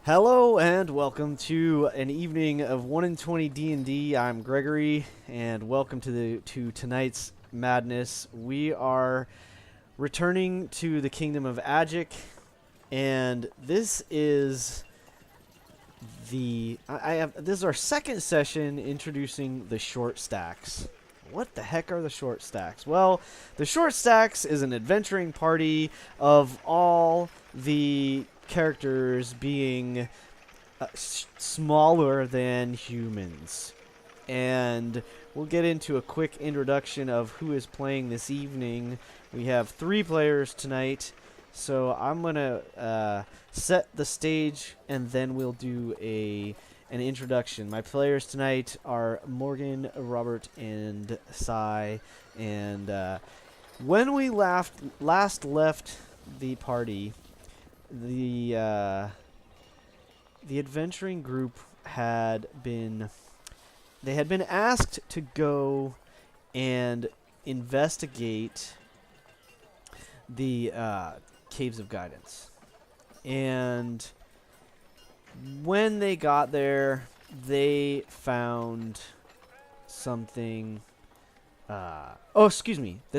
Hello and welcome to an evening of 1 in 20 D&D. I'm Gregory and welcome to tonight's madness. We are returning to the kingdom of Agick, and this is this is our second session introducing the short stacks. What the heck are the short stacks? Well, the short stacks is an adventuring party of all the characters being smaller than humans. And we'll get into a quick introduction of who is playing this evening. We have 3 players tonight, so I'm going to set the stage and then we'll do an introduction. My players tonight are Morgan, Robert, and Sai. And when we last left the party, the adventuring group had been asked to go and investigate the caves of guidance. And when they got there, they found something. The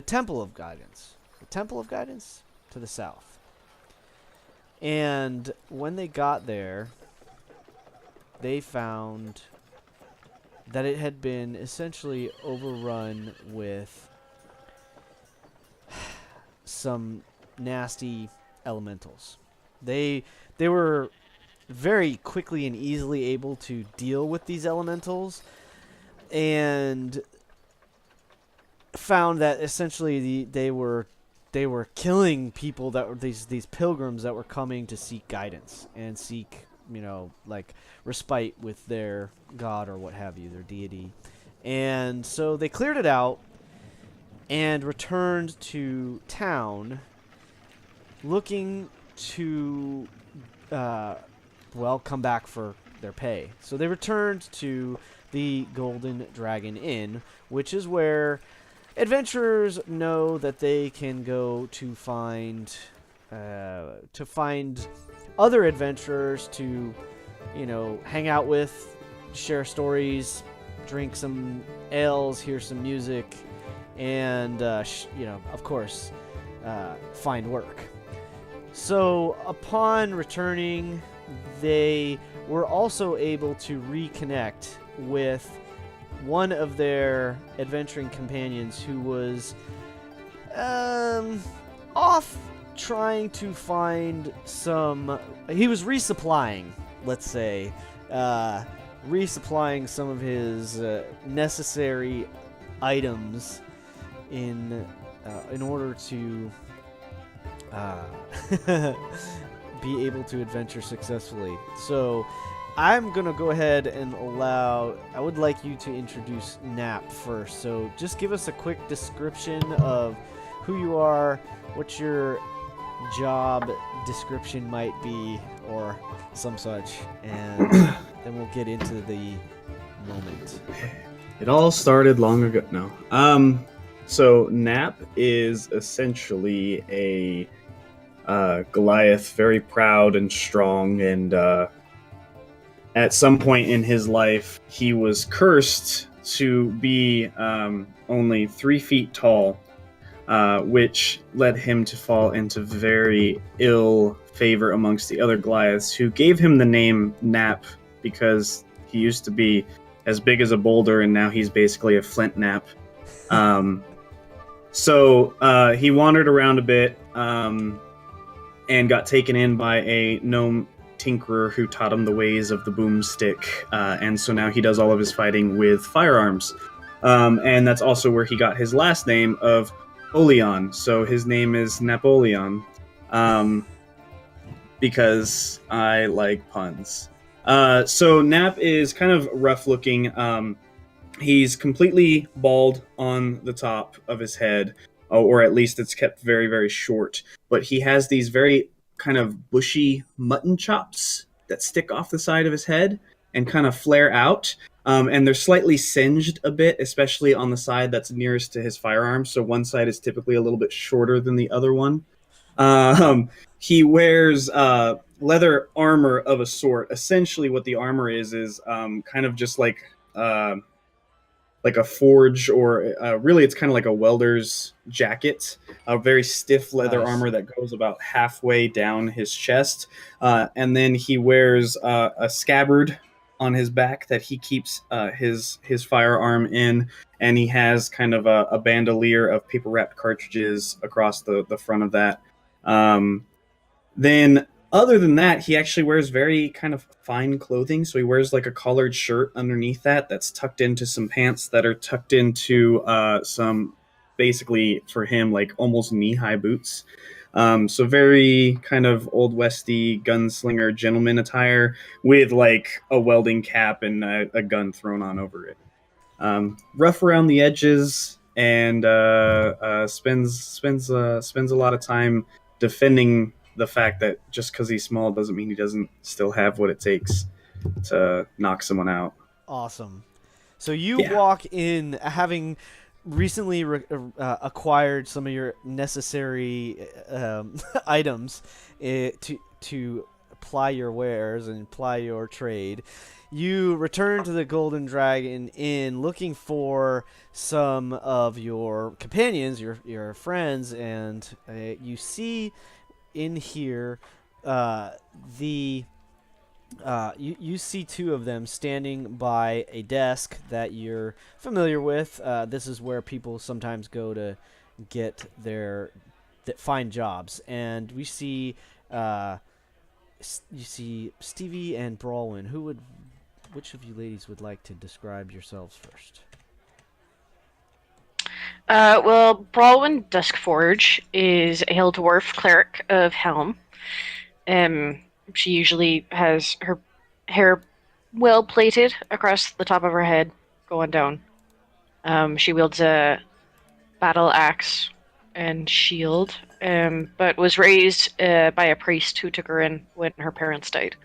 Temple of Guidance. The Temple of Guidance to the south. And when they got there, they found that it had been essentially overrun with some nasty elementals. They were very quickly and easily able to deal with these elementals, and found that essentially they were killing people that were these pilgrims that were coming to seek guidance and seek, respite with their god or what have you, their deity. And so they cleared it out and returned to town looking to come back for their pay. So they returned to the Golden Dragon Inn, which is where adventurers know that they can go to find other adventurers to, hang out with, share stories, drink some ales, hear some music, and of course, find work. So upon returning, they were also able to reconnect with one of their adventuring companions who was off trying to find some. He was resupplying, let's say, resupplying some of his necessary items in order to be able to adventure successfully. So I'm going to go ahead and I would like you to introduce Nap first. So just give us a quick description of who you are, what your job description might be, or some such, and then we'll get into the moment. It all started long ago. No. So Nap is essentially a Goliath, very proud and strong, and at some point in his life, he was cursed to be only 3 feet tall, which led him to fall into very ill favor amongst the other Goliaths, who gave him the name Nap because he used to be as big as a boulder, and now he's basically a flint nap. So he wandered around a bit and got taken in by a gnome tinkerer who taught him the ways of the boomstick, and so now he does all of his fighting with firearms, and that's also where he got his last name of Oleon. So his name is Napoleon, because I like puns. So Nap is kind of rough looking. He's completely bald on the top of his head, or at least it's kept very, very short, but he has these very kind of bushy mutton chops that stick off the side of his head and kind of flare out. And they're slightly singed a bit, especially on the side that's nearest to his firearm. So one side is typically a little bit shorter than the other one. He wears leather armor of a sort. Essentially, what the armor is kind of just uh, like a forge, or really it's kind of like a welder's jacket, a very stiff leather Nice. armor that goes about halfway down his chest, and then he wears a scabbard on his back that he keeps his firearm in, and he has kind of a bandolier of paper wrapped cartridges across the front of that. Then other than that, he actually wears very kind of fine clothing. So he wears like a collared shirt underneath that's tucked into some pants that are tucked into some, basically for him, like almost knee-high boots. So very kind of old westy gunslinger gentleman attire with like a welding cap and a gun thrown on over it. Rough around the edges, and spends a lot of time defending the fact that just because he's small doesn't mean he doesn't still have what it takes to knock someone out. Awesome. So you Yeah. walk in having recently acquired some of your necessary items to ply your wares and ply your trade. You return to the Golden Dragon Inn looking for some of your companions, your friends, and you see in here the you see two of them standing by a desk that you're familiar with. This is where people sometimes go to get find jobs, and we see you see Stevie and Brawlin. Which of you ladies would like to describe yourselves first? Well, Brawlin Duskforge is a hill dwarf cleric of Helm. She usually has her hair well plaited across the top of her head, going down. She wields a battle axe and shield, but was raised by a priest who took her in when her parents died.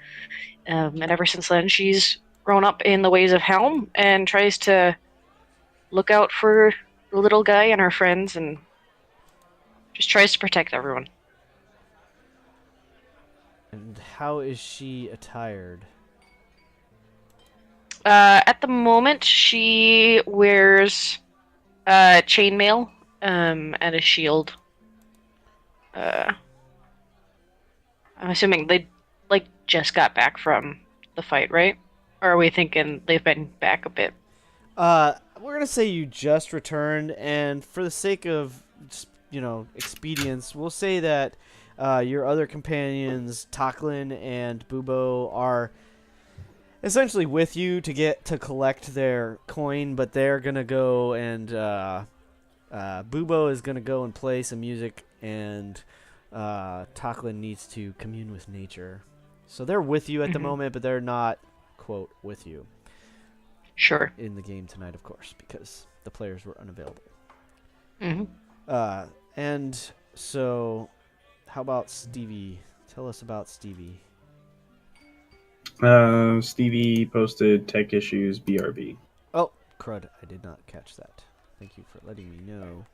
And ever since then, she's grown up in the ways of Helm and tries to look out for the little guy and her friends and just tries to protect everyone. And how is she attired? At the moment, she wears chainmail and a shield. I'm assuming they just got back from the fight, right? Or are we thinking they've been back a bit? We're gonna say you just returned, and for the sake of expedience, we'll say that your other companions, Taklin and Bubo, are essentially with you to collect their coin, but they're gonna go and Bubo is gonna go and play some music, and Taklin needs to commune with nature. So they're with you at the moment, but they're not, quote, with you. Sure. In the game tonight, of course, because the players were unavailable. Mm-hmm. And so, how about Stevie? Tell us about Stevie. Stevie posted tech issues BRB. Oh, crud. I did not catch that. Thank you for letting me know.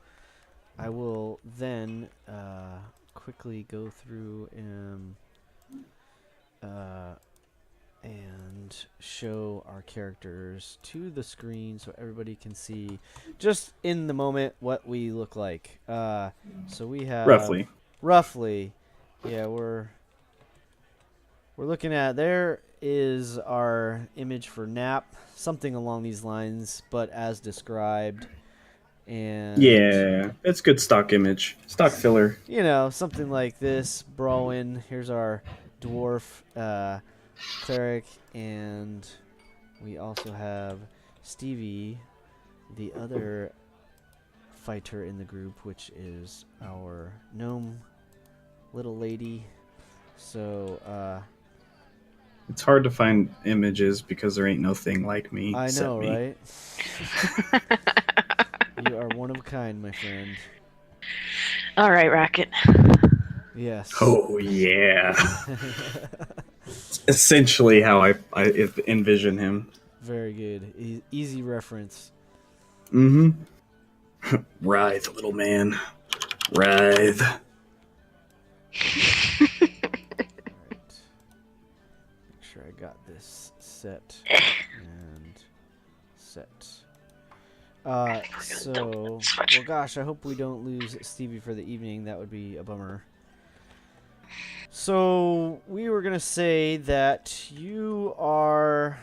I will then quickly go through and show our characters to the screen so everybody can see just in the moment what we look like. So we have roughly, yeah, we're looking at, there is our image for Nap, something along these lines, but as described. And yeah, it's good stock image, stock filler. Something like this. Brawin, here's our dwarf cleric, and we also have Stevie, the other fighter in the group, which is our gnome little lady. So it's hard to find images because there ain't no thing like me. I know, me. right? You are one of a kind, my friend. All right, Rocket. Yes. Oh yeah. Essentially how I envision him. Very good. Easy reference. Mm-hmm. Writhe, little man. Writhe. Right. got this set and set. So, well, gosh, I hope we don't lose Stevie for the evening. That would be a bummer. So, we were going to say that you are,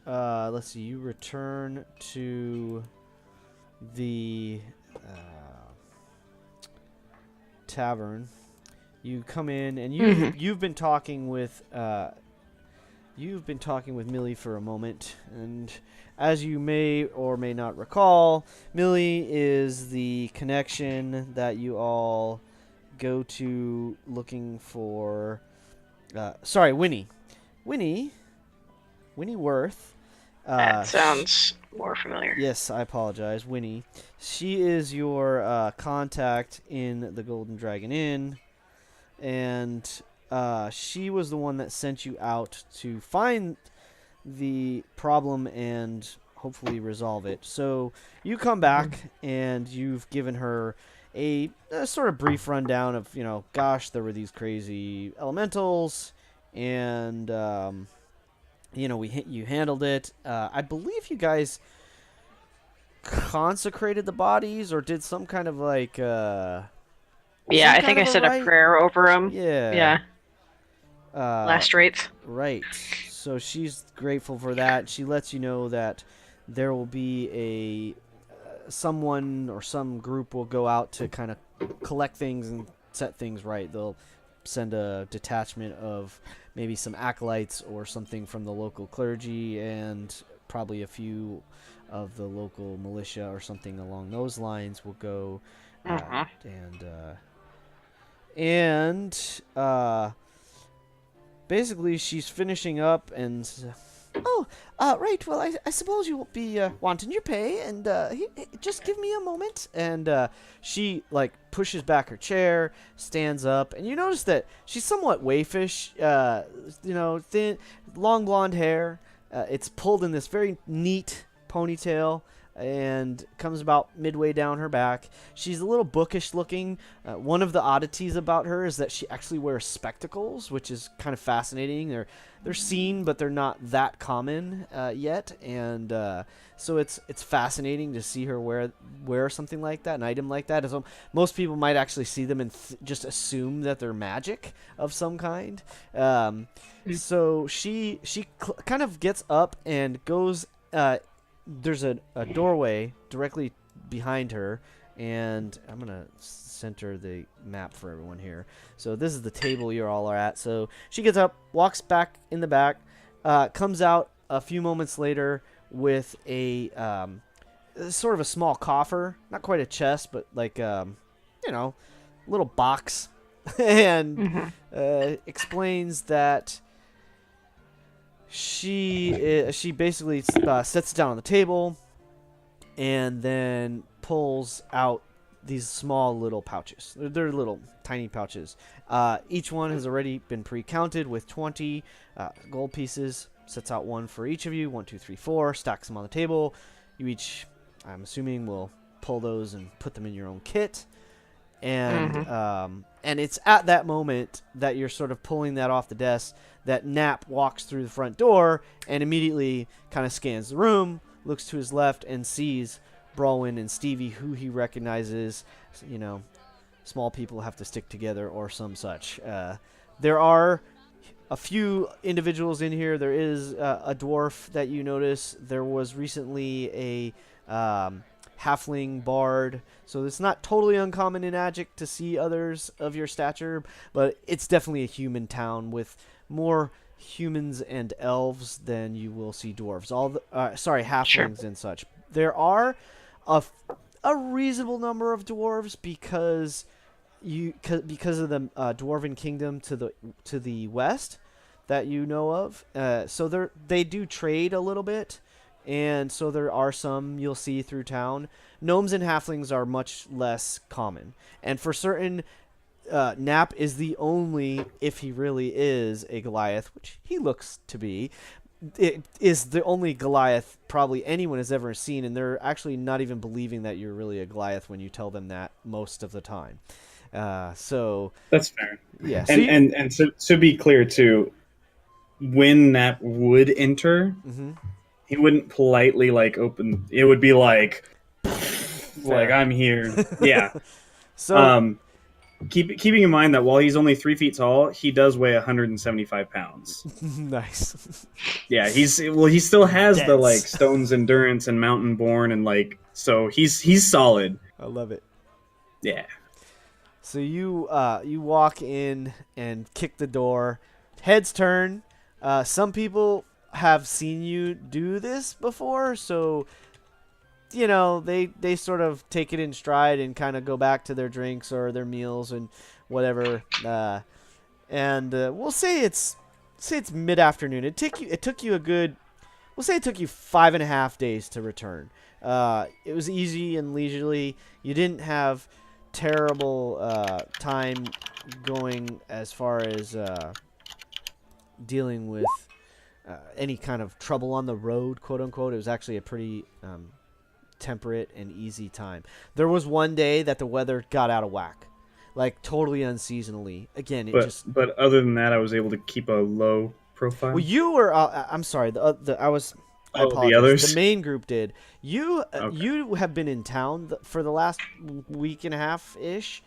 let's see, you return to the tavern. You come in, and you've been talking with Millie for a moment, and as you may or may not recall, Millie is the connection that you all go to looking for. Winnie. Winnie Worth. That sounds more familiar. Yes, I apologize. Winnie. She is your contact in the Golden Dragon Inn, and she was the one that sent you out to find the problem and hopefully resolve it. So you come back and you've given her a sort of brief rundown of, gosh, there were these crazy elementals, and you handled it. I believe you guys consecrated the bodies or did some kind of like I think I said a prayer over them. Yeah. Last rites. Right. So she's grateful for that. She lets you know that there will be someone or some group will go out to kind of collect things and set things right. They'll send a detachment of maybe some acolytes or something from the local clergy and probably a few of the local militia or something along those lines will go basically she's finishing up and right, well, I suppose you will be wanting your pay, and just give me a moment. And she, pushes back her chair, stands up, and you notice that she's somewhat waifish, thin, long blonde hair. It's pulled in this very neat ponytail and comes about midway down her back. She's a little bookish looking. One of the oddities about her is that she actually wears spectacles, which is kind of fascinating. They're seen, but they're not that common yet, and so it's fascinating to see her wear something like that, an item like that. As most people might actually see them and just assume that they're magic of some kind. So she kind of gets up and goes. There's a doorway directly behind her, and I'm going to center the map for everyone here. So this is the table you all are at. So she gets up, walks back in the back, comes out a few moments later with a sort of a small coffer, not quite a chest, but like, little box, and explains that she basically sets it down on the table and then pulls out these small little pouches. They're little tiny pouches. Each one has already been pre-counted with 20 gold pieces. Sets out one for each of you. 1, 2, 3, 4. Stacks them on the table. You each, I'm assuming, will pull those and put them in your own kit. And it's at that moment that you're sort of pulling that off the desk that Nap walks through the front door and immediately kind of scans the room, looks to his left, and sees Brawwyn and Stevie, who he recognizes. Small people have to stick together or some such. There are a few individuals in here. There is a dwarf that you notice. There was recently a halfling bard, so it's not totally uncommon in Agick to see others of your stature, but it's definitely a human town with more humans and elves than you will see dwarves. Halflings and such. There are a reasonable number of dwarves because of the dwarven kingdom to the west that you know of. So they do trade a little bit. And so there are some you'll see through town. Gnomes and halflings are much less common. And for certain, Nap is the only, if he really is a Goliath, which he looks to be, it is the only Goliath probably anyone has ever seen. And they're actually not even believing that you're really a Goliath when you tell them that most of the time. So that's fair. Yeah. And to be clear, too, when Nap would enter, Mm-hmm. he wouldn't politely like open. It would be like Fair. I'm here. Yeah. So Um, keeping in mind that while he's only 3 feet tall, he does weigh 175 pounds. nice. Yeah, he still has the like Dense. stone's endurance and mountain born and like so he's solid. I love it. Yeah. So you walk in and kick the door. Heads turn. Some people have seen you do this before, so they sort of take it in stride and kind of go back to their drinks or their meals and whatever. And we'll say it's mid afternoon. It took you a good. We'll say it took you 5.5 days to return. It was easy and leisurely. You didn't have terrible time going as far as dealing with any kind of trouble on the road, quote unquote. It was actually a pretty temperate and easy time. There was one day that the weather got out of whack, like totally unseasonally. Again, But other than that, I was able to keep a low profile. Well, you were. I'm sorry. I apologize. The others? The main group did. You Okay. you have been in town for the last week and a half ish,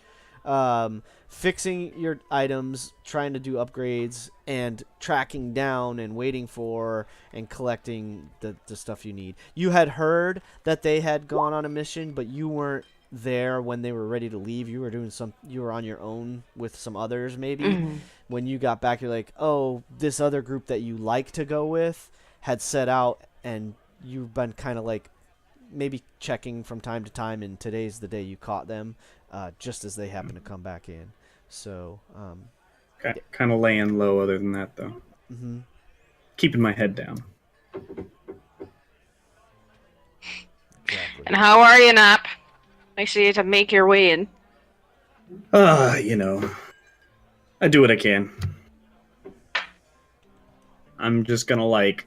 fixing your items, trying to do upgrades, and tracking down and waiting for and collecting the stuff you need. You had heard that they had gone on a mission, but you weren't there when they were ready to leave. You were doing you were on your own with some others maybe. Mhm. When you got back, you're like, oh, this other group that you like to go with had set out, and you've been kind of like maybe checking from time to time, and today's the day you caught them, just as they happen to come back in. So, Kind of laying low. Other than that, though, mm-hmm. keeping my head down. Exactly. And how are you, Nap? I see you to make your way in. I do what I can. I'm just gonna like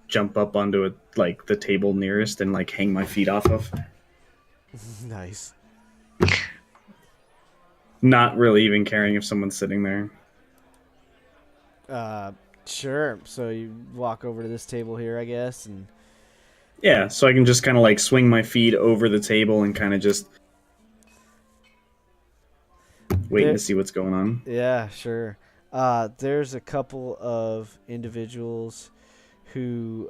jump up onto it, like the table nearest, and like hang my feet off of. Nice. Not really even caring if someone's sitting there. Sure. So you walk over to this table here, I guess, and Yeah, so I can just kind of like swing my feet over the table and kind of just waiting to see what's going on. yeah, sure. There's a couple of individuals who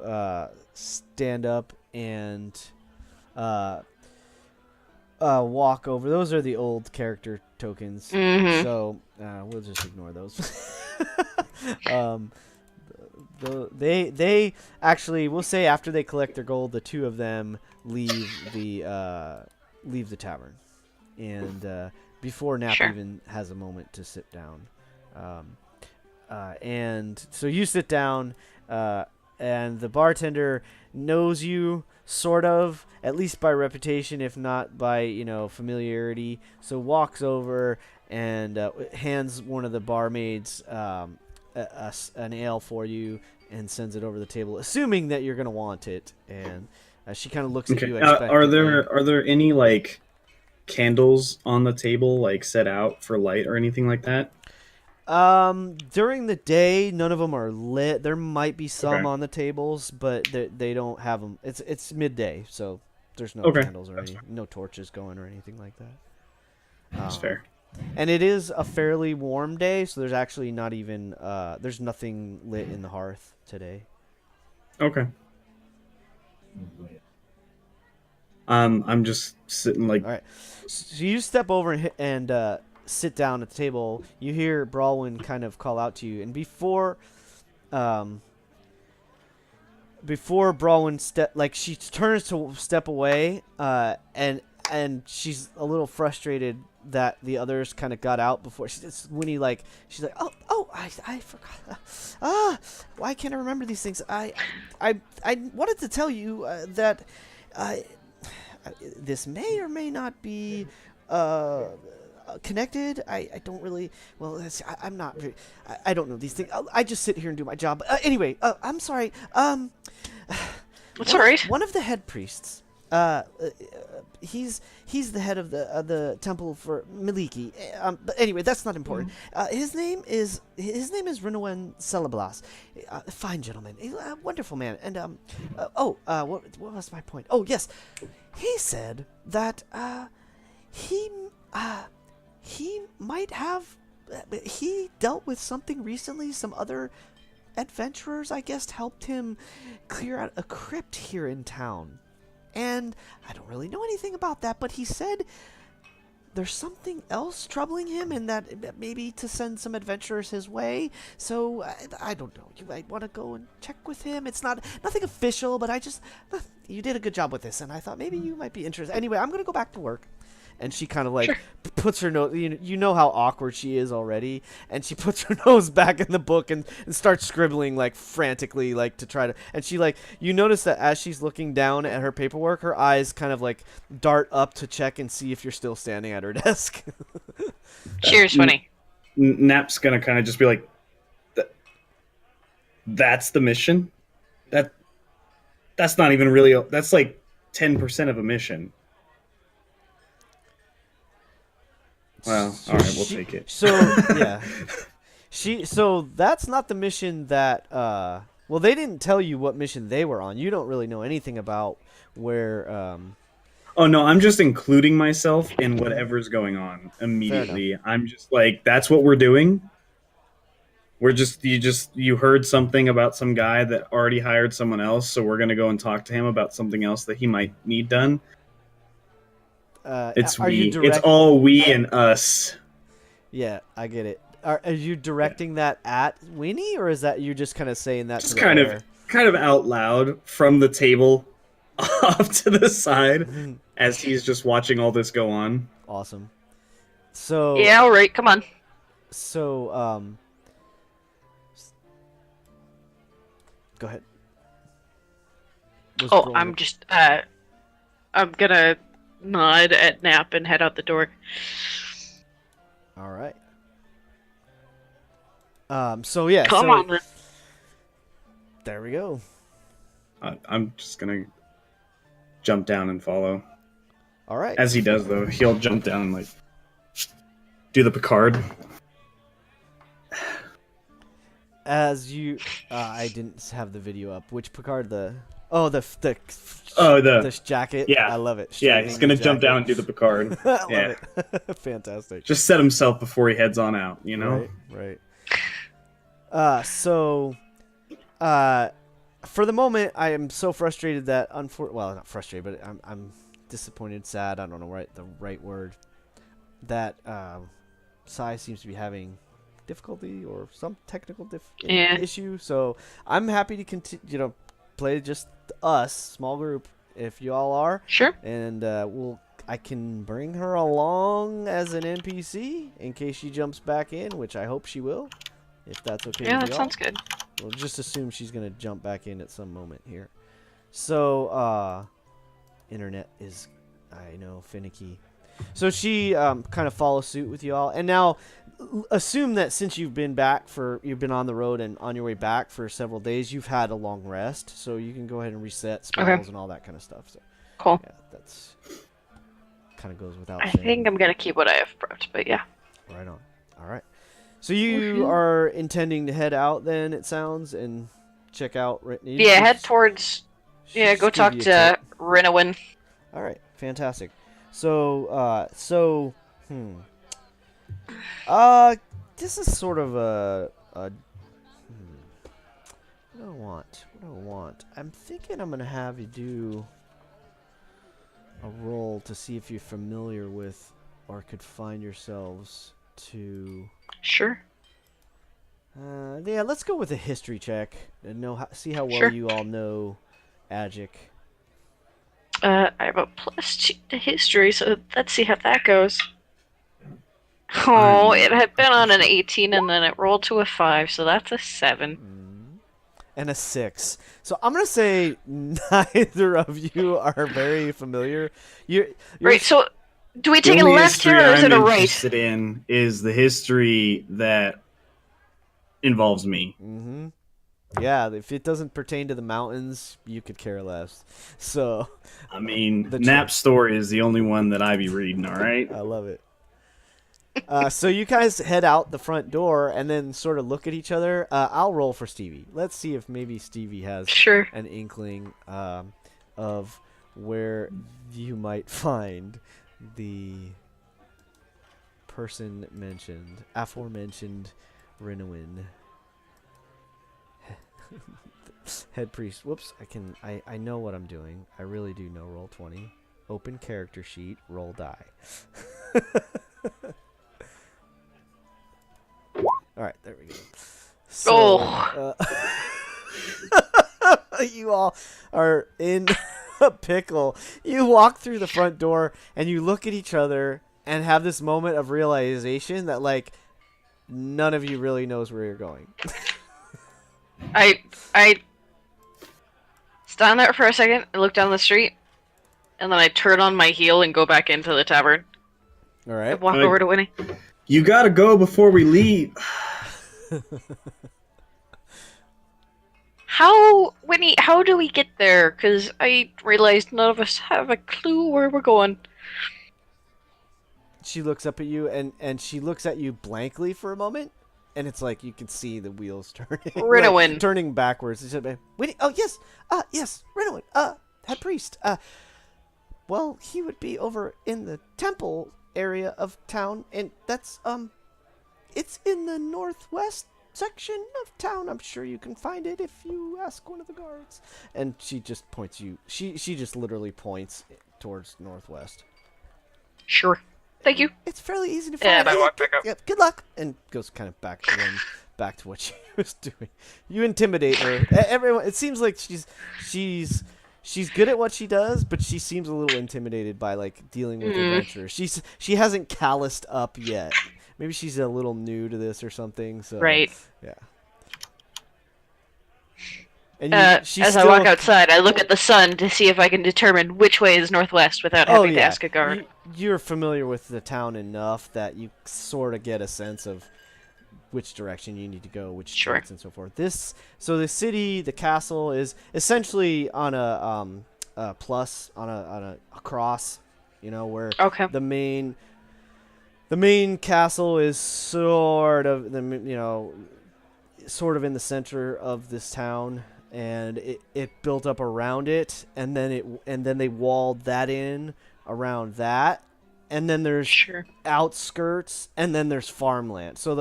stand up and walk over. Those are the old character tokens, Mhm. so we'll just ignore those. um, they actually, we'll say after they collect their gold, the two of them leave the tavern, and before Nap Sure. even has a moment to sit down. And so you sit down, and the bartender knows you, sort of, at least by reputation, if not by familiarity. So walks over and hands one of the barmaids an ale for you and sends it over the table, assuming that you're gonna want it. And she kind of looks at you. Are there any like candles on the table, like set out for light or anything like that? During the day, none of them are lit. There might be some Okay. on the tables, but they don't have them. It's midday, so there's no Okay. candles or no torches going or anything like that. That's fair. And it is a fairly warm day, so there's actually not even there's nothing lit in the hearth today. Okay. I'm just sitting like. All right, so you step over and sit down at the table. You hear Brawlin kind of call out to you, and before Brawlin she turns to step away, and she's a little frustrated that the others kind of got out before. She's like, I forgot. Why can't I remember these things? I wanted to tell you that this may or may not be connected. I don't really. Well, I'm not. I don't know these things. I just sit here and do my job. Anyway, I'm sorry. It's alright. One of the head priests He's the head of the temple for Miliki. But anyway, that's not important. His name is Renouen Celeblas. Fine gentleman, a wonderful man. And what was my point? Oh yes, he said that he might have he dealt with something recently. Some other adventurers, I guess, helped him clear out a crypt here in town. And I don't really know anything about that, but he said there's something else troubling him, and that maybe to send some adventurers his way. So I don't know. You might want to go and check with him. It's nothing official, but you did a good job with this, and I thought maybe you might be interested. Anyway, I'm gonna go back to work. And she kind of like puts her nose, you know how awkward she is already, and she puts her nose back in the book and starts scribbling like frantically, like to try to, and she like, you notice that as she's looking down at her paperwork, her eyes kind of like dart up to check and see if you're still standing at her desk. Cheers, funny. Nap's gonna kind of just be like, that's the mission? That's not even really, that's like 10% of a mission. Well, all right, we'll take it. So yeah, so that's not the mission that. Well, they didn't tell you what mission they were on. You don't really know anything about where. Oh no, I'm just including myself in whatever's going on immediately. I'm just like, that's what we're doing. You heard something about some guy that already hired someone else, so we're gonna go and talk to him about something else that he might need done. It's we. It's all we and us. Yeah, I get it. Are you directing that at Winnie, or is that you just kind of saying that? Just kind of out loud from the table, off to the side, as he's just watching all this go on. Awesome. So yeah, all right, come on. So go ahead. I'm just I'm gonna nod at Nap and head out the door. All right. So yeah. Come on, then. There we go. I'm just gonna jump down and follow. All right. As he does, though, he'll jump down and like do the Picard. As you, I didn't have the video up. Which Picard? The jacket. Yeah, I love it. Yeah, he's gonna jump down and do the Picard. I love it. Fantastic. Just set himself before he heads on out. You know. Right. For the moment, I am so frustrated that well, not frustrated, but I'm disappointed, sad. I don't know the right word. That Sai seems to be having difficulty or some technical issue. So I'm happy to continue, play just us, small group, if you all are. Sure. And I can bring her along as an NPC in case she jumps back in, which I hope she will, if that's okay. Yeah, with that sounds good. We'll just assume she's gonna jump back in at some moment here. So internet is, I know, finicky. So she kind of follows suit with you all, and now assume that since you've been on the road and on your way back for several days, you've had a long rest, so you can go ahead and reset spells and all that kind of stuff. So cool. Yeah, that's kind of goes without saying. I think I'm gonna keep what I have prepped, but yeah. Right on. All right. So you are intending to head out then, it sounds, and check out. Head towards. Yeah, go talk to Renouen. All right, fantastic. So, this is sort of what do I want? I'm thinking I'm gonna have you do a roll to see if you're familiar with or could find yourselves to. Sure. Yeah, let's go with a history check and see how well you all know Agick. I have a +2 to history, so let's see how that goes. Oh, it had been on an 18 and then it rolled to a 5, so that's a 7. And a 6. So I'm gonna say neither of you are very familiar. You're right. So do we take a left here or is it a right? Interested in is the history that involves me. Mm-hmm. Yeah, if it doesn't pertain to the mountains, you could care less. So, I mean, The Nap's story is the only one that I be reading. All right. I love it. So you guys head out the front door and then sort of look at each other. I'll roll for Stevie. Let's see if maybe Stevie has Sure. an inkling of where you might find the person mentioned, aforementioned Rinowin. Head priest. Whoops, I know what I'm doing. I really do know. Roll 20. Open character sheet, roll die. Alright, there we go. So, you all are in a pickle. You walk through the front door and you look at each other and have this moment of realization that, like, none of you really knows where you're going. I stand there for a second, I look down the street, and then I turn on my heel and go back into the tavern. I Alright? walk over to Winnie. You gotta go before we leave. Winnie, how do we get there? Because I realized none of us have a clue where we're going. She looks up at you and she looks at you blankly for a moment. And it's like you can see the wheels turning. Rinowin. Like, turning backwards. She said, Winnie, oh, yes. Yes, Rinowin. Head priest. Well, he would be over in the temple area of town. And that's, it's in the northwest section of town. I'm sure you can find it if you ask one of the guards. And she just points you. She just literally points towards northwest. Sure. Thank you. It's fairly easy to find. And I walk back up. Yep, good luck. And goes kind of back to what she was doing. You intimidate her. Everyone. It seems like she's good at what she does, but she seems a little intimidated by like dealing with adventurers. She hasn't calloused up yet. Maybe she's a little new to this or something. So Right. Yeah. And as I walk outside, I look at the sun to see if I can determine which way is northwest without having to ask a guard. You're familiar with the town enough that you sort of get a sense of which direction you need to go, which streets and so forth. So the city, the castle, is essentially on a plus, on a cross, where the main castle is sort of sort of in the center of this town. And it built up around it, and then they walled that in around that, and then there's outskirts, and then there's farmland. So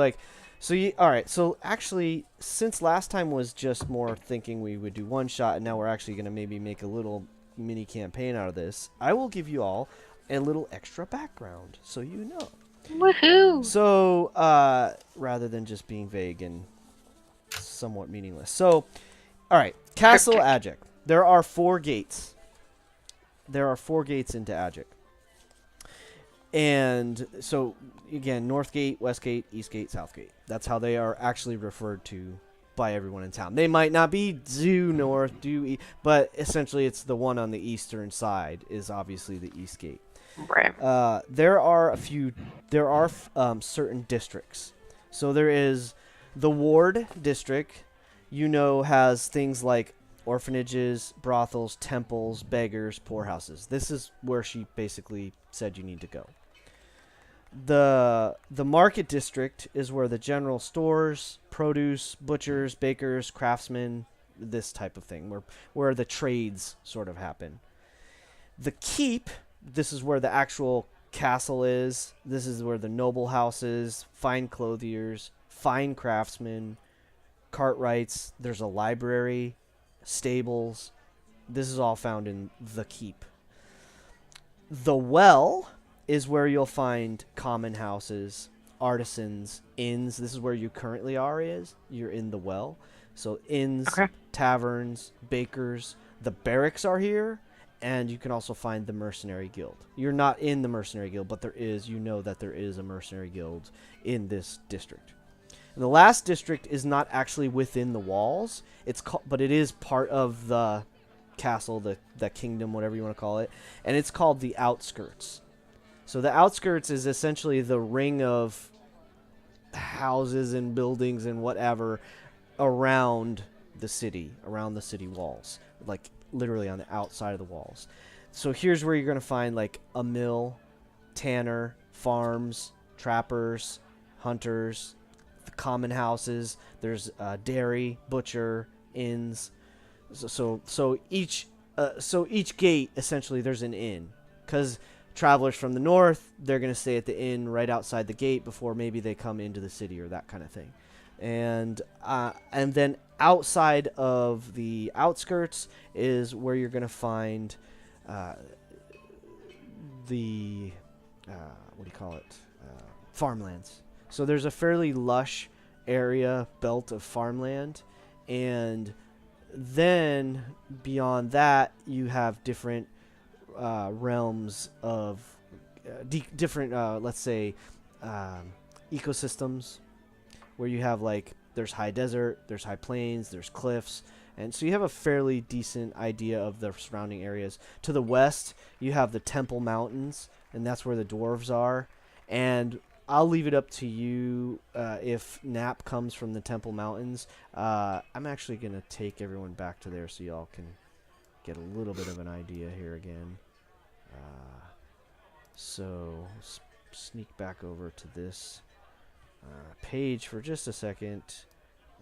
all right. So actually, since last time was just more thinking we would do one shot, and now we're actually gonna maybe make a little mini campaign out of this, I will give you all a little extra background, so you know. Woohoo! So rather than just being vague and somewhat meaningless, so. All right, Castle Agick. There are 4 gates. There are 4 gates into Agick. And so, again, North Gate, West Gate, East Gate, South Gate. That's how they are actually referred to by everyone in town. They might not be due north, due east, but essentially it's the one on the eastern side is obviously the East Gate. Right. There are certain districts. So there is the Ward District. Has things like orphanages, brothels, temples, beggars, poorhouses. This is where she basically said you need to go. The market district is where the general stores, produce, butchers, bakers, craftsmen, this type of thing, where the trades sort of happen. The keep, this is where the actual castle is. This is where the noble house is, fine clothiers, fine craftsmen, cartwrights, there's a library, stables. This is all found in the keep. The well is where you'll find common houses, artisans, inns. This is where you currently are. You're in the well. So inns, taverns, bakers. The barracks are here, and you can also find the mercenary guild. You're not in the mercenary guild, but there is a mercenary guild in this district. And the last district is not actually within the walls. But it is part of the castle, the kingdom, whatever you want to call it. And it's called the outskirts. So the outskirts is essentially the ring of houses and buildings and whatever around the city, around the city walls, like literally on the outside of the walls. So here's where you're going to find like a mill, tanner, farms, trappers, hunters, the common houses. There's dairy, butcher, inns. So each gate essentially there's an inn, because travelers from the north, they're going to stay at the inn right outside the gate before maybe they come into the city or that kind of thing. And then outside of the outskirts is where you're going to find the what do you call it? Farmlands. So there's a fairly lush area, belt of farmland, and then beyond that you have different realms of different, let's say, ecosystems, where you have like there's high desert, there's high plains, there's cliffs, and so you have a fairly decent idea of the surrounding areas. To the west, you have the Temple Mountains, and that's where the dwarves are. And I'll leave it up to you if Nap comes from the Temple Mountains. I'm actually going to take everyone back to there so y'all can get a little bit of an idea here again. So sneak back over to this page for just a second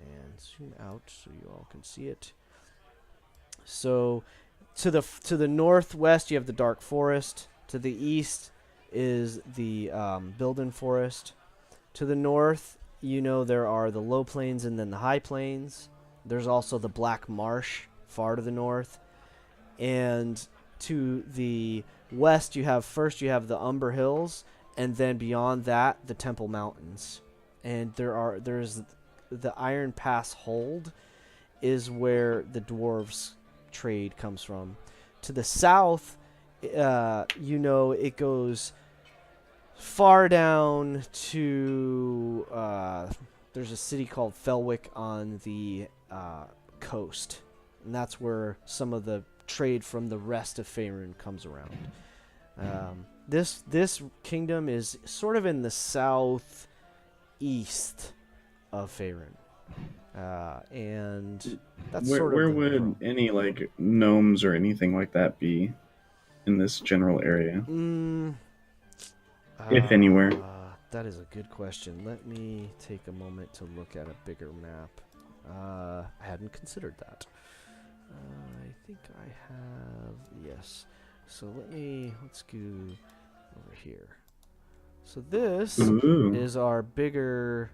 and zoom out so you all can see it. So to the northwest you have the Dark Forest. To the east is the Builden Forest. To the north, there are the low plains and then the high plains. There's also the Black Marsh far to the north. And to the west, you have the Umber Hills, and then beyond that, the Temple Mountains. And there's the Iron Pass Hold is where the dwarves trade comes from. To the south, it goes far down to there's a city called Felwick on the coast, and that's where some of the trade from the rest of Faerun comes around. This kingdom is sort of in the southeast of Faerun, and that's where would any like gnomes or anything like that be in this general area? If anywhere. That is a good question. Let me take a moment to look at a bigger map. I hadn't considered that. I think I have, yes. So let's go over here. So this is our bigger,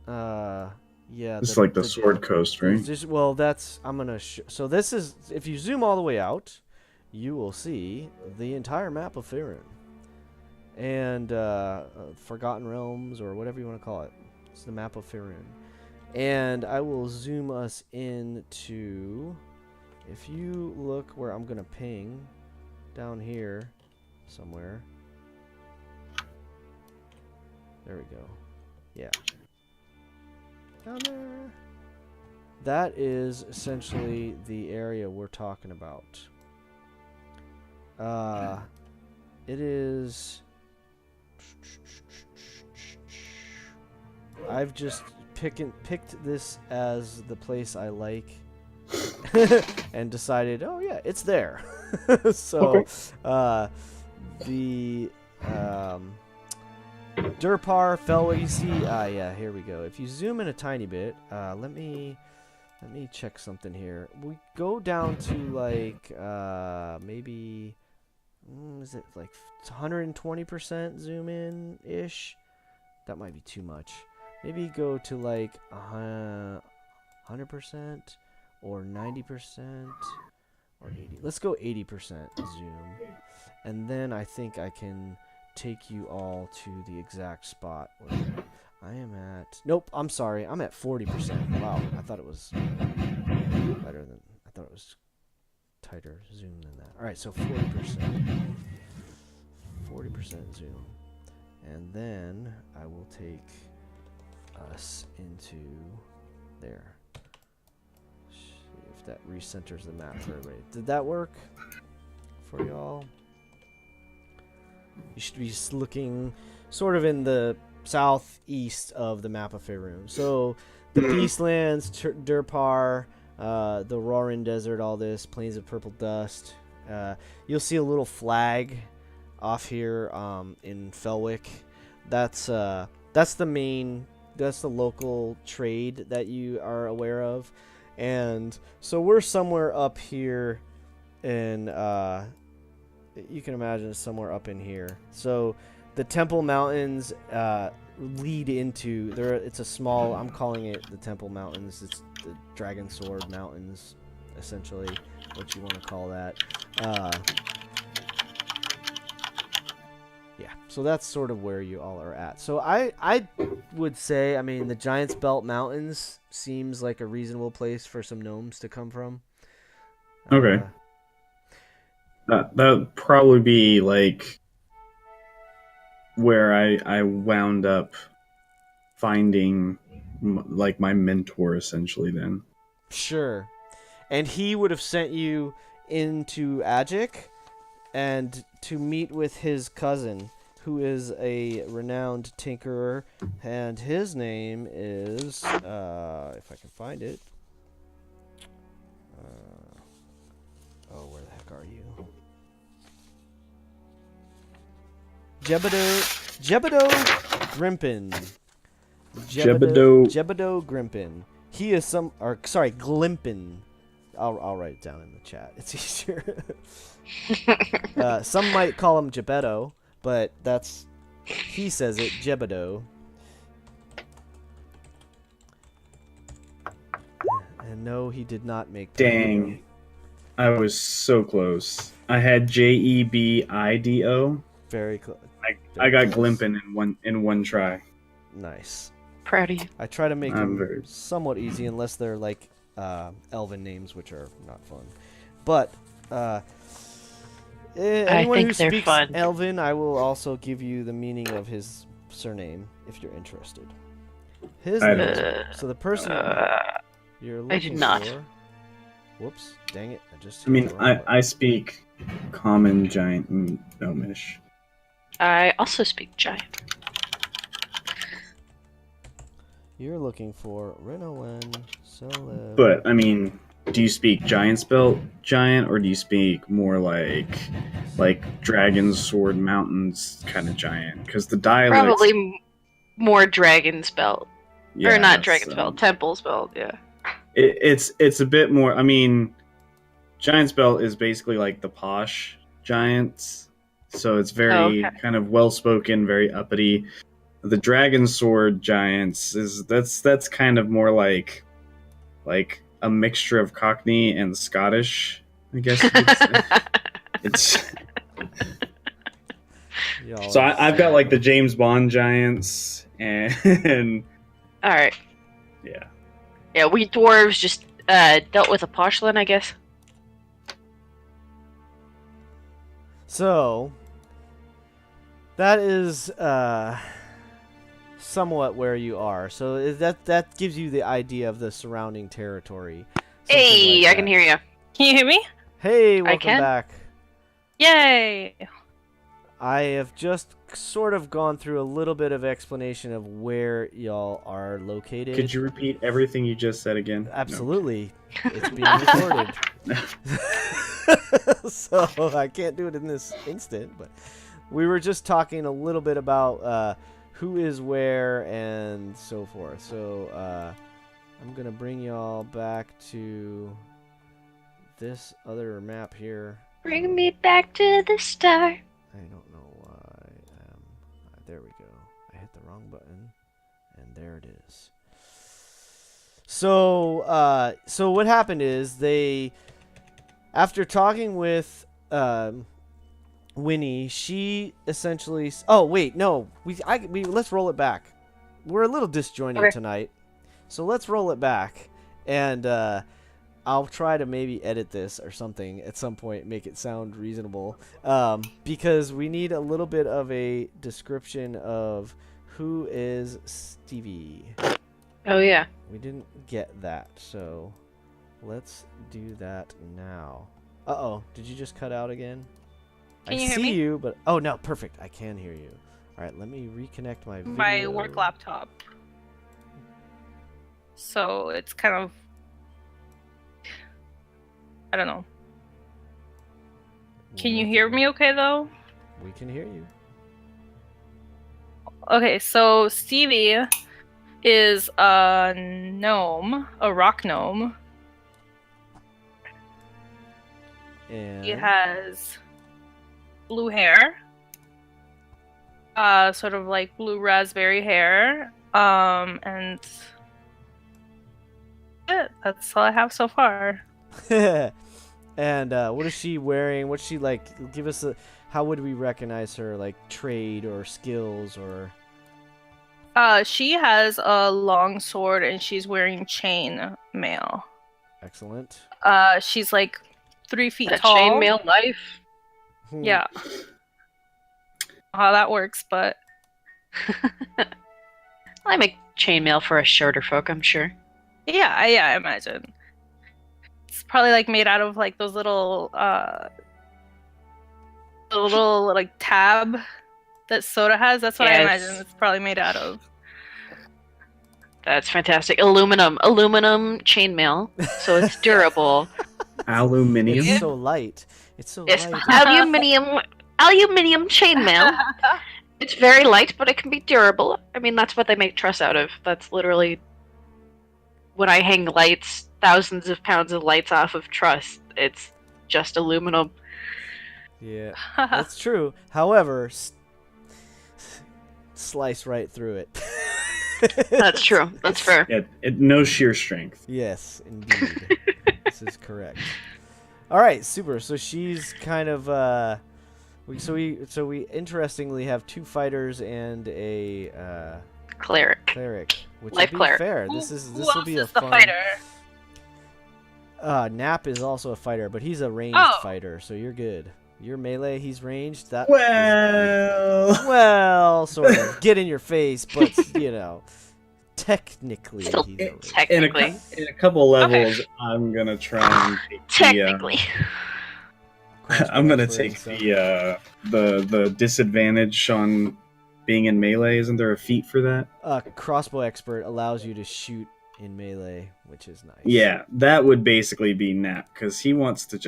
yeah. It's like the Sword Coast, right? So this is, if you zoom all the way out, you will see the entire map of Faerun. And Forgotten Realms, or whatever you want to call it. It's the map of Faerun. And I will zoom us into, if you look where I'm going to ping, down here somewhere. There we go. Yeah. Down there. That is essentially the area we're talking about. It is... I've just picked this as the place I like and decided, oh yeah, it's there. So the Durpar, Felwick, you see, yeah, here we go. If you zoom in a tiny bit, let me check something here. We go down to like maybe is it like 120% zoom in ish? That might be too much. Maybe go to like 100% or 90% or 80. Let's go 80% zoom, and then I think I can take you all to the exact spot where I am at. Nope, I'm sorry. I'm at 40%. Wow, I thought it was better than I thought it was tighter zoom than that. All right, so 40%. 40% zoom. And then I will take us into there. See if that recenters the map for everybody. Did that work for y'all? You should be looking sort of in the southeast of the map of Faerun. So the Beastlands, Durpar, the Roaring Desert, all this, Plains of Purple Dust. You'll see a little flag off here in Felwick. That's the local trade that you are aware of. And so we're somewhere up here in, you can imagine somewhere up in here. So the Temple Mountains lead into there. It's a small, I'm calling it the Temple Mountains. It's the Dragon Sword Mountains, essentially, what you want to call that. Yeah, so that's sort of where you all are at. So I would say, I mean, the Giant's Belt Mountains seems like a reasonable place for some gnomes to come from. Okay. That would probably be like where I wound up finding like my mentor, essentially, then. Sure. And he would have sent you into Agick and to meet with his cousin, who is a renowned tinkerer, and his name is, if I can find it. Where the heck are you? Jebedo Grimpin. Jebedo Grimpin. He is Glimpin. I'll write it down in the chat. It's easier. Some might call him Jebedo, but he says it, Jebedo. And no, he did not make Dang. I was so close. I had Jebido. Very close. I got Glimpin in one try. Nice. Proud of you. I try to make them somewhat easy, unless they're like elven names, which are not fun. But anyone who speaks Elven, I will also give you the meaning of his surname if you're interested. His name. So the person you're looking I did not. for. Whoops! Dang it! I speak Common, Giant, and Gnomish. I also speak Giant. You're looking for Renowen Celeb. But I mean, do you speak Giant spelled Giant, or do you speak more like Dragon Sword Mountains kind of Giant? Because the dialect Probably more Dragon spelled, yeah, or not Dragon spelled, Temple spelled. Yeah. It's a bit more. I mean, Giant spell is basically like the posh Giants, so it's very kind of well spoken, very uppity. The Dragon Sword Giants that's kind of more like a mixture of Cockney and Scottish, I guess you could say. It's so I've got like the James Bond Giants and all right. Yeah, we dwarves just dealt with a poshland, I guess. So that is somewhat where you are. So that gives you the idea of the surrounding territory. Hey, I can hear you. Can you hear me? Hey, welcome back. Yay! I have just sort of gone through a little bit of explanation of where y'all are located. Could you repeat everything you just said again? Absolutely. No. It's being recorded. So I can't do it in this instant, but we were just talking a little bit about who is where and so forth. So I'm going to bring y'all back to this other map here. Bring me back to the start. I don't know why. There we go. I hit the wrong button, and there it is. So, so what happened is they, after talking with Winnie, she essentially. Oh wait, no. We let's roll it back. We're a little disjointed tonight, so let's roll it back, and I'll try to maybe edit this or something at some point, make it sound reasonable, because we need a little bit of a description of who is Stevie. Oh, yeah. We didn't get that, so let's do that now. Uh-oh, did you just cut out again? Can you I hear see me? you, but... Oh, no, perfect. I can hear you. All right, let me reconnect my video. My work laptop. So it's kind of, I don't know. Can you hear me okay though? We can hear you. Okay, so Stevie is a gnome, a rock gnome. And He has blue hair. Sort of like blue raspberry hair. And that's all I have so far. and what is she wearing? What's she like? Give us a. How would we recognize her? Like trade or skills or? She has a long sword and she's wearing chain mail. Excellent. She's like 3 feet That tall. chainmail life. Yeah. How that works, but I make chainmail for us shorter folk, I'm sure. yeah, I imagine. It's probably like made out of like those little like tab that Soda has. That's what I Yes. imagine it's probably made out of. That's fantastic. Aluminum chainmail, so it's durable. Aluminium. It's so light. It's so It's light. aluminium chainmail. It's very light, but it can be durable. I mean, that's what they make truss out of. That's literally when I hang lights, thousands of pounds of lights off of truss. It's just aluminum. Yeah, that's true. However, slice right through it. That's true. That's fair. Yeah, no sheer strength. Yes, indeed. This is correct. All right, super. So she's kind of we interestingly have 2 fighters and a Cleric. which Life will be cleric. fair. Who This will else be is a the fun. fighter? Nap is also a fighter, but he's a ranged Oh. fighter, so you're good. You're melee, he's ranged. That Well, sort of. Get in your face, but technically Still he's a ranged. technically. in a couple levels, I'm gonna try and take Technically. I'm gonna Crossbow take expert, the disadvantage on being in melee. Isn't there a feat for that? crossbow expert allows you to shoot in melee, which is nice. Yeah, that would basically be Nap, because he wants to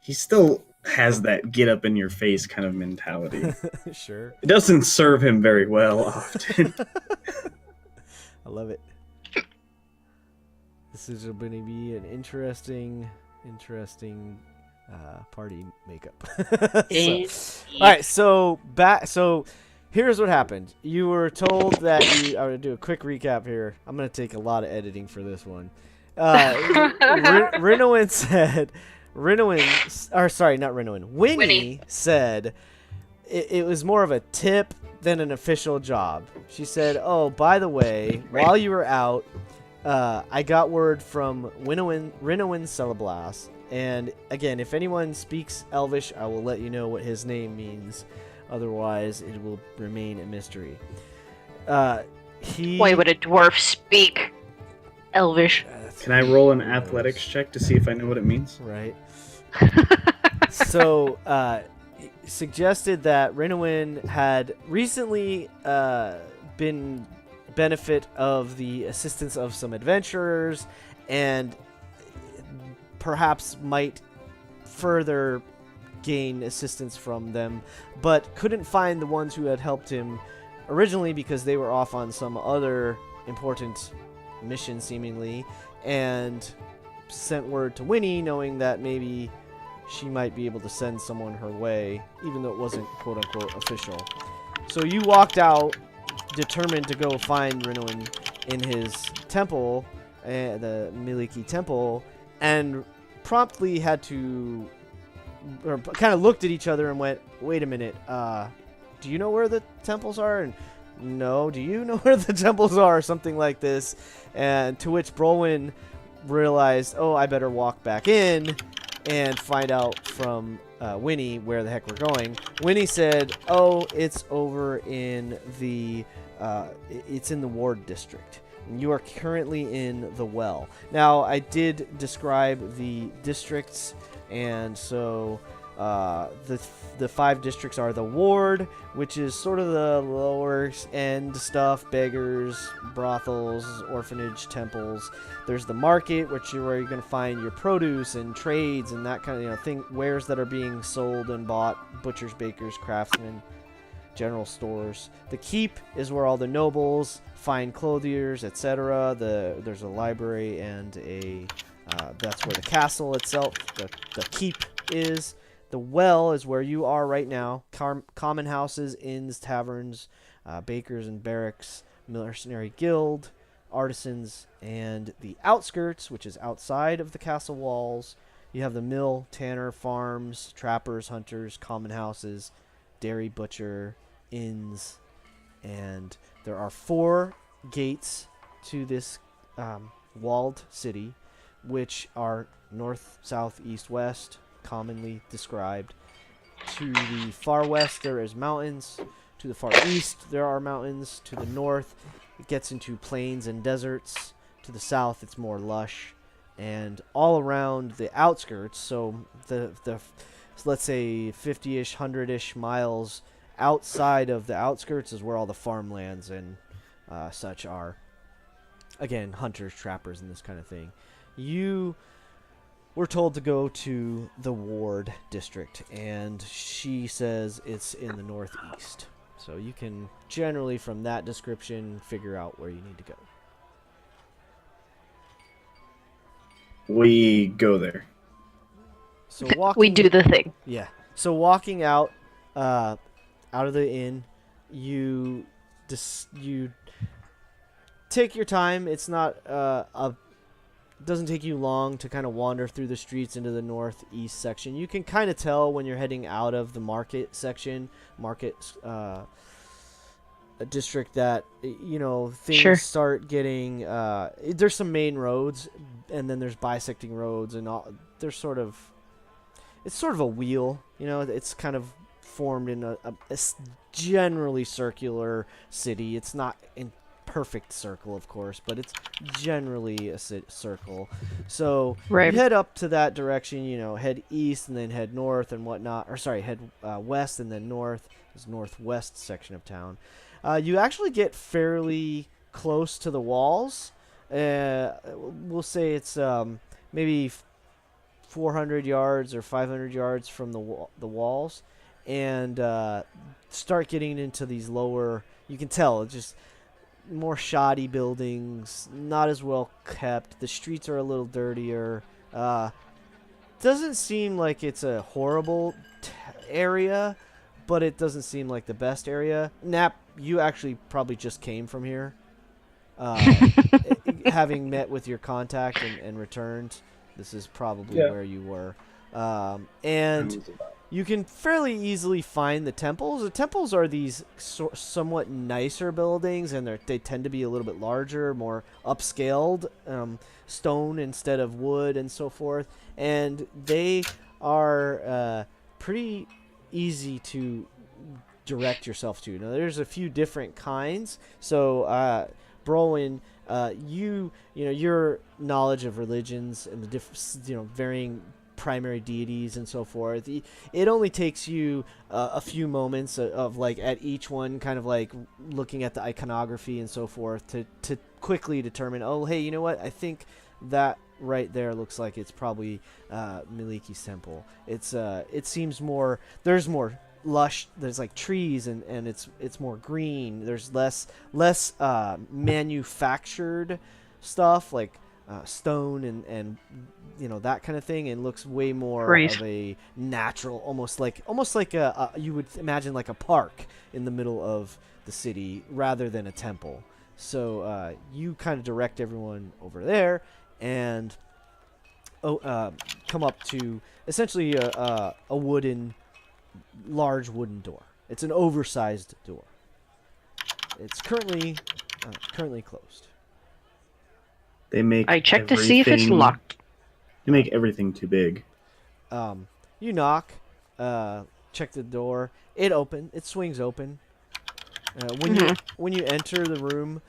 he still has that get up in your face kind of mentality. Sure. It doesn't serve him very well often. I love it. This is going to be an interesting party makeup. All right, so here's what happened. You were told that I'm going to do a quick recap here. I'm going to take a lot of editing for this one. Rinowin said, Winnie said it was more of a tip than an official job. She said, oh, by the way, while you were out, I got word from Rinowin Celeblas, and again, if anyone speaks Elvish, I will let you know what his name means. Otherwise, it will remain a mystery. Why would a dwarf speak Elvish? Can I roll an athletics check to see if I know what it means? Right. So, suggested that Rinowin had recently been benefit of the assistance of some adventurers and perhaps might further gain assistance from them, but couldn't find the ones who had helped him originally because they were off on some other important mission seemingly, and sent word to Winnie knowing that maybe she might be able to send someone her way, even though it wasn't quote-unquote official. So you walked out determined to go find Rinowin in his temple, the Miliki temple, and promptly had to, or kind of looked at each other and went, wait a minute, do you know where the temples are? And no, do you know where the temples are? Something like this. And to which Brolwyn realized, oh, I better walk back in and find out from Winnie where the heck we're going. Winnie said, oh, it's over in the it's in the Ward District. You are currently in the Well. Now, I did describe the districts, and so The 5 districts are the ward, which is sort of the lower end stuff: beggars, brothels, orphanage, temples. There's the market, which is where you're going to find your produce and trades and that kind of wares that are being sold and bought: butchers, bakers, craftsmen, general stores. The keep is where all the nobles, fine clothiers, etc. There's a library and that's where the castle itself, the keep, is. The well is where you are right now. Common houses, inns, taverns, bakers and barracks, mercenary guild, artisans, and the outskirts, which is outside of the castle walls. You have the mill, tanner, farms, trappers, hunters, common houses, dairy, butcher, inns, and there are 4 gates to this walled city, which are north, south, east, west, commonly described. To the far west, there is mountains. To the far east, there are mountains. To the north, it gets into plains and deserts. To the south, it's more lush. And all around the outskirts, so let's say 50-ish, 100-ish miles outside of the outskirts is where all the farmlands and such are. Again, hunters, trappers, and this kind of thing. You were told to go to the ward district, and she says it's in the northeast. So you can generally, from that description, figure out where you need to go. We go there. So walking, We do the thing. Yeah. So walking out of the inn, you take your time. It's not doesn't take you long to kind of wander through the streets into the northeast section. You can kind of tell when you're heading out of the market section, district, that things start getting. There's some main roads, and then there's bisecting roads, and there's it's sort of a wheel. It's kind of formed in a generally circular city. It's not in perfect circle, of course, but it's generally a circle. So you head up to that direction, head east and then head north and whatnot, or sorry, head west and then north. Is northwest section of town. You actually get fairly close to the walls. We'll say it's maybe 400 yards or 500 yards from the walls, and start getting into these lower. You can tell it's just more shoddy buildings, not as well kept. The streets are a little dirtier. Doesn't seem like it's a horrible area, but it doesn't seem like the best area. Nap, you actually probably just came from here, having met with your contact and returned. This is probably where you were, and you can fairly easily find the temples. The temples are these somewhat nicer buildings, and they tend to be a little bit larger, more upscaled, stone instead of wood and so forth. And they are pretty easy to direct yourself to. Now, there's a few different kinds. So, Brolin, your knowledge of religions and the varying primary deities and so forth, it only takes you a few moments of like at each one, kind of like looking at the iconography and so forth to quickly determine, oh, hey, you know what, I think that right there looks like it's probably Miliki's temple. It seems more, there's more lush, there's like trees and it's more green. There's less manufactured stuff like stone and that kind of thing, and looks way more of a natural, almost like a you would imagine like a park in the middle of the city rather than a temple. So you kind of direct everyone over there and come up to essentially a large wooden door. It's an oversized door. It's currently closed. I check to see if it's locked. They make everything too big. You knock, check the door. It swings open. When you enter the room,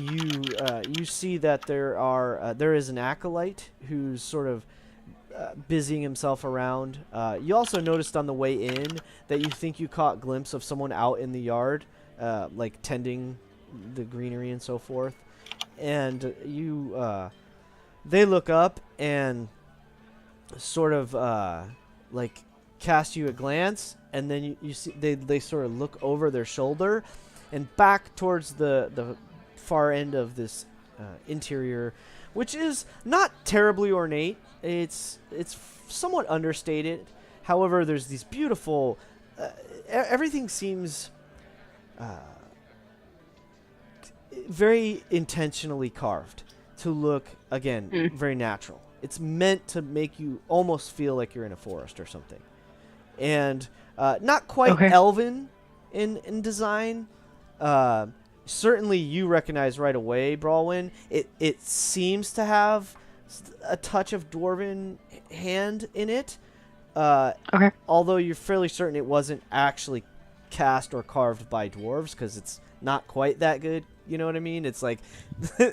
you see that there is an acolyte who's sort of busying himself around. You also noticed on the way in that you think you caught a glimpse of someone out in the yard, like tending the greenery and so forth. And they look up and sort of like cast you a glance, and then you see they sort of look over their shoulder and back towards the far end of this interior, which is not terribly ornate. It's somewhat understated. However, there's these beautiful. Everything seems very intentionally carved to look, again, very natural. It's meant to make you almost feel like you're in a forest or something. And not quite elven in design. Certainly you recognize right away, Brawwyn. It seems to have a touch of dwarven hand in it. Although you're fairly certain it wasn't actually cast or carved by dwarves, because it's not quite that good. You know what I mean? It's like,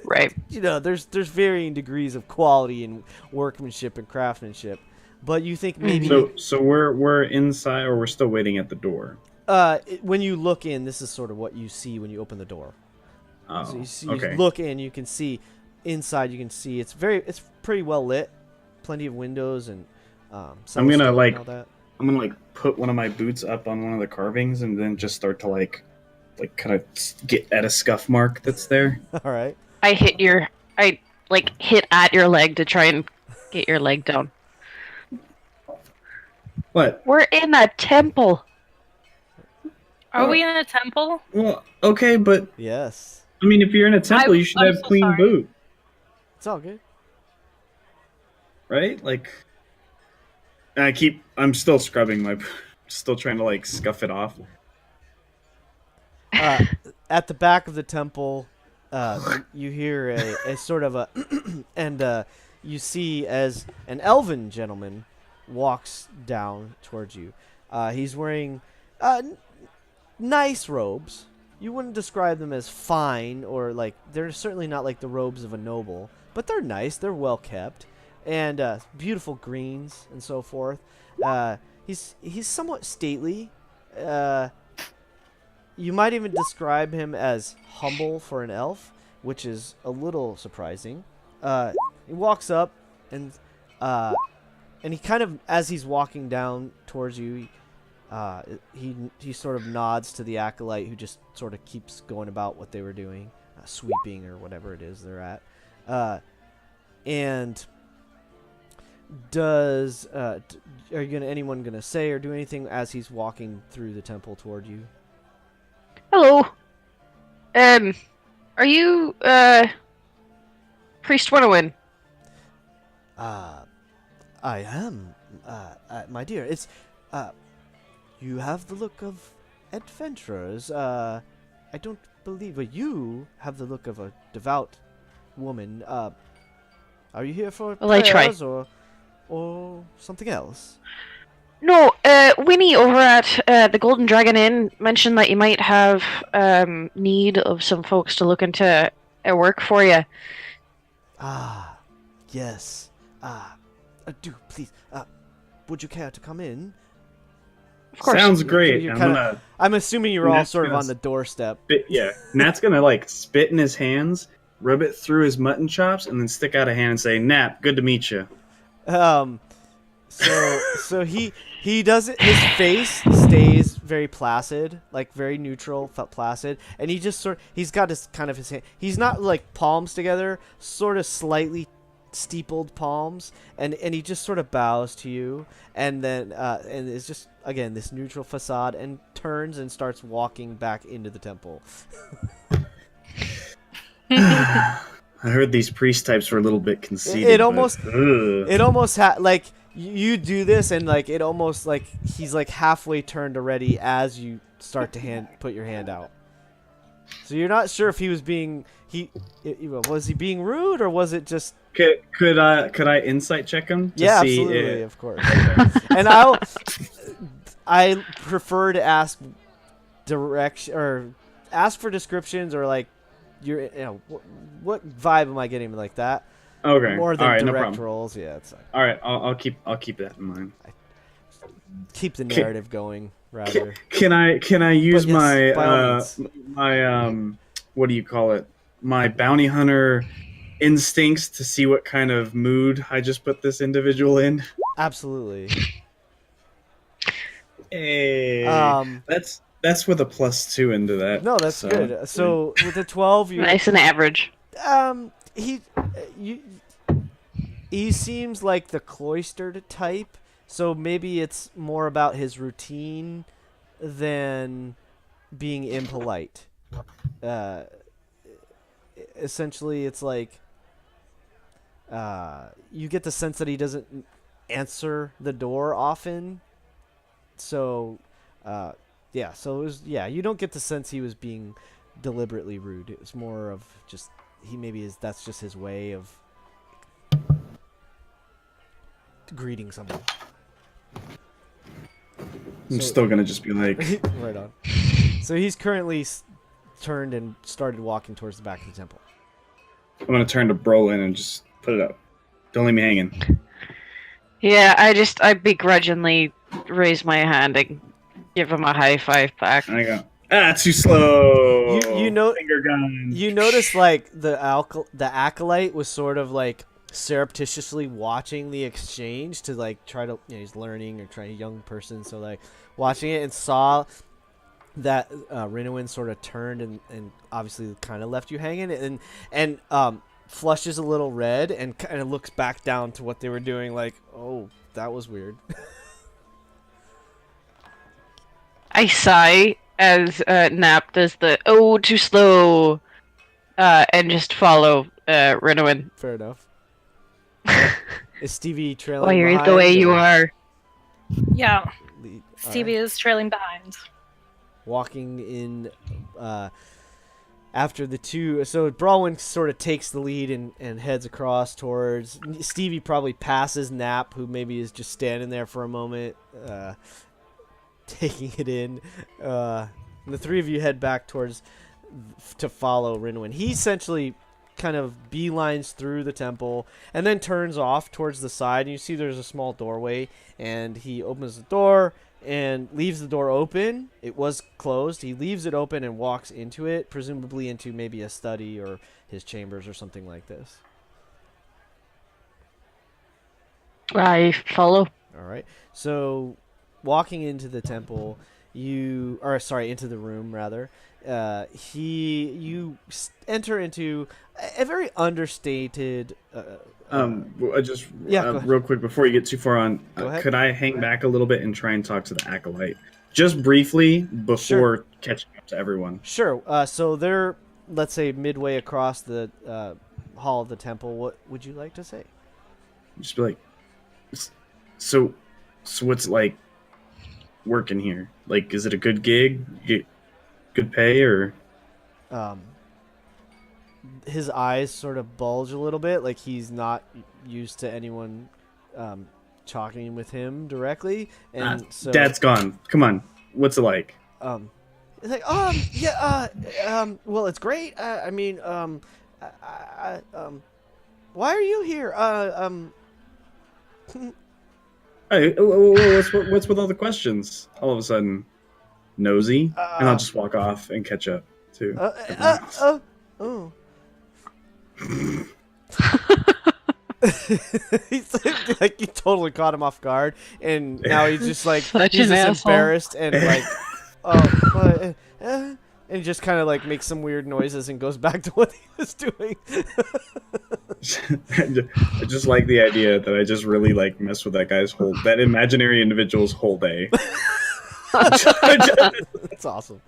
right. You know, there's varying degrees of quality and workmanship and craftsmanship. But you think maybe So we're inside, or we're still waiting at the door? When you look in, this is sort of what you see when you open the door. Oh, so you see, okay. You look in, you can see inside. You can see it's pretty well lit, plenty of windows and. I'm gonna and all that. I'm gonna like put one of my boots up on one of the carvings and then just start to like kind of get at a scuff mark that's there. All right. I hit at your leg to try and get your leg down. What? We're in a temple. Are we in a temple? Well, okay, but yes. I mean, if you're in a temple, you should have so clean sorry. boot, It's all good. right? Like, I'm still scrubbing my, still trying to like scuff it off. At the back of the temple, you hear a sort of a, and you see as an elven gentleman walks down towards you. He's wearing nice robes. You wouldn't describe them as fine, or like, they're certainly not like the robes of a noble, but they're nice. They're well kept, and beautiful greens and so forth. He's somewhat stately. You might even describe him as humble for an elf, which is a little surprising. He walks up, and he kind of, as he's walking down towards you, he sort of nods to the acolyte, who just sort of keeps going about what they were doing, sweeping or whatever it is they're at. And does anyone gonna say or do anything as he's walking through the temple toward you? Hello. Are you Priest Winnowin? I am, my dear. It's, you have the look of adventurers. I don't believe, but you have the look of a devout woman. Are you here for prayers or something else? No, Winnie over at the Golden Dragon Inn mentioned that you might have need of some folks to look into a work for you. Ah, yes. Do please. Would you care to come in? Of course. Sounds great. I'm assuming you're all Nat's sort of gonna on the doorstep. Nat's gonna like spit in his hands, rub it through his mutton chops, and then stick out a hand and say, "Nap, good to meet you." So he does it. His face stays very placid, like very neutral, placid, and he just he's got his hand. He's not like palms together, sort of slightly steepled palms, and he just sort of bows to you, and then and it's just again this neutral facade, and turns and starts walking back into the temple. I heard these priest types were a little bit conceited. It almost like you do this, and like it almost like he's like halfway turned already as you start to put your hand out. So you're not sure if he was being was he being rude, or was it just could I insight check him to see absolutely, of course. And I prefer to ask direction or ask for descriptions, or like what vibe am I getting like that? Okay. More All than right. No direct problem. rolls. Yeah, it's like, All right. I'll keep that in mind. keep the narrative going rather. Can I use But yes, my by all means. what do you call it? My bounty hunter instincts to see what kind of mood I just put this individual in? Absolutely. Hey, that's with a +2 into that. No, that's So good. So with the 12, you Nice and average. he you he seems like the cloistered type, so maybe it's more about his routine than being impolite. Uh, Essentially, it's like you get the sense that he doesn't answer the door often. So, yeah. So it was yeah. You don't get the sense he was being deliberately rude. It was more of just he maybe is that's just his way of greeting someone. I'm So- still gonna just be like, Right on. So he's currently turned and started walking towards the back of the temple. I'm gonna turn to Brolin and just put it up. Don't leave me hanging. Yeah, I begrudgingly raise my hand and give him a high five back. And I go, too slow. You know finger gun. you notice like the acolyte was sort of like surreptitiously watching the exchange to like try to he's learning or trying a young person so like watching it and saw that Rinowin sort of turned and obviously kind of left you hanging and flushes a little red and kind of looks back down to what they were doing like, oh, that was weird. I sigh as Nap does the "oh, too slow," and just follow Rinowin. Fair enough. Is Stevie trailing Why you're behind? the way you or are. Yeah, lead- Stevie alright. is trailing behind. Walking in after the two. So Brawwin sort of takes the lead and heads across towards. Stevie probably passes Nap, who maybe is just standing there for a moment, taking it in. And the three of you head back towards to follow Rinwin. He essentially kind of beelines through the temple and then turns off towards the side. And you see there's a small doorway, and he opens the door and leaves the door open. It was closed. He leaves it open and walks into it, presumably into maybe a study or his chambers or something like this. I follow. All right. So, walking into the temple, into the room rather. You enter into a very understated. Just Yeah, go ahead. real quick before you get too far on, Go ahead. could I hang back a little bit and try and talk to the acolyte just briefly before Sure. catching up to everyone? Sure. So they're, let's say, midway across the hall of the temple. What would you like to say? Just be like, so what's like working here? Like, is it a good gig? Get good pay or? His eyes sort of bulge a little bit, like he's not used to anyone talking with him directly, and so Dad's gone. Come on, what's it like? it's like well, it's great. Why are you here? Hey, what's with all the questions? All of a sudden, nosy, and I'll just walk off and catch up too. Oh. He's like you totally caught him off guard, and now he's just like Such he's an just asshole. embarrassed and like and he just kind of like makes some weird noises and goes back to what he was doing. I just like the idea that I just really like mess with that imaginary individual's whole day. That's awesome.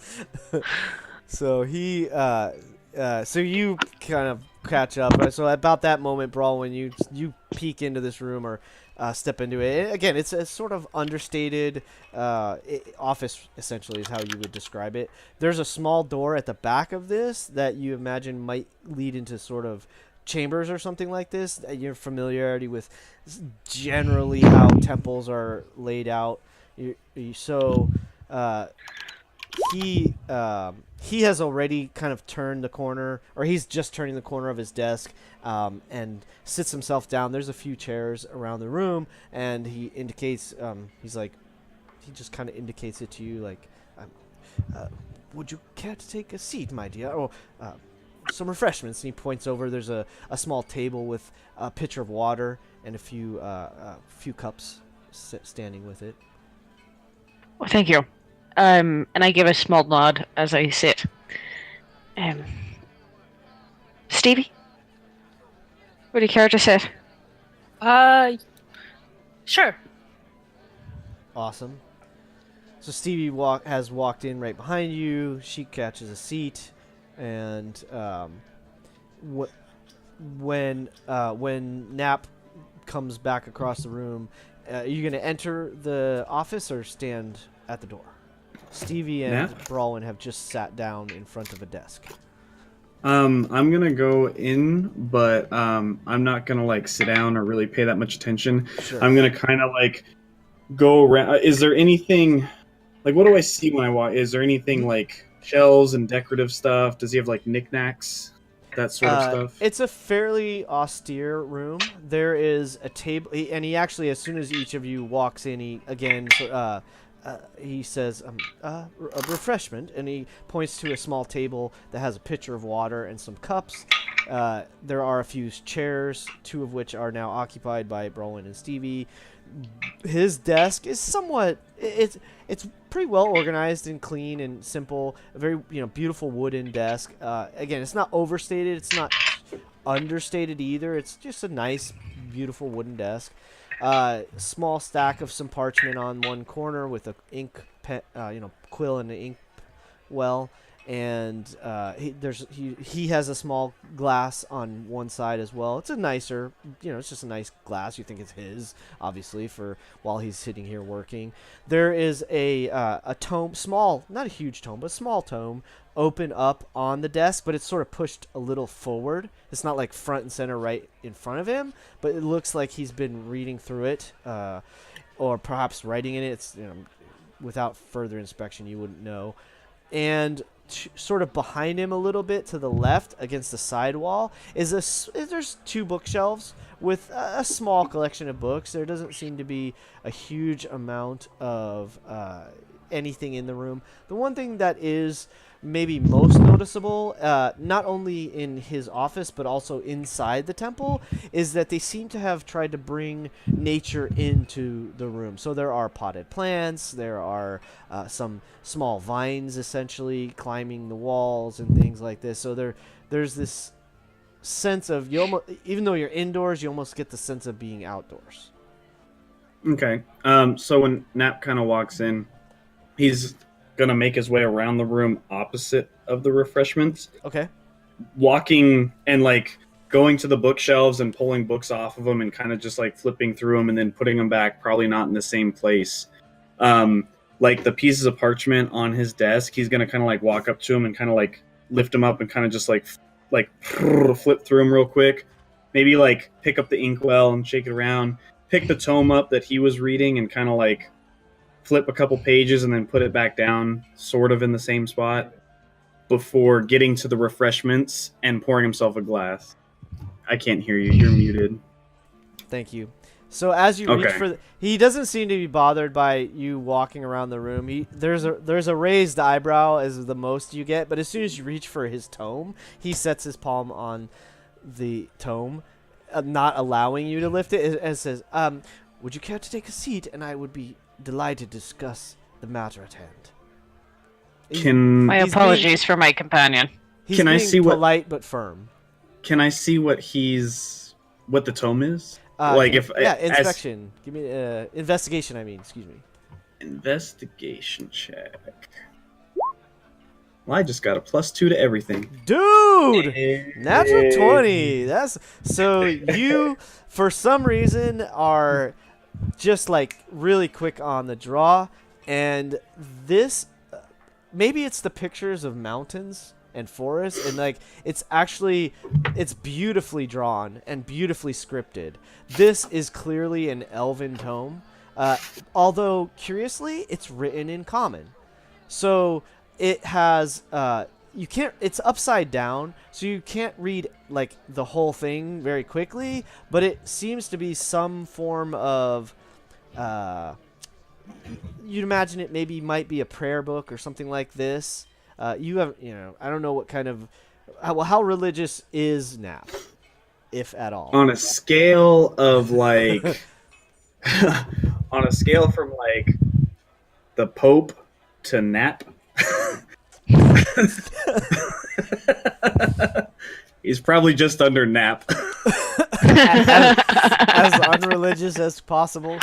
So he so you kind of catch up. So about that moment, Brawl, when you peek into this room or step into it, again, it's a sort of understated office, essentially, is how you would describe it. There's a small door at the back of this that you imagine might lead into sort of chambers or something like this. Your familiarity with generally how temples are laid out. he has already kind of turned the corner, or he's just turning the corner of his desk, and sits himself down. There's a few chairs around the room, and he indicates, he just kind of indicates it to you, like, would you care to take a seat, my dear? Or some refreshments. And he points over. There's a small table with a pitcher of water and a few cups standing with it. Well, thank you. And I give a small nod as I sit. Stevie? Would you care to sit? Sure. Awesome. So Stevie has walked in right behind you. She catches a seat, and when Nap comes back across the room, are you going to enter the office or stand at the door? Stevie and Brawlin have just sat down in front of a desk. I'm gonna go in, but I'm not gonna like sit down or really pay that much attention. Sure. I'm gonna kind of like go around. Is there anything like what do I see when I walk? Is there anything like shells and decorative stuff? Does he have like knickknacks, that sort of stuff? It's a fairly austere room. There is a table, and he actually, as soon as each of you walks in, he says, a refreshment, and he points to a small table that has a pitcher of water and some cups. There are a few chairs, two of which are now occupied by Brolin and Stevie. His desk is somewhat, it's pretty well organized and clean and simple. A very beautiful wooden desk. Again, it's not overstated. It's not understated either. It's just a nice, beautiful wooden desk. Small stack of some parchment on one corner with a quill and an ink well, and he has a small glass on one side as well. It's a nicer, it's just a nice glass. You think it's his, obviously, for while he's sitting here working. There is a tome, small, not a huge tome, but a small tome, open up on the desk, but it's sort of pushed a little forward. It's not like front and center right in front of him, but it looks like he's been reading through it, or perhaps writing in it. It's without further inspection you wouldn't know. And sort of behind him a little bit to the left against the side wall there's two bookshelves with a small collection of books. There doesn't seem to be a huge amount of anything in the room. The one thing that is maybe most noticeable, not only in his office but also inside the temple, is that they seem to have tried to bring nature into the room. So there are potted plants, there are some small vines essentially climbing the walls and things like this. So there's this sense of, even though you're indoors, you almost get the sense of being outdoors. Okay. So when Nap kind of walks in, he's gonna make his way around the room opposite of the refreshments. Okay. Walking and like going to the bookshelves and pulling books off of them and kind of just like flipping through them and then putting them back, probably not in the same place. Like the pieces of parchment on his desk, he's gonna kind of like walk up to him and kind of like lift them up and kind of just like flip through them real quick. Maybe like pick up the inkwell and shake it around. Pick the tome up that he was reading and kind of like flip a couple pages and then put it back down sort of in the same spot before getting to the refreshments and pouring himself a glass. I can't hear you. You're muted. Thank you. So as you reach for he doesn't seem to be bothered by you walking around the room. There's a raised eyebrow as the most you get, but as soon as you reach for his tome, he sets his palm on the tome, not allowing you to lift it, and says, would you care to take a seat, and I would be delighted to discuss the matter at hand. My apologies for my companion. He's being polite but firm. Can I see what the tome is? Inspection. Give me investigation. Excuse me. Investigation check. Well, I just got a +2 to everything. Dude! Natural 20. That's so you for some reason are just like really quick on the draw, and this maybe it's the pictures of mountains and forests, and like it's beautifully drawn and beautifully scripted. This is clearly an elven tome, although curiously it's written in common. So it has you can't. It's upside down, so you can't read like the whole thing very quickly. But it seems to be some form of. You'd imagine it maybe might be a prayer book or something like this. You have, I don't know what kind of. How religious is Nap, if at all? On a scale of like, on a scale from like the Pope to Nap. He's probably just under Nap. as unreligious as possible.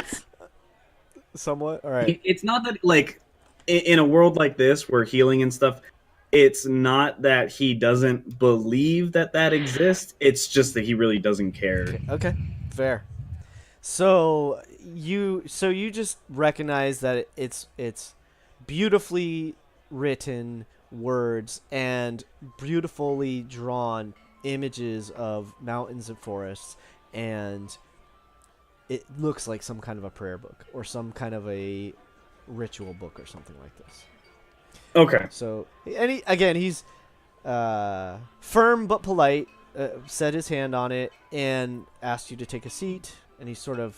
Somewhat. All right. It's not that, like, in a world like this where healing and stuff, it's not that he doesn't believe that exists. It's just that he really doesn't care. Okay. Fair. So you just recognize that it's beautifully written words and beautifully drawn images of mountains and forests, and it looks like some kind of a prayer book or some kind of a ritual book or something like this. Okay. So, and he's firm but polite. Set his hand on it and asked you to take a seat. And he's sort of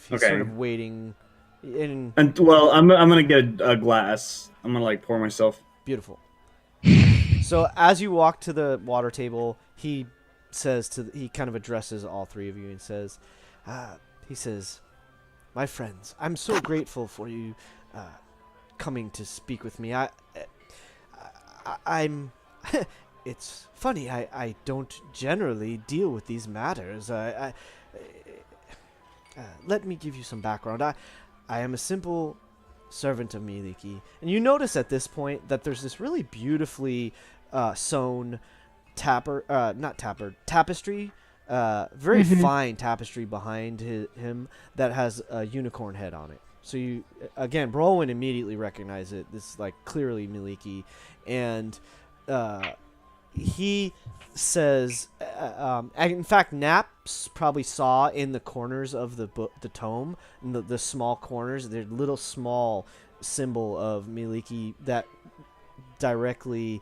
waiting. And well, I'm gonna get a glass. I'm gonna like pour myself. Beautiful. So as you walk to the water table, he kind of addresses all three of you and says, "My friends, I'm so grateful for you coming to speak with me. I'm it's funny, I don't generally deal with these matters. Let me give you some background. I am a simple servant of Miliki." And you notice at this point that there's this really beautifully sewn tapestry, very fine tapestry behind him that has a unicorn head on it. So you, again, Brolin immediately recognize it. This is like clearly Miliki. And he says, in fact, Naps probably saw in the corners of the tome, in the small corners, there's a little small symbol of Miliki that directly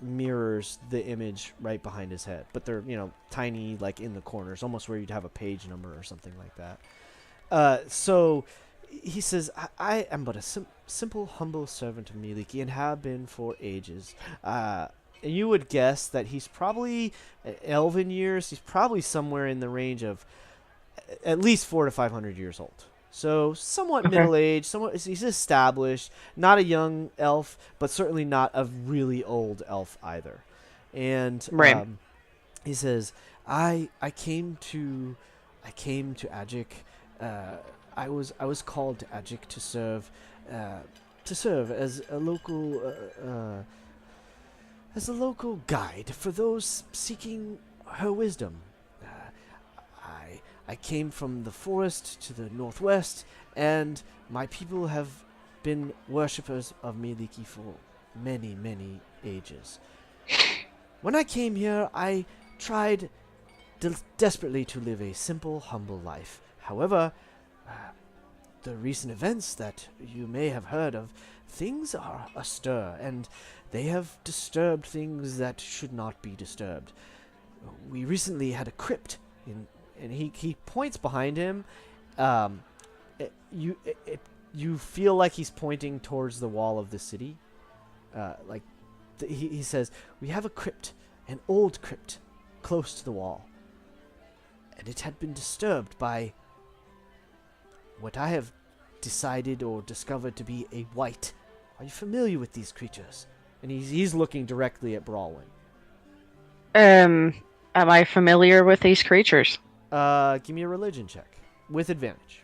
mirrors the image right behind his head. But they're, tiny, like in the corners, almost where you'd have a page number or something like that. So he says, I am but a simple, humble servant of Miliki and have been for ages. And you would guess that he's probably, elven years, he's probably somewhere in the range of at least 400 to 500 years old. So somewhat middle-aged, he's established, not a young elf, but certainly not a really old elf either. And he says, I came to Agick. I was called to Agick to serve as a local guide for those seeking her wisdom. I came from the forest to the northwest, and my people have been worshippers of Miliki for many, many ages. When I came here, I tried desperately to live a simple, humble life. However, the recent events that you may have heard of, things are astir, and they have disturbed things that should not be disturbed. We recently had a crypt and he points behind him. You feel like he's pointing towards the wall of the city. He says, we have a crypt, an old crypt, close to the wall. And it had been disturbed by what I have decided or discovered to be a wight. Are you familiar with these creatures? And he's looking directly at Brawlin. Am I familiar with these creatures? Give me a religion check with advantage.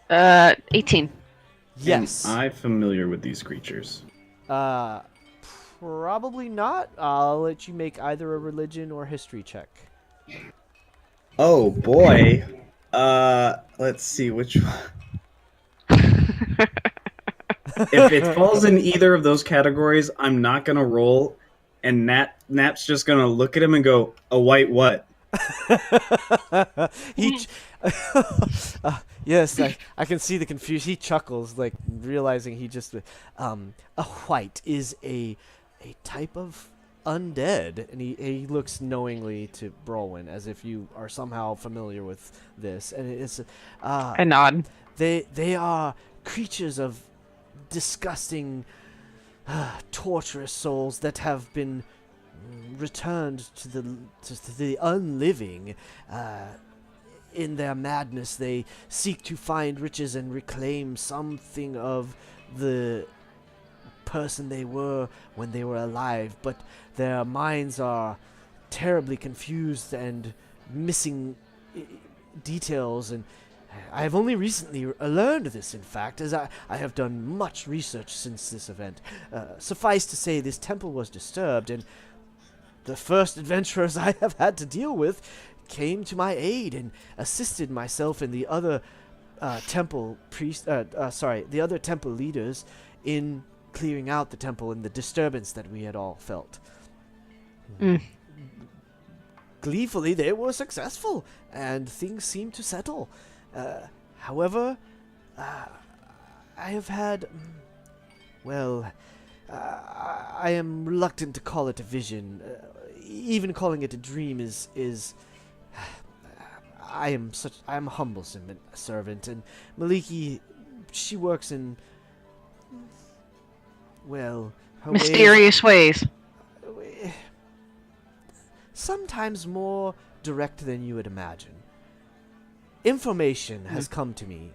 18. Yes. Am I familiar with these creatures? Probably not. I'll let you make either a religion or history check. Oh boy. Let's see which one. If it falls in either of those categories, I'm not gonna roll, and Nap's just gonna look at him and go, "A white what?" Yes, I can see the confusion. He chuckles, like realizing he just a white is a type of undead, and he looks knowingly to Brolwyn as if you are somehow familiar with this. And it's I nod. they are creatures of disgusting, torturous souls that have been returned to the unliving. In their madness, they seek to find riches and reclaim something of the person they were when they were alive, but their minds are terribly confused and missing details. And I have only recently learned this, in fact, as I have done much research since this event. Suffice to say, this temple was disturbed, and the first adventurers I have had to deal with came to my aid and assisted myself and the other the other temple leaders in clearing out the temple and the disturbance that we had all felt. Gleefully, they were successful, and things seemed to settle. However, I have had, I am reluctant to call it a vision. Even calling it a dream is I am a humble servant, and Maliki, she works in, her Mysterious ways. sometimes more direct than you would imagine. Information has come to me.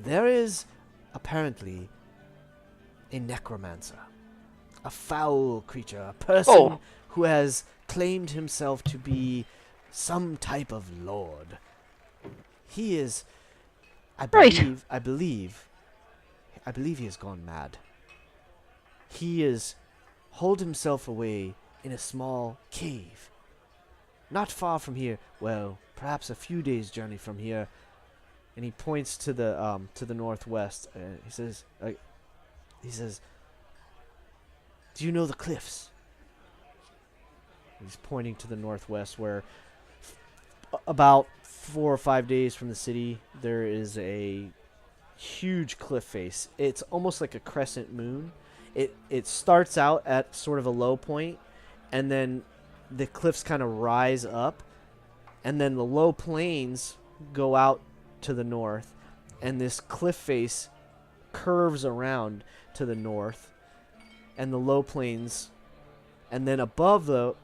There is apparently a necromancer, a foul creature, a person who has claimed himself to be some type of lord. He is, I believe he has gone mad. He is holed himself away in a small cave, not far from here. Well, perhaps a few days' journey from here. And he points to the northwest. He says, "Do you know the cliffs?" He's pointing to the northwest, where about 4 or 5 days from the city, there is a huge cliff face. It's almost like a crescent moon. It starts out at sort of a low point, and then the cliffs kind of rise up, and then the low plains go out to the north, and this cliff face curves around to the north, and the low plains, and then above the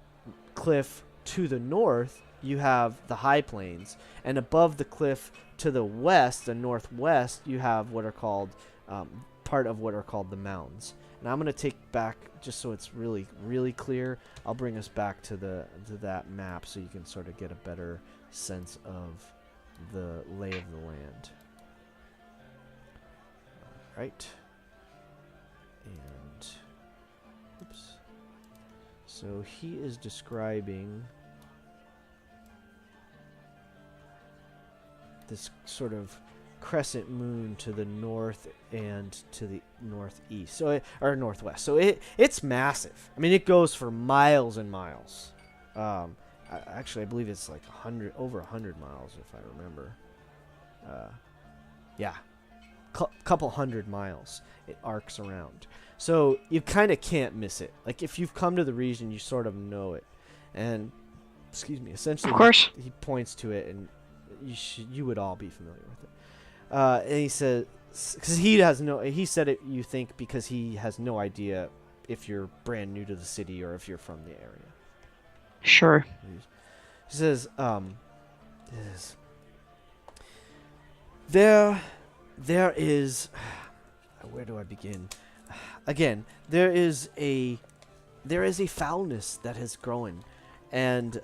cliff to the north, you have the high plains, and above the cliff to the west, the northwest, you have what are called part of what are called the mountains. And I'm going to take back, just so it's really, really clear, I'll bring us back to that map so you can sort of get a better sense of the lay of the land. All right. And, oops. So he is describing this sort of crescent moon to the north and to the northeast, or northwest. So it's massive. I mean, it goes for miles and miles. Actually, I believe it's like over 100 miles, if I remember. Couple 100 miles it arcs around. So you kind of can't miss it. Like, if you've come to the region, you sort of know it. And, essentially, Of course. he points to it, and you would all be familiar with it. And he says, because he said it, you think, because he has no idea if you're brand new to the city or if you're from the area. Sure. He says, there is, where do I begin? Again, there is a foulness that has grown, and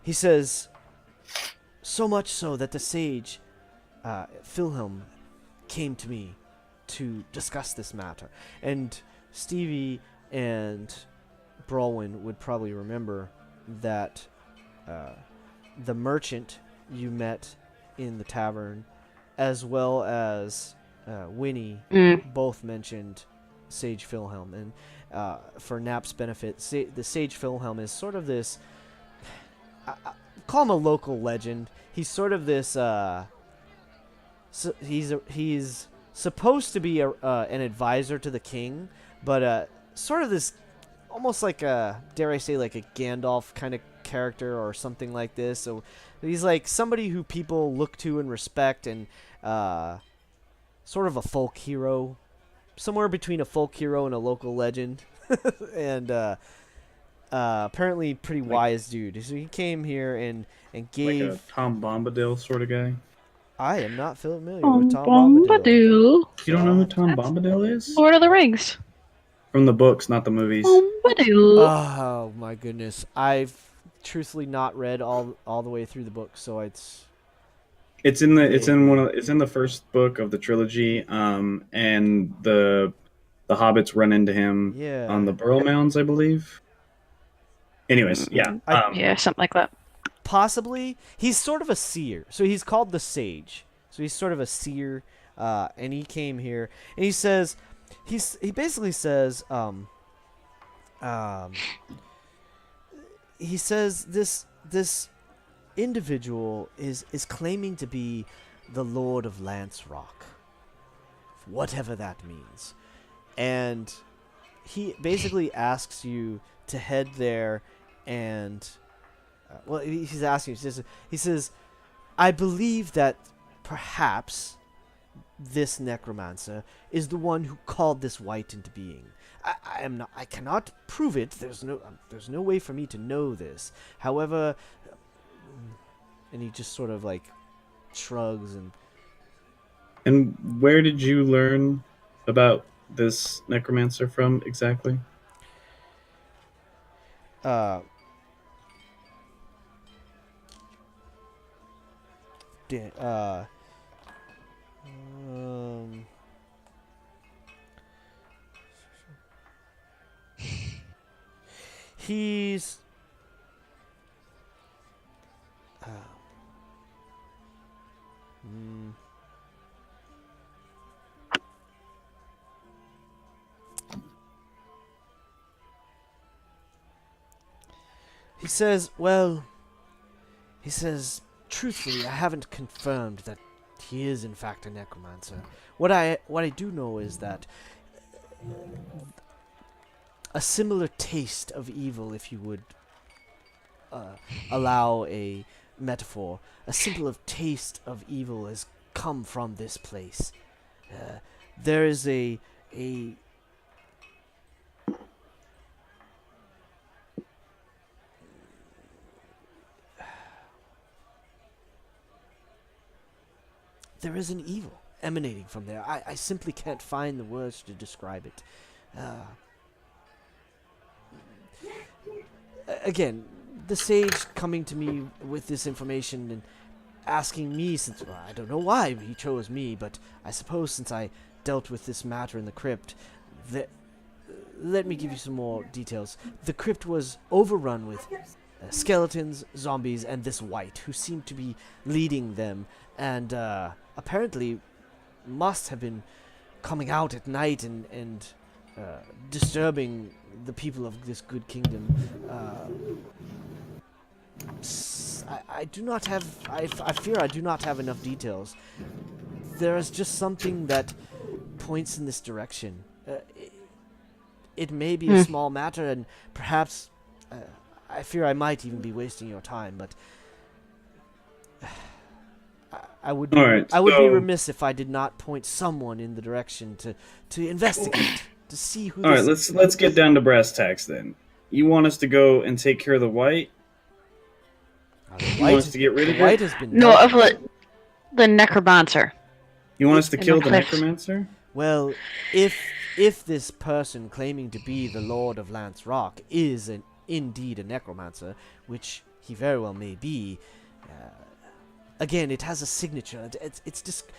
he says, so much so that the sage Philhelm came to me to discuss this matter. And Stevie and Brolwyn would probably remember that the merchant you met in the tavern, as well as Winnie, both mentioned Sage Philhelm. And for Nap's benefit, the Sage Philhelm is sort of this... call him a local legend. He's sort of this. He's supposed to be an advisor to the king, but sort of this, almost like a, dare I say, like a Gandalf kind of character or something like this. So he's like somebody who people look to and respect, and sort of a folk hero, somewhere between a folk hero and a local legend, and apparently pretty wise dude. So he came here and gave. Like a Tom Bombadil sort of guy. I am not familiar with Tom Bombadil. Bombadil. You don't know who Tom Bombadil is? Lord of the Rings. From the books, not the movies. Bombadil. Oh my goodness! I've truthfully not read all the way through the book, so it's in the first book of the trilogy. And the hobbits run into him on the Burrow Mounds, I believe. Anyways, yeah. Yeah, something like that. possibly. He's sort of a seer, so he's called the Sage. So he's sort of a seer, and he came here and he says, he basically says, he says this individual is claiming to be the Lord of Lance Rock, whatever that means, and he basically asks you to head there and he's asking, he says, I believe that perhaps this necromancer is the one who called this wight into being. I cannot prove it. There's no way for me to know this. However, and he just sort of like shrugs and. And where did you learn about this necromancer from exactly? He's he says, well, he says, truthfully, I haven't confirmed that he is in fact a necromancer. What I do know is that a similar taste of evil, if you would allow a metaphor, a similar taste of evil has come from this place. There is a there is an evil emanating from there. I simply can't find the words to describe it. Again, the sage coming to me with this information and asking me, since I don't know why he chose me, but I suppose since I dealt with this matter in the crypt, let me give you some more details. The crypt was overrun with skeletons, zombies, and this wight who seemed to be leading them, and apparently must have been coming out at night and disturbing the people of this good kingdom. I do not have. I fear I do not have enough details. There is just something that points in this direction. It may be a small matter, and perhaps I fear I might even be wasting your time. But I would be remiss if I did not point someone in the direction to investigate, to see who. All right, let's get down to brass tacks then. You want us to go and take care of the white? You want us to get rid of it? Has been No, of the necromancer. You want us to in kill the the cliffs. necromancer? Well, if this person claiming to be the Lord of Lance Rock is indeed a necromancer, which he very well may be, again, it has a signature. It's just.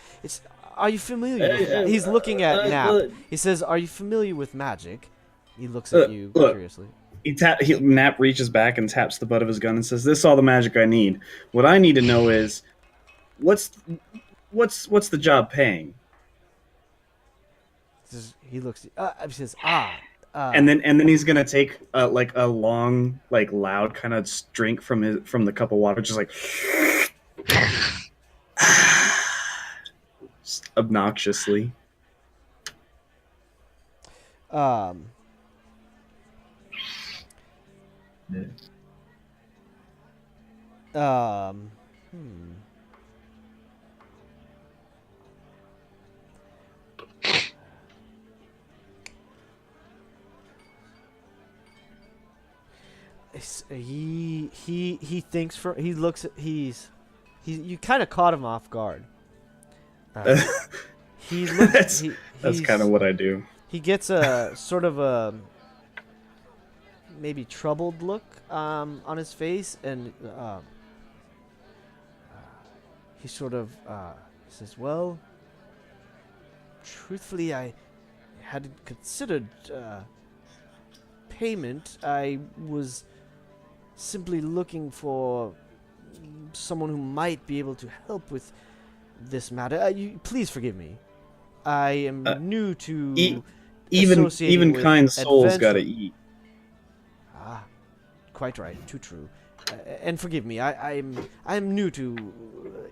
Are you familiar with that? He's looking at Nap. He says, "Are you familiar with magic?" He looks at you curiously. Nap reaches back and taps the butt of his gun and says, "This is all the magic I need. What I need to know is, what's the job paying?" He looks. He says, and then he's gonna take like a long, like loud kind of drink from the cup of water, just like just obnoxiously. Um, hmm. He thinks for he looks at you kind of caught him off guard. He looks That's kind of what I do. he gets a sort of a maybe troubled look on his face, and he sort of says, "Well, truthfully, I hadn't considered payment. I was simply looking for someone who might be able to help with this matter. Please forgive me. I am new to associating with kind souls gotta adventure." eat. Ah, quite right. Too true. And forgive me. I'm new to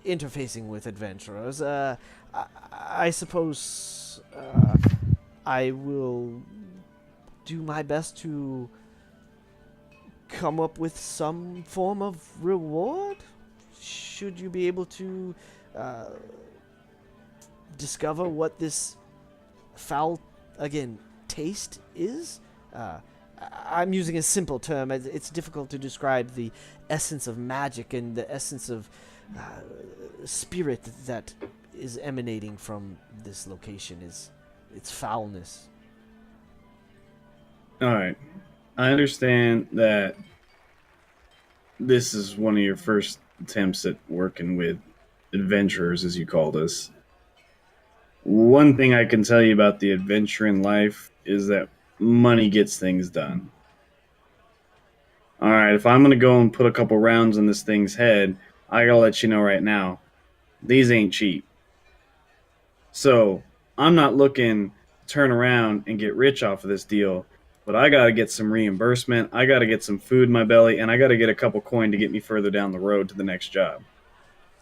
interfacing with adventurers. I suppose I will do my best to come up with some form of reward. Should you be able to discover what this foul, again, taste is? I'm using a simple term. It's difficult to describe the essence of magic and the essence of spirit that is emanating from this location. Is its foulness. All right, I understand that this is one of your first attempts at working with adventurers, as you called us. One thing I can tell you about the adventure in life is that money gets things done. All right, if I'm gonna go and put a couple rounds in this thing's head, I gotta let you know right now, these ain't cheap. So I'm not looking to turn around and get rich off of this deal, but I gotta get some reimbursement. I gotta get some food in my belly, and I gotta get a couple coin to get me further down the road to the next job.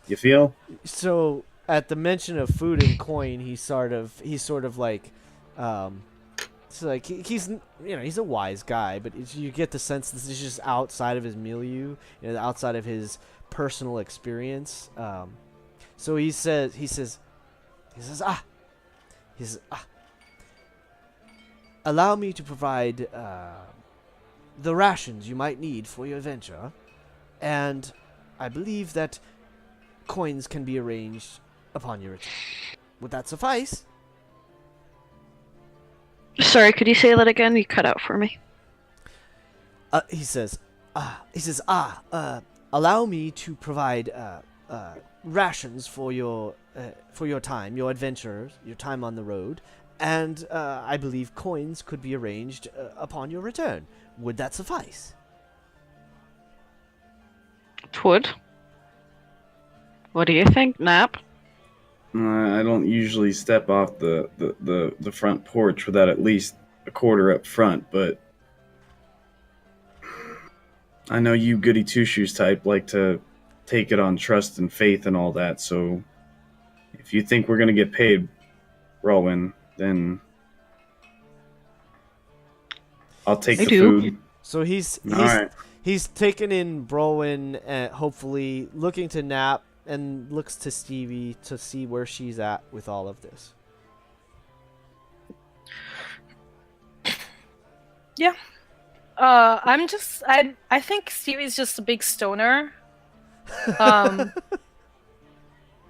You feel? So at the mention of food and coin, he's sort of like, it's like he's he's a wise guy, but you get the sense this is just outside of his milieu, outside of his personal experience. So he says, allow me to provide the rations you might need for your adventure, and I believe that coins can be arranged upon your return. Would that suffice? Sorry, could you say that again? You cut out for me. He says, allow me to provide rations for your time, your adventures, your time on the road, and I believe coins could be arranged upon your return. Would that suffice? Twould. What do you think, Nap? I don't usually step off the front porch without at least a quarter up front, but I know you goody two-shoes type like to take it on trust and faith and all that, so if you think we're going to get paid, Rowan, then I'll take the food. So he's Alright. he's taken in Brolin, hopefully looking to Nap, and looks to Stevie to see where she's at with all of this. Yeah. I think Stevie's just a big stoner.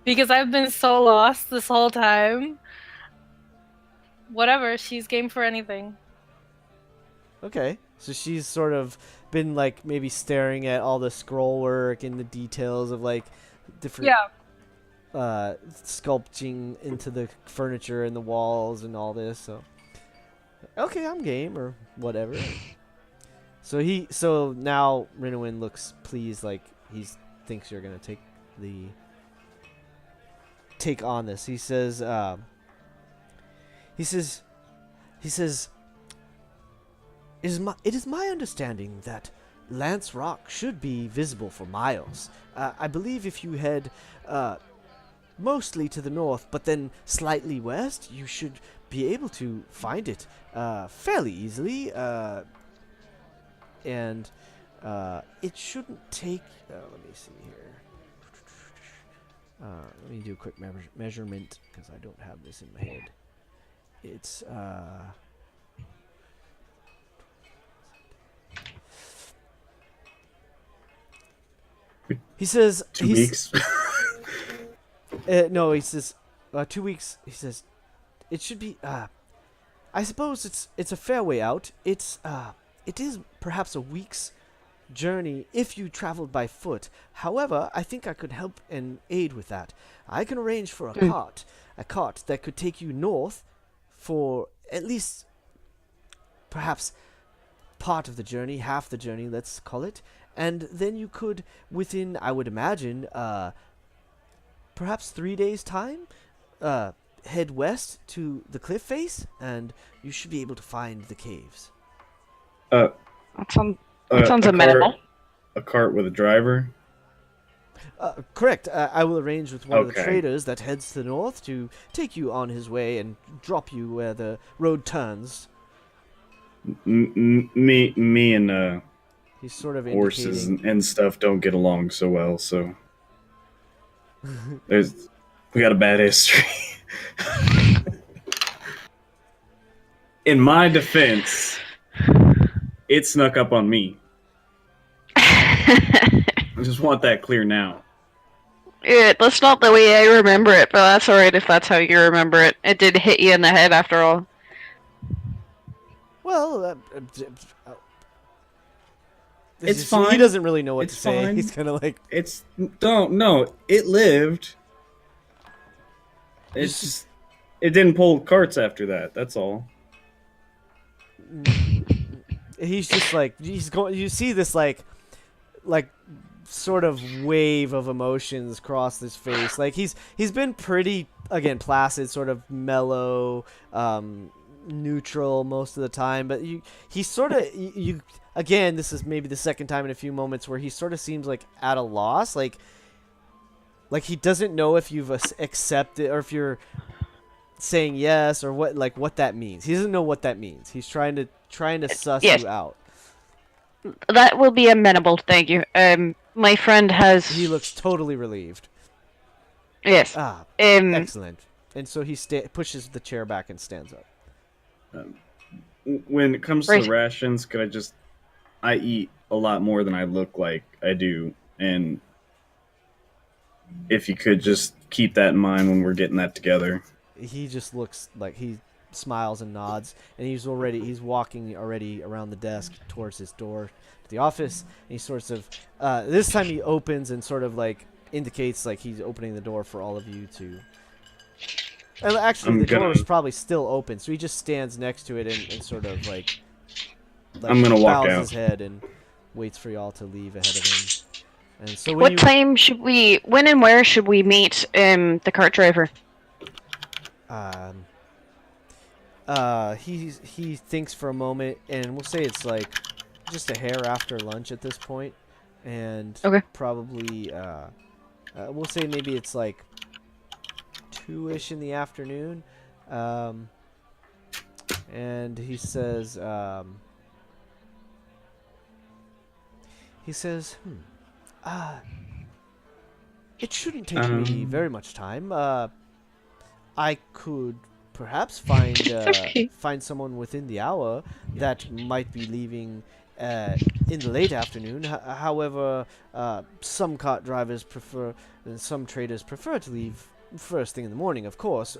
Because I've been so lost this whole time. Whatever, she's game for anything. Okay. So she's sort of been like maybe staring at all the scroll work and the details of like different sculpting into the furniture and the walls and all this. So okay, I'm game or whatever. So now Rinowin looks pleased, like he thinks you're gonna take on this. He says It is my understanding that Lance Rock should be visible for miles. I believe if you head mostly to the north, but then slightly west, you should be able to find it fairly easily. And it shouldn't take... let me see here. Let me do a quick measurement, because I don't have this in my head. It's... he says... 2 weeks. No, he says 2 weeks. He says it should be. I suppose it's a fair way out. It is perhaps a week's journey if you traveled by foot. However, I think I could help and aid with that. I can arrange for a cart that could take you north for at least perhaps part of the journey, half the journey, let's call it, and then you could, within, I would imagine, perhaps 3 days' time, head west to the cliff face, and you should be able to find the caves. That sounds amenable. A cart with a driver? Correct. I will arrange with one of the Okay. traders that heads to the north to take you on his way and drop you where the road turns. Me and He's sort of horses indicating... and stuff don't get along so well, so we got a bad history. In my defense, it snuck up on me. I just want that clear now. Yeah, that's not the way I remember it, but that's alright if that's how you remember it. It did hit you in the head after all. Well, It's fine. He doesn't really know what It's to say. fine. He's kind of like... No, it lived. It's just, it didn't pull carts after that, that's all. He's just like... He's going... You see this, like sort of wave of emotions cross his face. Like, he's been pretty, again, placid, sort of mellow, neutral most of the time, but he sort of again, this is maybe the second time in a few moments where he sort of seems like at a loss, like he doesn't know if you've accepted or if you're saying yes or what that means. He doesn't know what that means. He's trying to suss Yes. you out. That will be amenable, thank you. My friend has... He looks totally relieved. Yes. Excellent. And so he pushes the chair back and stands up. When it comes to Right. the rations, I eat a lot more than I look like I do, and if you could just keep that in mind when we're getting that together. He just looks like he smiles and nods, and he's walking already around the desk towards his door to the office, and he sort of this time he opens and sort of like indicates like he's opening the door for all of you to... Actually, door is probably still open, so he just stands next to it and sort of like I'm gonna walk bows out. his head and waits for y'all to leave ahead of him. And so when and where should we meet the cart driver? He thinks for a moment, and we'll say it's like just a hair after lunch at this point, and Okay. probably we'll say maybe it's like 2-ish in the afternoon, and he says it shouldn't take me very much time. I could perhaps find Okay. find someone within the hour that might be leaving in the late afternoon. However, some cart drivers prefer, and some traders prefer to leave first thing in the morning. Of course.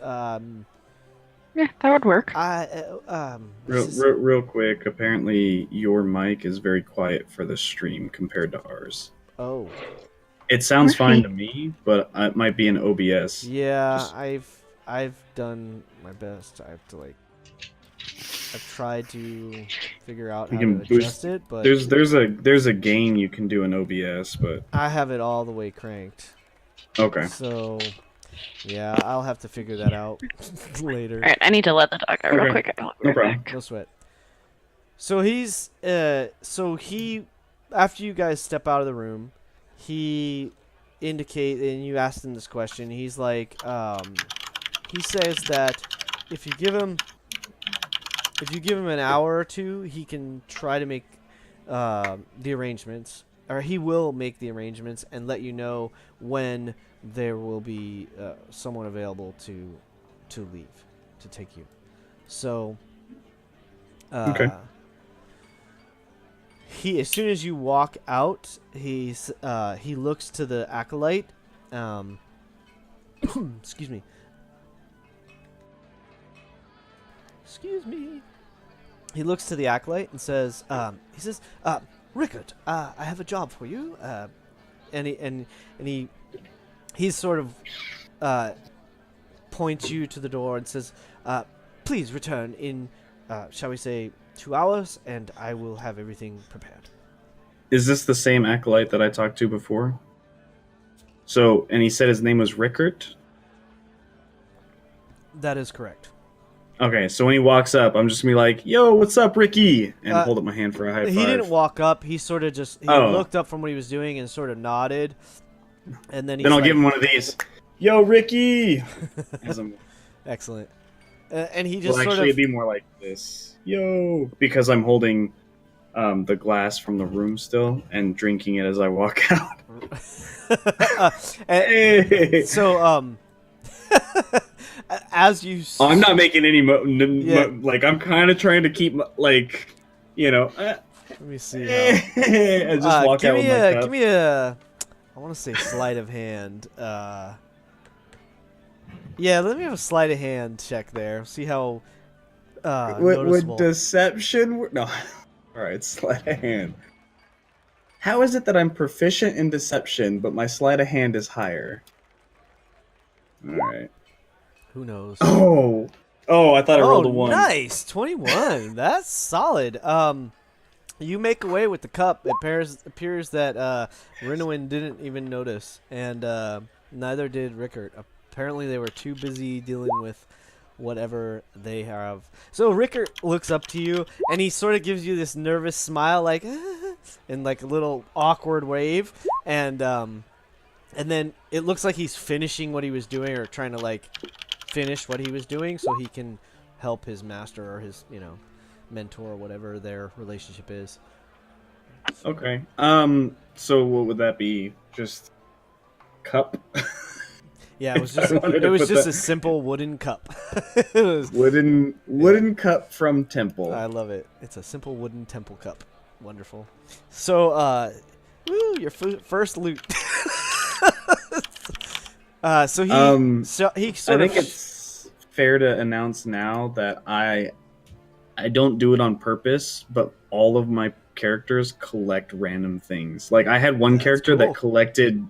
Yeah, that would work. Real quick, apparently your mic is very quiet for the stream compared to ours. Oh. It sounds fine to me, but it might be an OBS. Yeah, I've done my best. I've tried to figure out how to adjust it, but there's a gain you can do in OBS, but I have it all the way cranked. okay. So, yeah, I'll have to figure that out later. Alright, I need to let the dog out real Okay. quick. I'll be No right problem. back. No sweat. So he after you guys step out of the room, he and you asked him this question. He's like, he says that if you give him an hour or two, he can try to make the arrangements, or he will make the arrangements and let you know when there will be someone available to leave, to take you. So, Okay. He, as soon as you walk out, he looks to the acolyte. Excuse me. Excuse me. He looks to the acolyte and says, Rickard, I have a job for you. He sort of points you to the door and says, please return in, shall we say, 2 hours, and I will have everything prepared. Is this the same acolyte that I talked to before? So, and he said his name was Rickard? That is correct. Okay, so when he walks up, I'm just gonna be like, yo, what's up, Ricky? And hold up my hand for a high five. He didn't walk up. He sort of just looked up from what he was doing and sort of nodded. And then I'll give him one of these. Yo, Ricky! Excellent. And he just it'd be more like this. Yo! Because I'm holding the glass from the room still and drinking it as I walk out. Hey. So, as you... I'm not making any... I'm kind of trying to keep, Let me see. I just walk out with my cup. Give me a... I want to say sleight of hand. Yeah, let me have a sleight of hand check there. See how noticeable. Would deception... No. Alright, sleight of hand. How is it that I'm proficient in deception, but my sleight of hand is higher? Alright. Who knows? Oh, I thought I rolled a 1. Nice! 21. That's solid. You make away with the cup. It appears that Rinowin didn't even notice, and neither did Rickard. Apparently they were too busy dealing with whatever they have. So Rickard looks up to you, and he sort of gives you this nervous smile, like, and like a little awkward wave, and then it looks like he's finishing what he was doing, or trying to like finish what he was doing, so he can help his master or his mentor or whatever their relationship is. Okay. So what would that be? Just cup? Yeah, it was just a simple wooden cup. It was wooden cup from temple. I love it. It's a simple wooden temple cup. Wonderful. So, your first loot. So he sort of... I think it's fair to announce now that I don't do it on purpose, but all of my characters collect random things. Like, I had one character that collected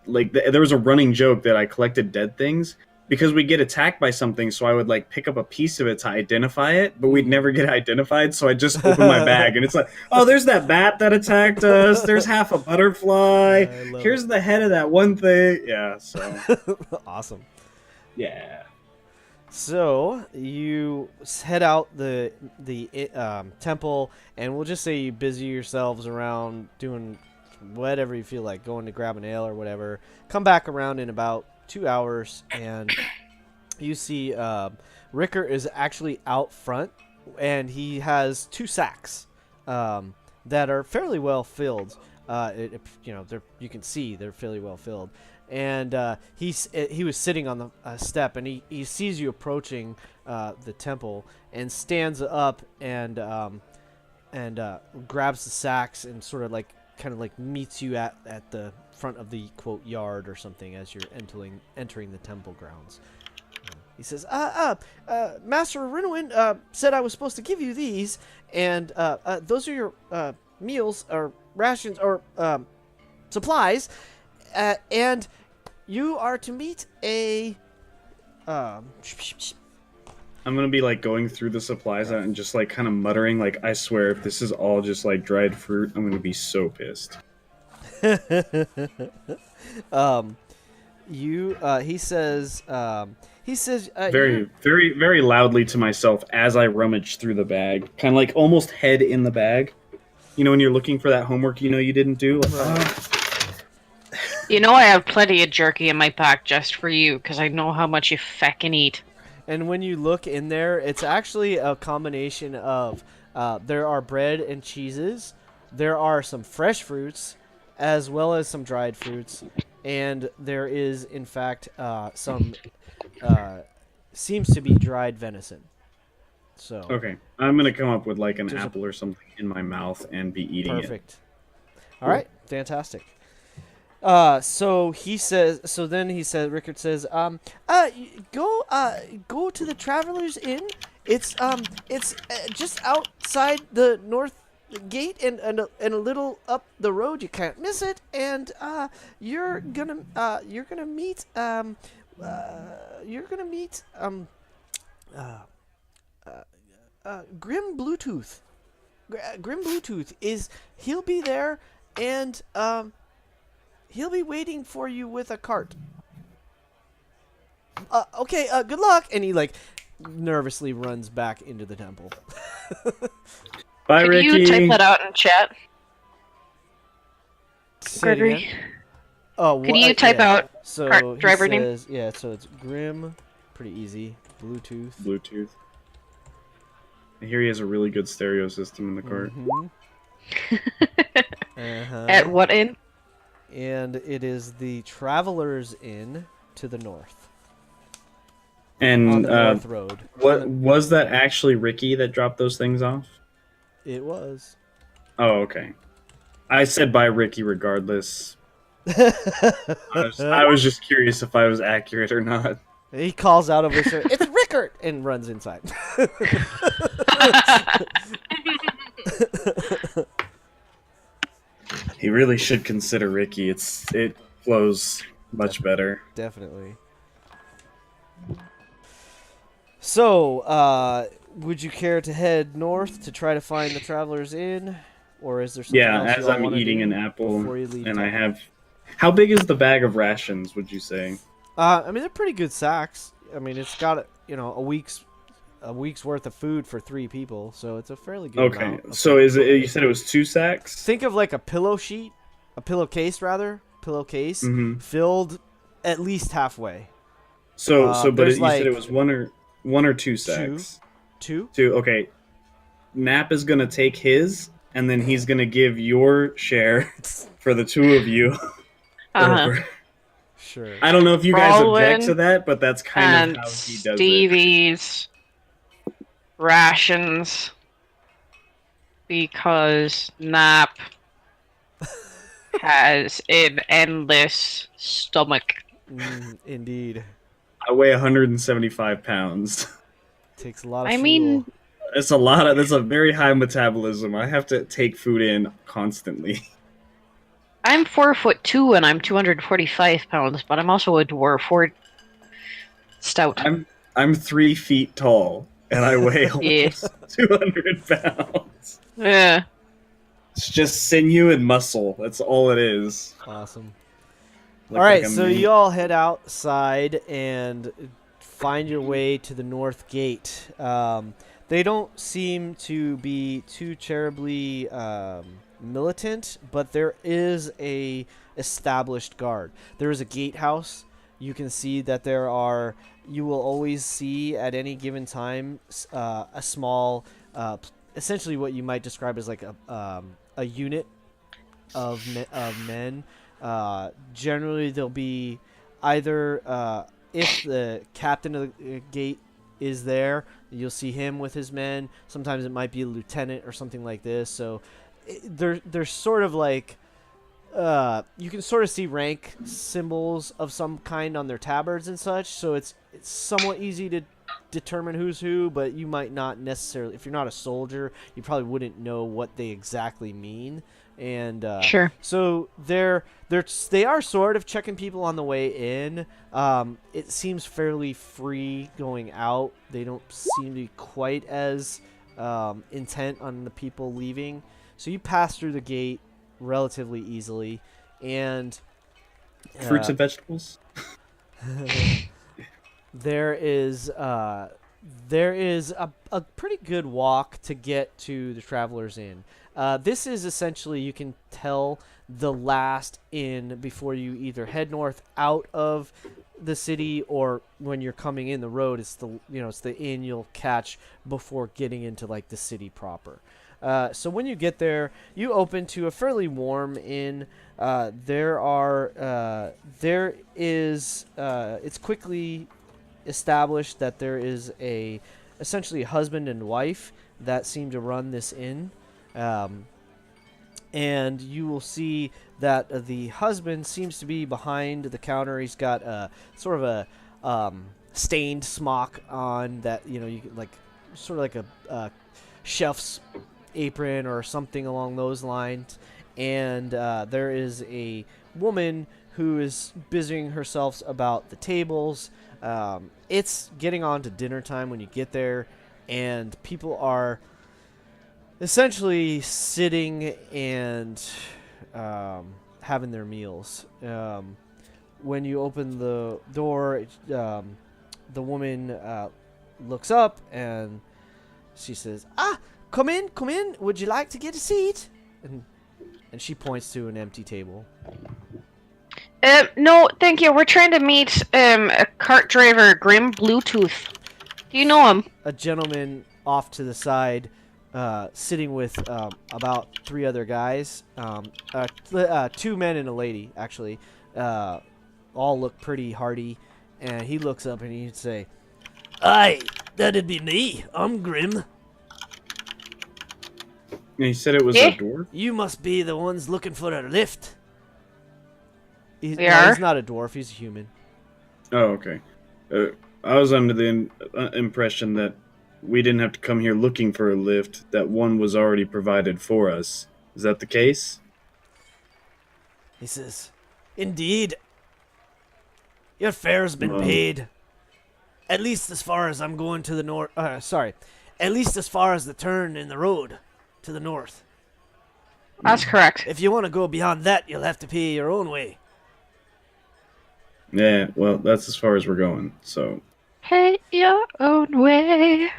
there was a running joke that I collected dead things because we get attacked by something, so I would like pick up a piece of it to identify it, but we'd never get identified, so I just open my bag and it's like, oh, there's that bat that attacked us, there's half a butterfly, here's the head of that one thing. Yeah, so awesome. Yeah. So you head out the temple, and we'll just say you busy yourselves around doing whatever you feel like, going to grab an ale or whatever. Come back around in about 2 hours, and you see Ricker is actually out front, and he has 2 sacks that are fairly well filled. You can see they're fairly well filled. And he was sitting on the step, and he sees you approaching the temple, and stands up and grabs the sacks and sort of like meets you at the front of the quote yard or something as you're entering the temple grounds. He says, Master Rinowin said I was supposed to give you these, and those are your meals or rations or supplies, and you are to meet a... I'm gonna be like going through the supplies and just like kind of muttering, like, I swear if this is all just like dried fruit, I'm gonna be so pissed. He says he says, Very, very, very loudly to myself as I rummage through the bag, kind of like almost head in the bag. You know, when you're looking for that homework you didn't do. Like, Right. You know I have plenty of jerky in my pack just for you, because I know how much you feckin' eat. And when you look in there, it's actually a combination of there are bread and cheeses, there are some fresh fruits, as well as some dried fruits, and there is, in fact, some seems to be dried venison. So okay, I'm gonna come up with like an There's a- apple or something in my mouth and be eating it. perfect. All right, fantastic. So he says. So then he said. Rickard says, go to the Travelers Inn. It's just outside the north gate and a little up the road. You can't miss it. And you're gonna meet Grim Bluetooth. Grim Bluetooth he'll be there, and he'll be waiting for you with a cart. Okay, good luck. And he, like, nervously runs back into the temple. Bye, Could Ricky. you type that out in chat, Say it Gregory? again? Oh, Could you type out so cart he driver name? says, yeah, so it's Grim, pretty easy, Bluetooth. Bluetooth. I hear he has a really good stereo system in the cart. Mhm. Uh-huh. At what inn? And it is the Travelers Inn to the north. On And the north road. what was that actually Ricky that dropped those things off? It was. Oh, okay. I said bye, Ricky, regardless. I was just curious if I was accurate or not. He calls out over his shoulder, "It's Rickard!" and runs inside. He really should consider Ricky. It flows much better. Definitely. So, would you care to head north to try to find the Travelers Inn? Or is there something Yeah, else as you all I'm wanna eating do an apple, before you leave and I town? have. How big is the bag of rations? Would you say? I mean, they're pretty good sacks. I mean, it's got a week's worth of food for 3 people, so it's a fairly good Okay, amount. so is it? You said it was 2 sacks. Think of like a pillowcase Mm-hmm. filled at least halfway. So but there's you said it like was one or two sacks. 2. 2. Okay. Nap is gonna take his, and then he's gonna give your share for the 2 of you. Over. Sure. I don't know if you guys object to Rowan that, but that's kind And of how he does it. Stevie's rations, because Nap has an endless stomach. Indeed. I weigh 175 pounds. Takes a lot of I fuel. mean, That's a lot of. That's a very high metabolism. I have to take food in constantly. I'm 4'2" and I'm 245 pounds, but I'm also a dwarf or stout. I'm 3 feet tall, and I weigh Yeah. almost 200 pounds. Yeah. It's just sinew and muscle. That's all it is. Awesome. Look All right, like a so mini- you all head outside and find your way to the north gate. They don't seem to be too terribly militant, but there is a established guard. There is a gatehouse. You can see that there are. You will always see at any given time a small, essentially what you might describe as like a unit of men. Generally, they'll be either if the captain of the gate is there, you'll see him with his men. Sometimes it might be a lieutenant or something like this. So they're sort of like you can sort of see rank symbols of some kind on their tabards and such. So it's somewhat easy to determine who's who, but you might not necessarily. If you're not a soldier, you probably wouldn't know what they exactly mean. And Sure. so they are sort of checking people on the way in. It seems fairly free going out. They don't seem to be quite as intent on the people leaving. So you pass through the gate relatively easily, and fruits and vegetables. there is a pretty good walk to get to the Travelers Inn. This is essentially, you can tell, the last inn before you either head north out of the city, or when you're coming in the road, it's the inn you'll catch before getting into like the city proper. So when you get there, you open to a fairly warm inn. It's quickly established that there is essentially a husband and wife that seem to run this inn. And you will see that the husband seems to be behind the counter. He's got a sort of a stained smock on that, you can, like, sort of like a chef's apron or something along those lines. And there is a woman who is busying herself about the tables. It's getting on to dinner time when you get there, and people are essentially sitting and having their meals. When you open the door, the woman looks up and she says, come in, come in. Would you like to get a seat? And she points to an empty table. No, thank you. We're trying to meet a cart driver, Grim Bluetooth. Do you know him? A gentleman off to the side, sitting with about 3 other guys, 2 men and a lady, actually, all look pretty hardy, and he looks up and he'd say, "Aye, that'd be me. I'm Grim. And he said it was a dwarf? You must be the ones looking for a lift." He's not a dwarf, he's a human. Oh, okay. I was under the impression that we didn't have to come here looking for a lift, that one was already provided for us. Is that the case? He says, "Indeed. Your fare's been paid. At least as far as I'm going to the north. At least as far as the turn in the road to the north. That's correct. If you want to go beyond that, you'll have to pay your own way." Yeah, well, that's as far as we're going, so... Pay your own way.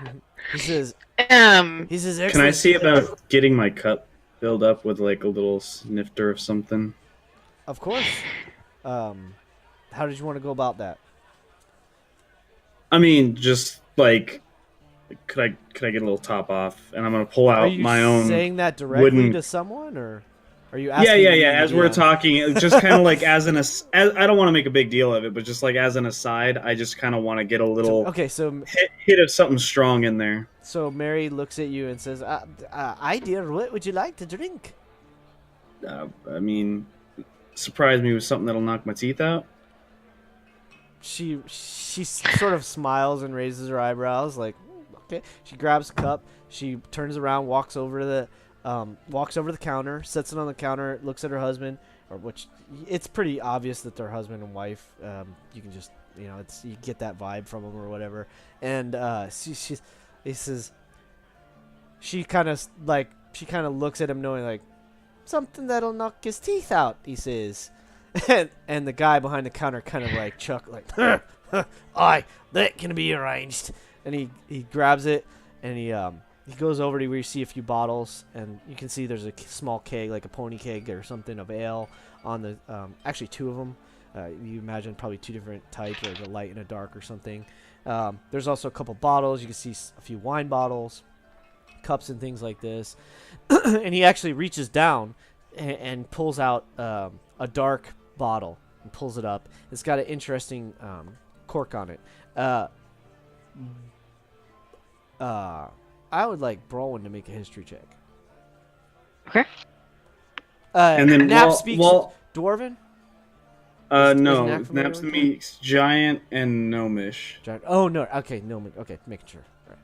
He says, Can I see about getting my cup filled up with, like, a little snifter of something? Of course. How did you want to go about that? I mean, just, like... Could I get a little top off? And I'm gonna pull out my own. Are you saying that directly to someone, or are you asking? Yeah. As we're talking, just kind of like as I don't want to make a big deal of it, but just like as an aside, I just kind of want to get a little. Okay, so hit of something strong in there. So Mary looks at you and says, "I dear, what would you like to drink?" I mean, surprise me with something that'll knock my teeth out. She sort of smiles and raises her eyebrows, like. Okay. She grabs a cup. She turns around, walks over to the counter, sets it on the counter, looks at her husband, it's pretty obvious that they're husband and wife. You can just, you get that vibe from them or whatever. And he says, she kind of looks at him, knowing like something that'll knock his teeth out. He says, and the guy behind the counter kind of like chuckles, like, "Aye, that can be arranged." And he grabs it, and he goes over to where you see a few bottles, and you can see there's a small keg, like a pony keg or something of ale on the actually 2 of them. You imagine probably 2 different types, like a light and a dark or something. There's also a couple bottles. You can see a few wine bottles, cups and things like this. And he actually reaches down and pulls out a dark bottle and pulls it up. It's got an interesting cork on it. I would like Brolin to make a history check. Okay. And then Nap speaks Dwarven? No. Nap speaks Giant and Gnomish. Giant. Oh, no. Okay, Gnomish. Okay, making sure. Right.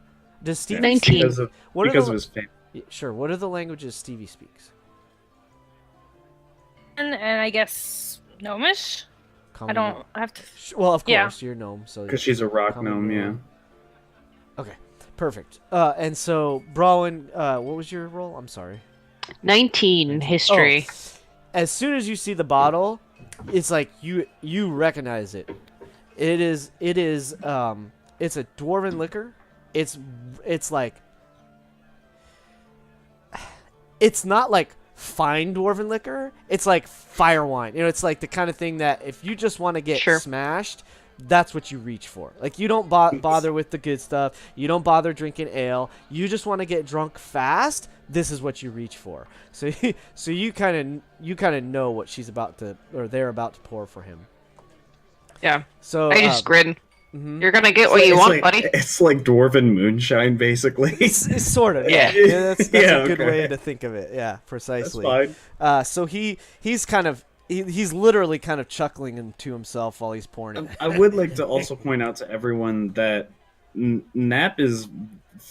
Does Stevie 19. Because of his fame. Sure. What are the languages Stevie speaks? And I guess Gnomish? Common I have to... Well, of course, yeah. You're gnome. So because she's a rock gnome, yeah. Okay. Perfect. And so, Brolin, what was your roll? I'm sorry. 19 history. Oh. As soon as you see the bottle, it's like you recognize it. It is. It's a dwarven liquor. It's like. It's not like fine dwarven liquor. It's like fire wine. It's like the kind of thing that if you just want to get smashed, that's what you reach for. Like you don't bother with the good stuff. You don't bother drinking ale. You just want to get drunk fast. This is what you reach for. So you kind of know what she's about to, or they're about to pour for him. Yeah. So I just grin. Mm-hmm. You're gonna get what you want, buddy. It's like dwarven moonshine, basically. It's sort of, yeah. That's a good way to think of it. Yeah, precisely. That's fine. So he's literally kind of chuckling to himself while he's pouring it. I would like to also point out to everyone that Nap is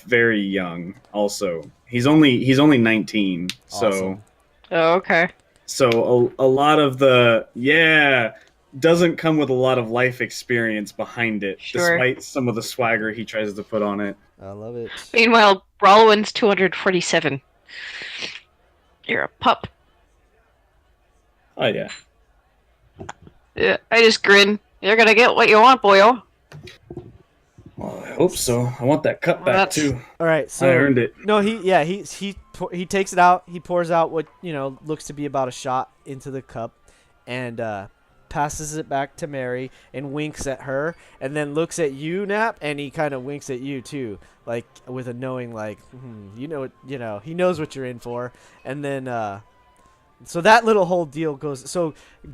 very young. Also, he's only 19. Awesome. Oh, okay. So a lot of the doesn't come with a lot of life experience behind it, despite some of the swagger he tries to put on it. I love it. Meanwhile, Brawlwyn's 247. You're a pup. Oh yeah. Yeah, I just grin. You're gonna get what you want, boyo. Well, I hope so. I want that cup back too. All right, so I earned it. No, he takes it out. He pours out what looks to be about a shot into the cup, and passes it back to Mary and winks at her, and then looks at you, Nap, and he kind of winks at you too, like with a knowing, like he knows what you're in for, and then so that little whole deal goes. So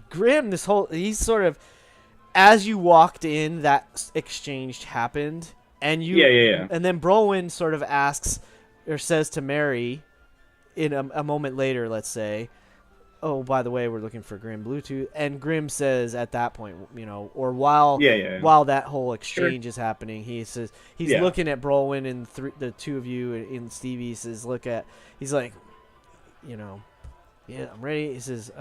Grim, he's sort of, as you walked in, that exchange happened, and and then Brolwyn sort of asks or says to Mary, in a moment later, let's say, oh, by the way, we're looking for Grim Bluetooth. And Grim says at that point, or while that whole exchange is happening, he says, he's looking at Brolwyn and the two of you and Stevie. He says, he's like, yeah, I'm ready. He says,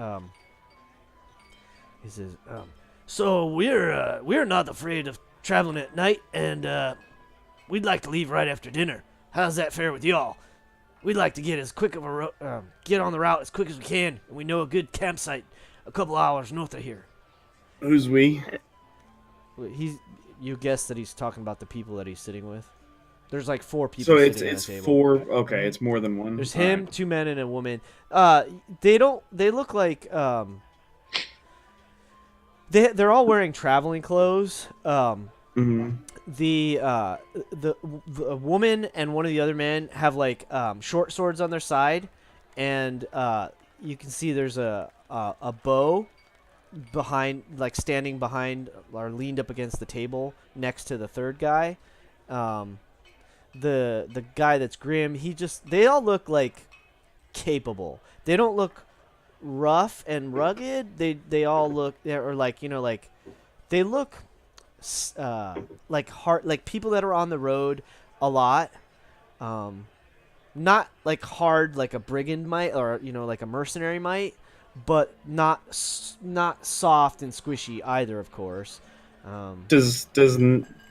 so we're not afraid of traveling at night, and we'd like to leave right after dinner. How's that fare with y'all? We'd like to get get on the route as quick as we can, and we know a good campsite a couple hours north of here. Who's we? You guess that he's talking about the people that he's sitting with. There's like 4 people. So sitting it's at a table. 4. Okay, it's more than one. There's him, 2 men, and a woman. They look like they're all wearing traveling clothes. The woman and one of the other men have like short swords on their side, and you can see there's a bow behind, like standing behind or leaned up against the table next to the third guy. The guy that's Grim, they all look like capable. They don't look rough and rugged. They all look, or like they look like hard, like people that are on the road a lot. Not like hard like a brigand might, or like a mercenary might, but not soft and squishy either, of course. Does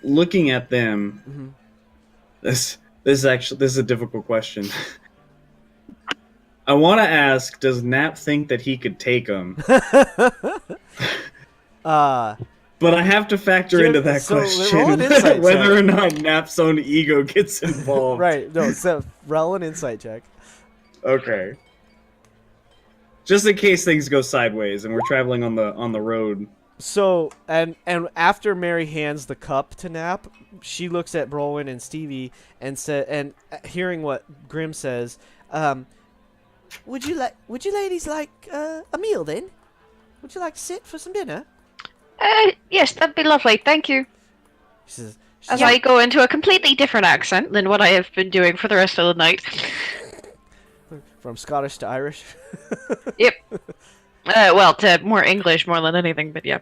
looking at them, this is a difficult question. I want to ask, does Nap think that he could take them? But I have to factor into that question whether or not Nap's own ego gets involved. Right. No, so roll an insight check. Okay. Just in case things go sideways and we're traveling on the road. So, and after Mary hands the cup to Nap, she looks at Brolwyn and Stevie and hearing what Grim says, would you ladies like a meal then? Would you like to sit for some dinner? Yes, that'd be lovely. Thank you. As I go into a completely different accent than what I have been doing for the rest of the night. From Scottish to Irish? Yep. Well, to more English more than anything, but yeah.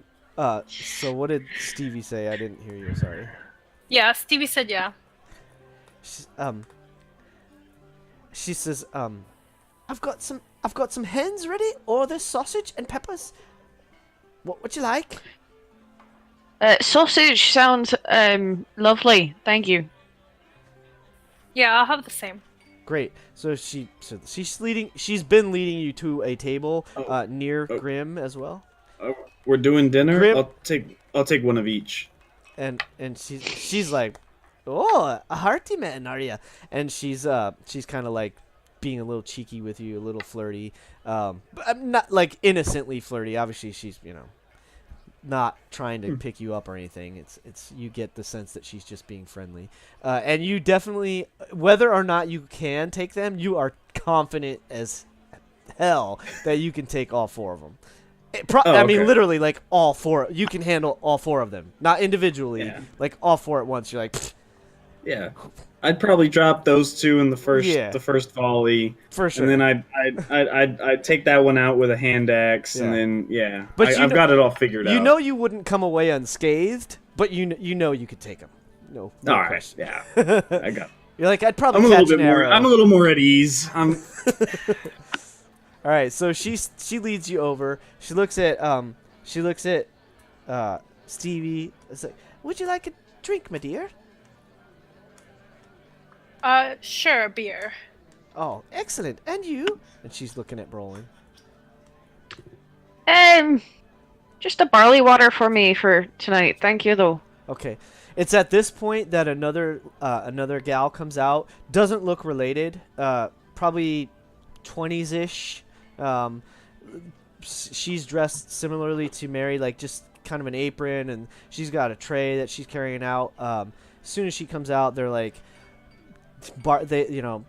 So what did Stevie say? I didn't hear you, sorry. Yeah, Stevie said yeah. She says, I've got some hens ready, or there's sausage and peppers. What would you like? Sausage sounds lovely. Thank you. Yeah, I'll have the same. Great. So she's been leading you to a table near Grim as well. we're doing dinner. Grim- I'll take one of each. And she's like, oh, a hearty man, are you? And she's kind of like being a little cheeky with you, a little flirty, but I'm not like innocently flirty. Obviously, she's not trying to pick you up or anything. It's you get the sense that she's just being friendly, and you definitely, whether or not you can take them, you are confident as hell that you can take all 4 of them. I mean, okay. literally, like all 4. You can handle all 4 of them, not individually. Yeah. Like all 4 at once. You're like, pfft. Yeah, I'd probably drop those 2 in the first volley, For sure. and then I'd take that one out with a hand axe, and then But I've got it all figured out. You know you wouldn't come away unscathed, but you know you could take them. No all right, question. yeah, I got. You're like, I'd probably I'm a catch little bit an more. arrow. I'm a little more at ease. All right, so she leads you over. She looks at Stevie. It's like, would you like a drink, my dear? Sure, beer. Oh, excellent. And you? And she's looking at Brolin. Just a barley water for me for tonight. Thank you, though. Okay. It's at this point that another gal comes out. Doesn't look related. Probably 20s-ish. She's dressed similarly to Mary, like just kind of an apron, and she's got a tray that she's carrying out. As soon as she comes out, they're like,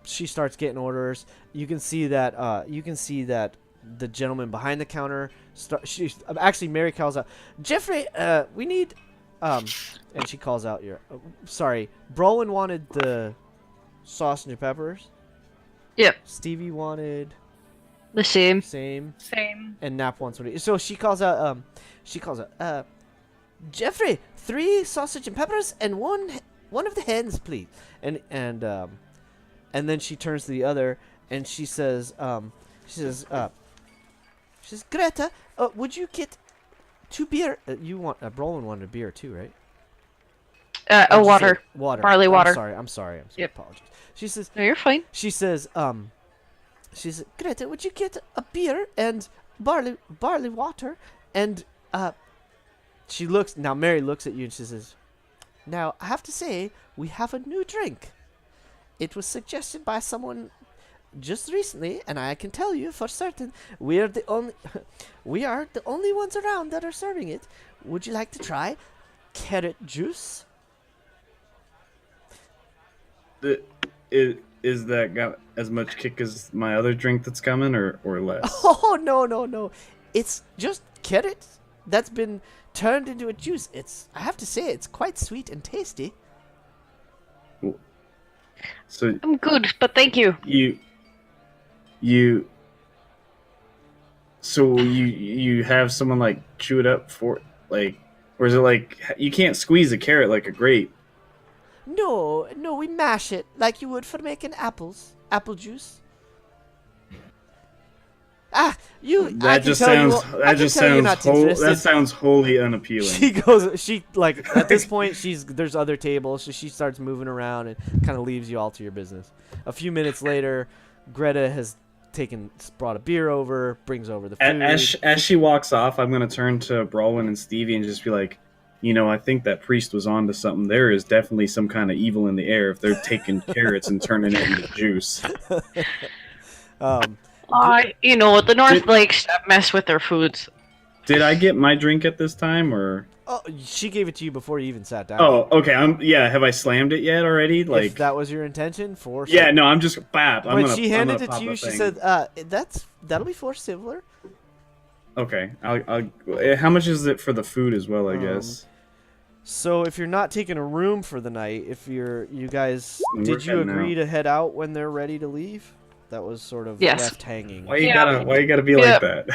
she starts getting orders. You can see that the gentleman behind the counter actually Mary calls out, Jeffrey, we need and she calls out your sorry, Brolin wanted the sausage and peppers. Yep. Stevie wanted The same. Same. And Nap wants one. So she calls out Jeffrey, 3 sausage and peppers and one of the hens, please. And then she turns to the other and she says, Greta, would you get 2 beer? Brolin wanted a beer too, right? Water. Water. Barley water. I'm sorry. Yep. Apologies. She says, No, you're fine. she says, Greta, would you get a beer and barley water? And Mary looks at you and she says, now, I have to say, we have a new drink. It was suggested by someone just recently, and I can tell you for certain, we are the only ones around that are serving it. Would you like to try carrot juice? Is that got as much kick as my other drink that's coming, or less? Oh, no. It's just carrot that's been turned into a juice. I have to say, it's quite sweet and tasty. So I'm good, but thank you. So you have someone like chew it up for like, or is it like you can't squeeze a carrot like a grape? No, we mash it like you would for making apple juice. That sounds wholly unappealing. She at this point there's other tables, so she starts moving around and kind of leaves you all to your business. A few minutes later, Greta has brought a beer over, brings over the food. As she walks off, I'm gonna turn to Brolin and Stevie and just be like, I think that priest was onto something. There is definitely some kind of evil in the air if they're taking carrots and turning it into juice. The North likes to mess with their foods. Did I get my drink at this time, or? Oh, she gave it to you before you even sat down. Oh, okay. Have I slammed it yet already? Like, if that was your intention, for yeah. No, I'm just bap. When she handed it to you, she said, that'll be 4 silver." Okay. I'll. How much is it for the food as well? I guess. So if you're not taking a room for the night, you guys, did you heading agree out. to head out when they're ready to leave? That was sort of Yes. left hanging. Why you gotta be like that?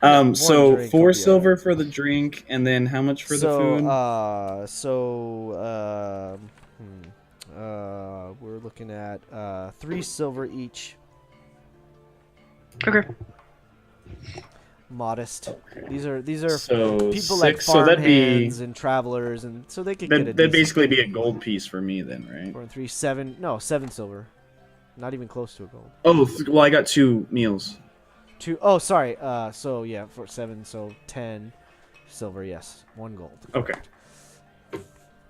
So drink 4 will be silver alright. for the drink, and then how much for the food? We're looking at 3 silver each. Okay. Modest. These are So people like 6, so that'd be farmhands and travelers, and so they could get a that'd decent basically be a gold piece for me then, right? 4 and 3, 7. No, 7 silver. Not even close to a gold. Oh, well, I got 2 meals. 2. Oh, sorry. So yeah, for 7. So 10 silver. Yes, 1 gold. Okay.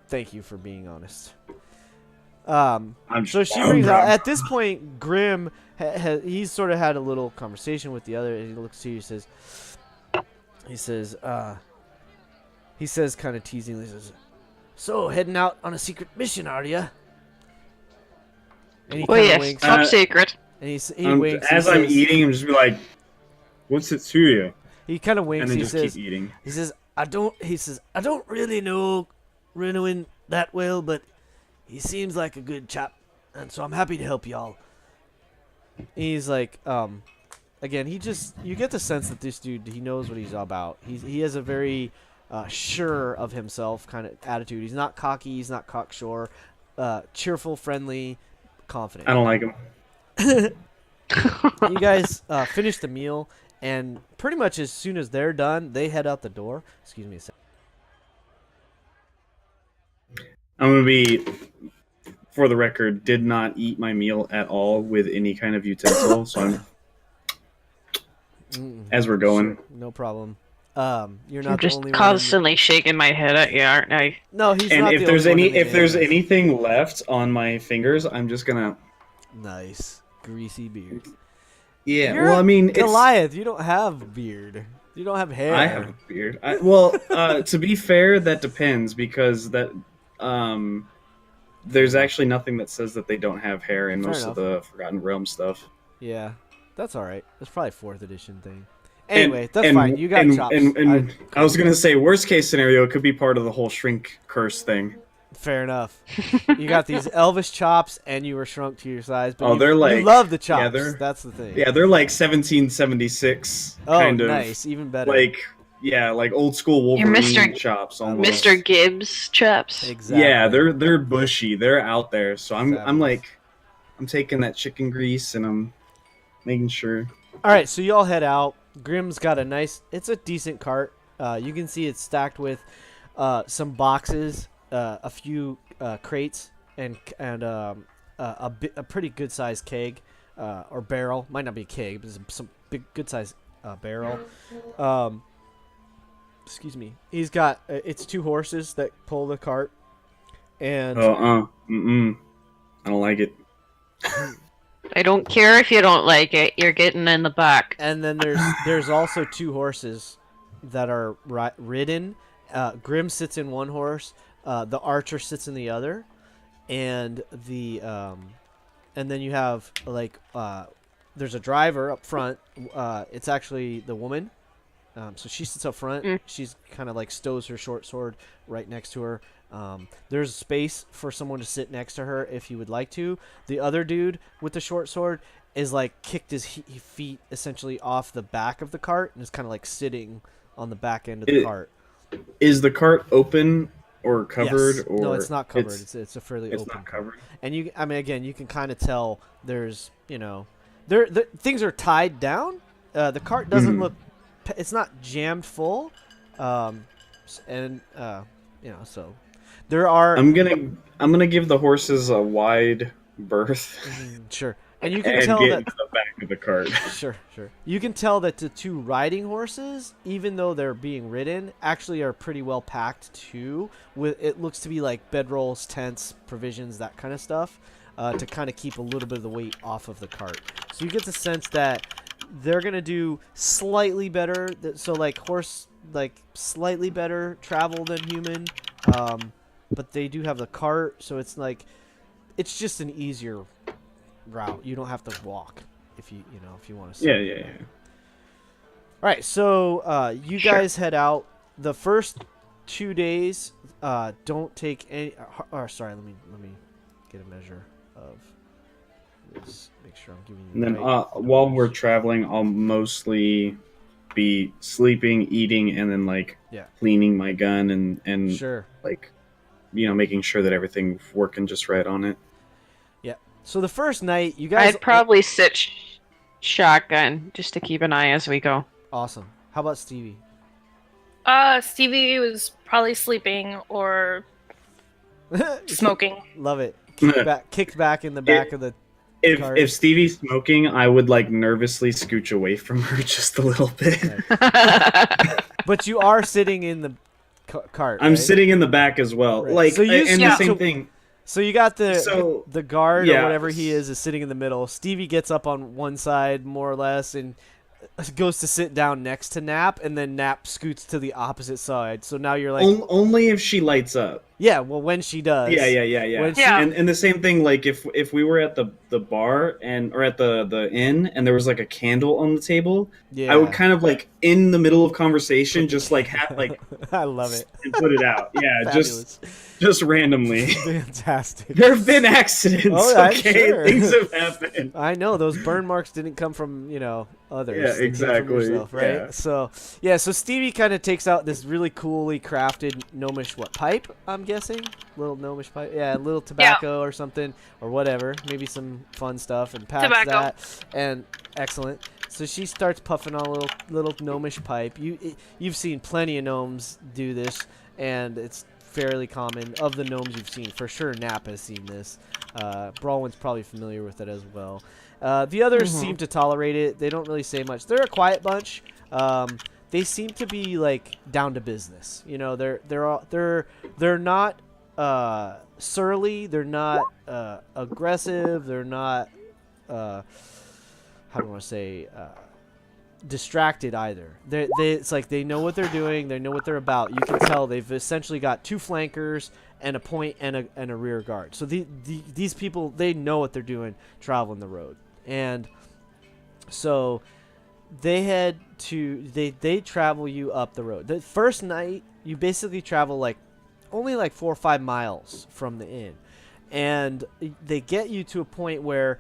Thank you for being honest. I'm So she brings out. At this point, Grim, he's sort of had a little conversation with the other, and he looks to you. He says, kind of teasingly, "So heading out on a secret mission, are ya?" And he Oh kind of yes, winks. top secret. And he winks. As he I'm says, eating, I'm just be like, "What's it to you?" he kind of winks. And then He just says, keep eating. He says, I don't really know Renowin that well, but he seems like a good chap, and so I'm happy to help y'all. He's like, again, you get the sense that this dude, he knows what he's about. He has a very sure of himself kind of attitude. He's not cocky. He's not cocksure. Cheerful, friendly, confident. I don't like him. You guys finish the meal, and pretty much as soon as they're done, they head out the door. Excuse me a second. I'm gonna be, for the record, did not eat my meal at all with any kind of utensil. So as we're going, Sure, no problem. You're not I'm the just only constantly shaking my head at you, aren't I? one. No, he's and not if the there's only any, one in the if there's inn. anything left on my fingers, I'm just gonna. Nice greasy beard. Yeah, You're well, I mean, Goliath. You don't have beard. You don't have hair. I have a beard. To be fair, that depends because there's actually nothing that says that they don't have hair in Fair most enough. of the Forgotten Realm stuff. Yeah, that's all right. That's probably 4th edition thing. Anyway, that's fine. You got chops. And I was gonna say, worst case scenario, it could be part of the whole shrink curse thing. Fair enough. You got these Elvis chops, and you were shrunk to your size. But They're you love the chops. they're- That's the thing. Yeah, they're like 1776 Oh, kind of nice. Even better. like old school Wolverine Mr. chops almost. Mr. Gibbs chops. Exactly. Yeah, they're bushy. They're out there. So I'm Fabulous. I'm taking that chicken grease and I'm making sure. All right, so y'all head out. Grim's got it's a decent cart. You can see it's stacked with some boxes, a few crates, and a pretty good sized keg or barrel. Might not be a keg, but it's some big good sized barrel. Excuse me. He's got it's 2 horses that pull the cart, and I don't like it. I don't care if you don't like it. You're getting in the back. and then there's also 2 horses that are ridden. Grim sits in one horse, the archer sits in the other, and then you have there's a driver up front. It's actually the woman, so she sits up front. She's kind of like stows her short sword right next to her. There's space for someone to sit next to her if you would like to. The other dude with the short sword is like kicked his feet essentially off the back of the cart and is kind of like sitting on the back end of the cart. Is the cart open or covered? Yes. Or no, it's not covered. It's a fairly it's open. not covered. And you can kind of tell there's things are tied down. The cart doesn't look. It's not jammed full, so there are. I'm gonna give the horses a wide berth Sure, and you can and tell get that. into the back of the cart. Sure. You can tell that the 2 riding horses, even though they're being ridden, actually are pretty well packed too. With it looks to be like bedrolls, tents, provisions, that kind of stuff, to kind of keep a little bit of the weight off of the cart. So you get the sense that they're gonna do slightly better. So horse, slightly better travel than human, but they do have the cart, so it's just an easier route. You don't have to walk if you want to. Yeah. All right, so you guys head out. The first 2 days, don't take any. Sorry, let me get a measure of this. Make sure I'm giving you. And then the right while numbers. we're traveling, I'll mostly be sleeping, eating, and then cleaning my gun and Sure. making sure that everything's working just right on it. Yeah. So the first night, you guys. I'd probably sit shotgun just to keep an eye as we go. Awesome. How about Stevie? Stevie was probably sleeping or smoking. Love it. Kicked back in the back of the cart. If Stevie's smoking, I would like nervously scooch away from her just a little bit. Okay. But you are sitting in the cart, I'm right? sitting in the back as well. Right. Like, So you and the same thing. So you got the So, guard or yeah. whatever he is sitting in the middle. Stevie gets up on one side more or less and goes to sit down next to Nap, and then Nap scoots to the opposite side. So now you're like, Only if she lights up. yeah, well, when she does, Yeah. When Yeah. And the same thing, like if we were at the bar or at the inn and there was like a candle on the table, yeah, I would kind of like in the middle of conversation just like have like I love it. and put it out. Yeah, Fabulous. just randomly. Fantastic. There have been accidents. Oh, I'm okay, sure. things have happened. I know those burn marks didn't come from others. Yeah, They came from exactly. yourself, right? Yeah. So Stevie kind of takes out this really coolly crafted gnomish pipe. I'm guessing little gnomish pipe. Yeah, a little tobacco or something or whatever. Maybe some fun stuff and packs Tobacco. that. And excellent. So she starts puffing on a little gnomish pipe. You've seen plenty of gnomes do this, and it's fairly common. Of the gnomes you've seen, for sure Nap has seen this. Brawwin's probably familiar with it as well. The others seem to tolerate it. They don't really say much. They're a quiet bunch. They seem to be like down to business. They're not surly. They're not aggressive. They're not how do I want to say distracted either. It's like they know what they're doing. They know what they're about. You can tell they've essentially got two flankers and a point and a rear guard. So these people, they know what they're doing traveling the road. And so they they travel you up the road. The first night you basically travel only 4 or 5 miles from the inn, and they get you to a point where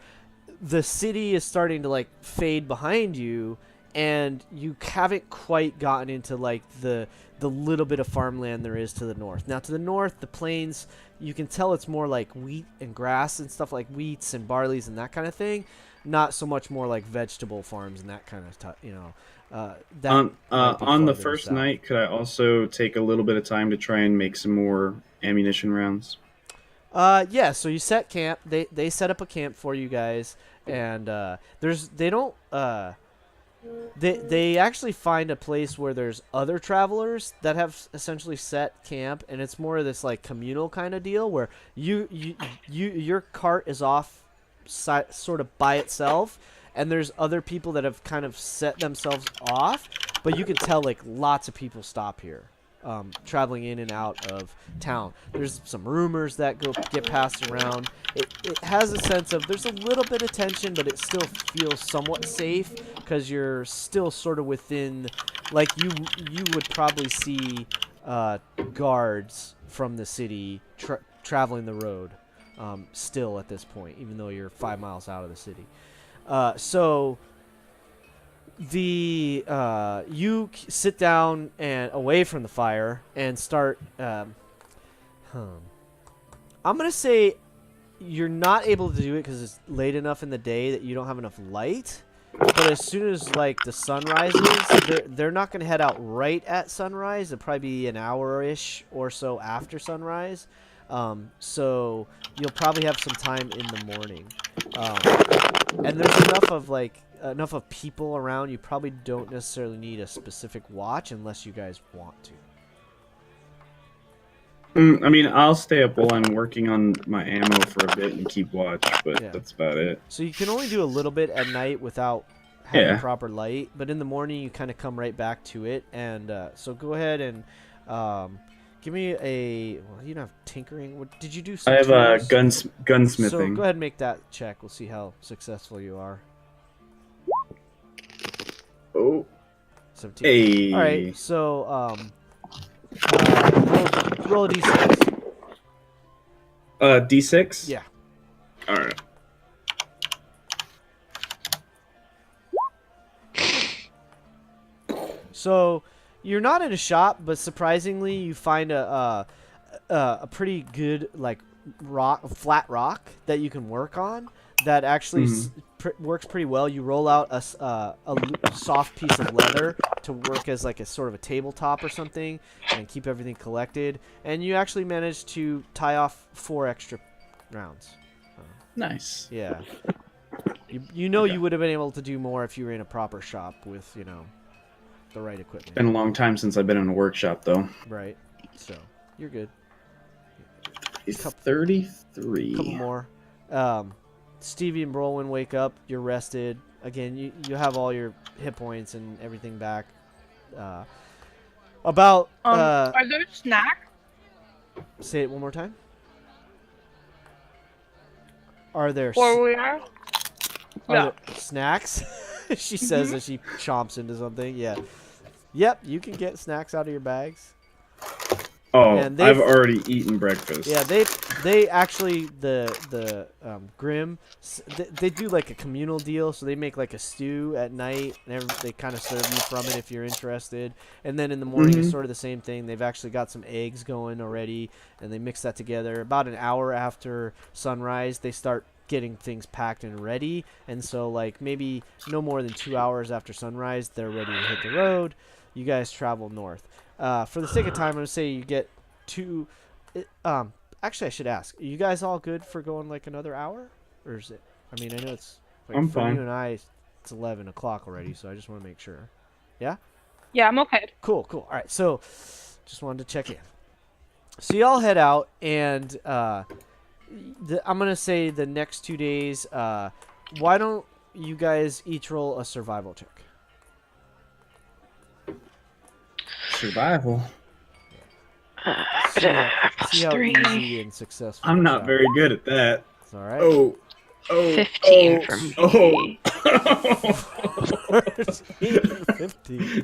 the city is starting to fade behind you, and you haven't quite gotten into the little bit of farmland there is to the north. Now to the north, the plains, you can tell it's more like wheat and grass and stuff, like wheats and barleys and that kind of thing. Not so much more like vegetable farms and that kind of stuff. On the first night, could I also take a little bit of time to try and make some more ammunition rounds? Yeah. So you set camp. They set up a camp for you guys, and they actually find a place where there's other travelers that have essentially set camp, and it's more of this communal kind of deal where your cart is off sort of by itself, and there's other people that have kind of set themselves off, but you can tell lots of people stop here, traveling in and out of town. There's some rumors that get passed around. It has a sense of there's a little bit of tension, but it still feels somewhat safe because you're still sort of within, you would probably see guards from the city traveling the road still at this point, even though you're 5 miles out of the city. So you sit down and away from the fire and start. I'm gonna say you're not able to do it because it's late enough in the day that you don't have enough light. But as soon as the sun rises, they're not gonna head out right at sunrise. It'll probably be an hour-ish or so after sunrise. So you'll probably have some time in the morning. And there's enough of people around. You probably don't necessarily need a specific watch unless you guys want to. I mean, I'll stay up while I'm working on my ammo for a bit and keep watch, but that's about it. So you can only do a little bit at night without having proper light, but in the morning you kind of come right back to it. And so go ahead and give me a. Well, you don't have tinkering. What did you do? I have tools? gunsmithing. So go ahead and make that check. We'll see how successful you are. Oh. 17. Hey. All right. So roll a d6. D6. Yeah. All right. So you're not in a shop, but surprisingly, you find a pretty good flat rock that you can work on. That actually works pretty well. You roll out a soft piece of leather to work as a sort of a tabletop or something, and keep everything collected. And you actually manage to tie off 4 extra rounds. Nice. Yeah. You know Okay. you would have been able to do more if you were in a proper shop with, you know, the right equipment. Been a long time since I've been in a workshop, though. Right. So, you're good. He's Couple 33. more. Stevie and Brolin wake up. You're rested. Again, you have all your hit points and everything back. About Are there snacks? say it one more time. Are there Where we are? are Yeah. there snacks? She says as she chomps into something. Yeah. Yep, you can get snacks out of your bags. Oh, And they've- I've already eaten breakfast. Yeah, they actually the Grim they do like a communal deal, so they make like a stew at night, and they kind of serve you from it if you're interested. And then in the morning, it's sort of the same thing. They've actually got some eggs going already, and they mix that together. About an hour after sunrise, they start getting things packed and ready, and so like maybe no more than 2 hours after sunrise, they're ready to hit the road. You guys travel north. For the sake of time, I'm gonna say you get two. Actually, I should ask: are you guys all good for going like another hour, or is it? I mean, I know it's. Like, I'm for fine. you and I, it's 11 o'clock already, so I just want to make sure. Yeah. Yeah, I'm okay. Cool. All right. So, just wanted to check in. So y'all head out, and I'm gonna say the next 2 days. Why don't you guys each roll a survival check? Survival. See how 3. easy and successful. I'm you not got. very good at that. It's all right. Oh. 15 from me. 15.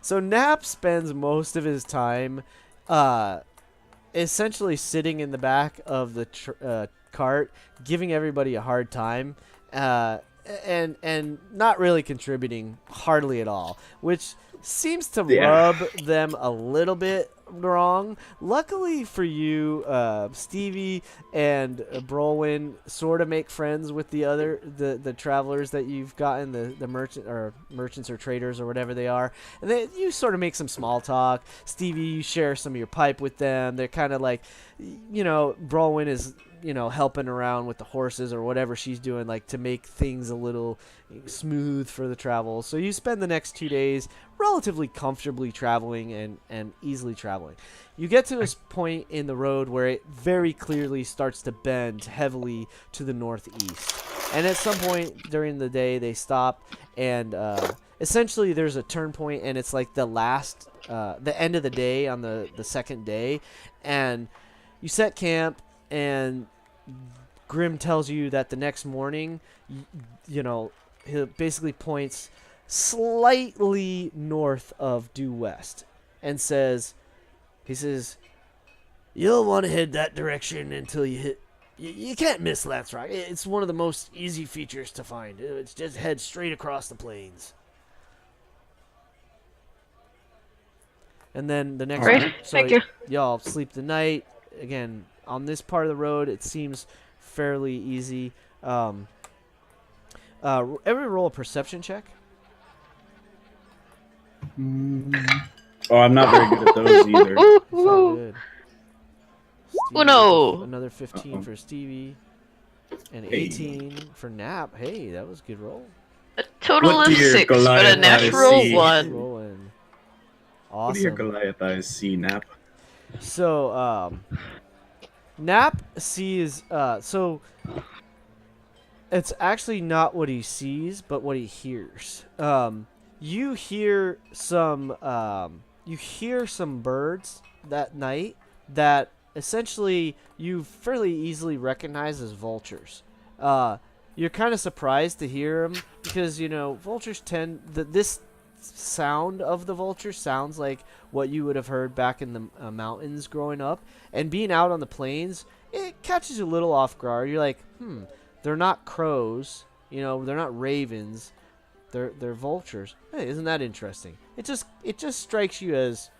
So Nap spends most of his time essentially sitting in the back of the cart, giving everybody a hard time, and not really contributing hardly at all, which seems to rub them a little bit wrong. Luckily for you, Stevie and Brolin sort of make friends with the travelers that you've gotten, the merchants or traders or whatever they are, and you sort of make some small talk. Stevie, you share some of your pipe with them. They're kind of like, Brolin is helping around with the horses or whatever she's doing, like to make things a little smooth for the travel. So you spend the next 2 days relatively comfortably traveling and easily traveling. You get to this point in the road where it very clearly starts to bend heavily to the northeast. And at some point during the day, they stop, and essentially there's a turn point, and it's like the end of the day on the second day. And you set camp, and Grim tells you that the next morning, he basically points slightly north of due west and says, you'll want to head that direction until you hit. You can't miss Lance Rock. It's one of the most easy features to find. It's just head straight across the plains. And then the next Great. so Thank you. y'all sleep the night. Again, on this part of the road, it seems fairly easy. Every roll a perception check. Oh, I'm not very good at those either. It's all good. Oh, no. Another 15 Uh-oh. for Stevie. And Hey. 18 for Nap. Hey, that was a good roll. A total What of do your 6, but a Goliath natural eyes see? 1. Rolling. What do your Awesome. Goliath eyes see, Nap? So, Nap sees, so it's actually not what he sees, but what he hears. You hear some birds that night that essentially you fairly easily recognize as vultures. You're kind of surprised to hear them because, vultures this sound of the vulture sounds like what you would have heard back in the mountains growing up, and being out on the plains, it catches you a little off guard. You're like, they're not crows, they're not ravens, they're vultures. Hey, isn't that interesting? It just strikes you as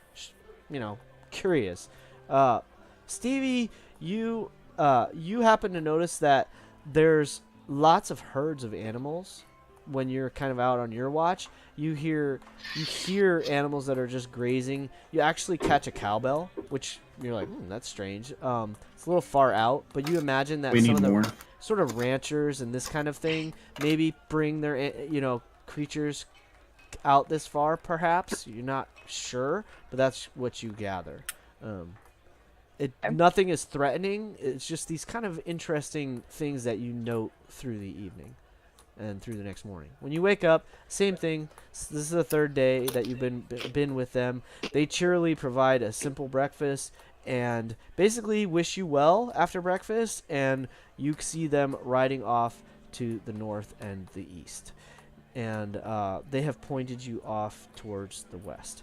curious. Stevie, you happen to notice that there's lots of herds of animals when you're kind of out on your watch, you hear animals that are just grazing. You actually catch a cowbell, which you're like, that's strange. It's a little far out, but you imagine that We some need of the more. sort of ranchers and this kind of thing maybe bring their creatures out this far. Perhaps you're not sure, but that's what you gather. Nothing is threatening. It's just these kind of interesting things that you note through the evening and through the next morning. When you wake up, same thing. This is the third day that you've been with them. They cheerily provide a simple breakfast and basically wish you well after breakfast, and you see them riding off to the north and the east. And they have pointed you off towards the west.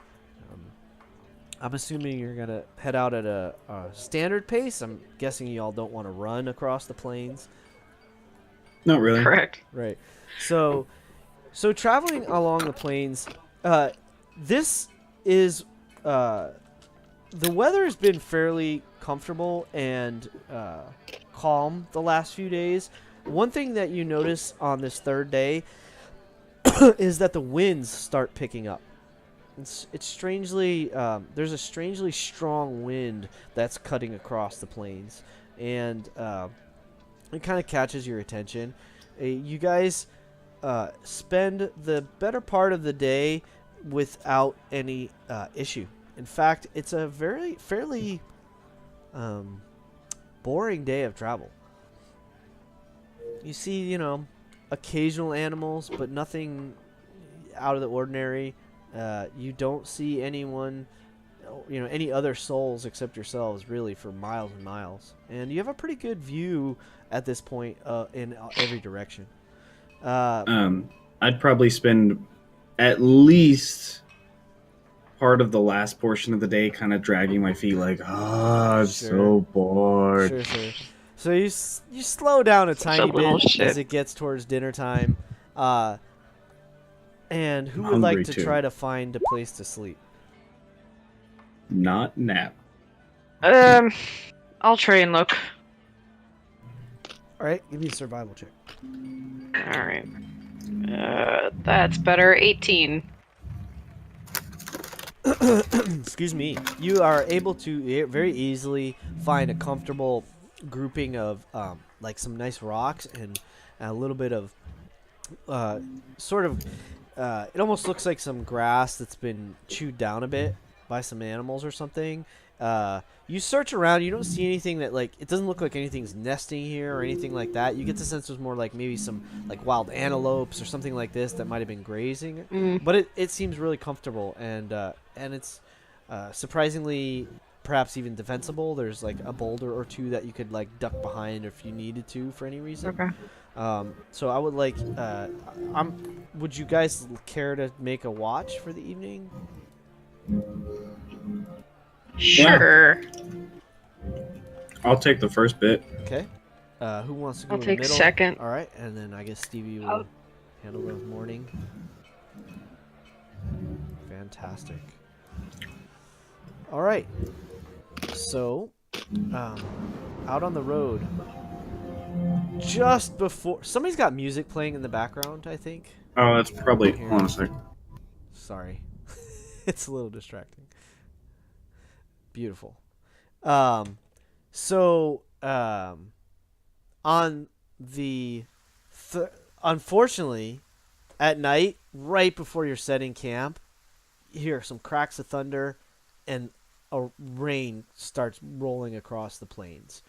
I'm assuming you're going to head out at a standard pace. I'm guessing you all don't want to run across the plains. Not really. Correct. Right. So traveling along the plains, this is the weather has been fairly comfortable and calm the last few days. One thing that you notice on this third day is that the winds start picking up. It's strangely there's a strangely strong wind that's cutting across the plains, and it kind of catches your attention. You guys spend the better part of the day without any issue. In fact, it's a fairly boring day of travel. You see, occasional animals, but nothing out of the ordinary. You don't see anyone, any other souls except yourselves, really, for miles and miles. And you have a pretty good view at this point in every direction. I'd probably spend at least part of the last portion of the day kind of dragging my feet like, I'm so bored. Sure. So you slow down a tiny bit as it gets towards dinner time. And who would like to try to find a place to sleep? Not Nap. I'll try and look. All right, give me a survival check. All right. That's better. 18. Excuse me. You are able to very easily find a comfortable grouping of like some nice rocks and a little bit of it almost looks like some grass that's been chewed down a bit by some animals or something. You search around, you don't see anything that, like, it doesn't look like anything's nesting here or anything like that. You get the sense it was more like maybe some like wild antelopes or something like this that might have been grazing. But it seems really comfortable and it's surprisingly perhaps even defensible. There's like a boulder or two that you could like duck behind if you needed to for any reason. Okay. So I would like would you guys care to make a watch for the evening? Sure. I'll take the first bit. Okay. Who wants to go I'll in take the middle? second. All right, and then I guess Stevie will handle the morning. Fantastic. All right. So, out on the road, just before somebody's got music playing in the background, I think. Oh, that's probably. Hold on a sec. Sorry, it's a little distracting. Beautiful. On the unfortunately, at night, right before you're setting camp, you hear some cracks of thunder, and a rain starts rolling across the plains.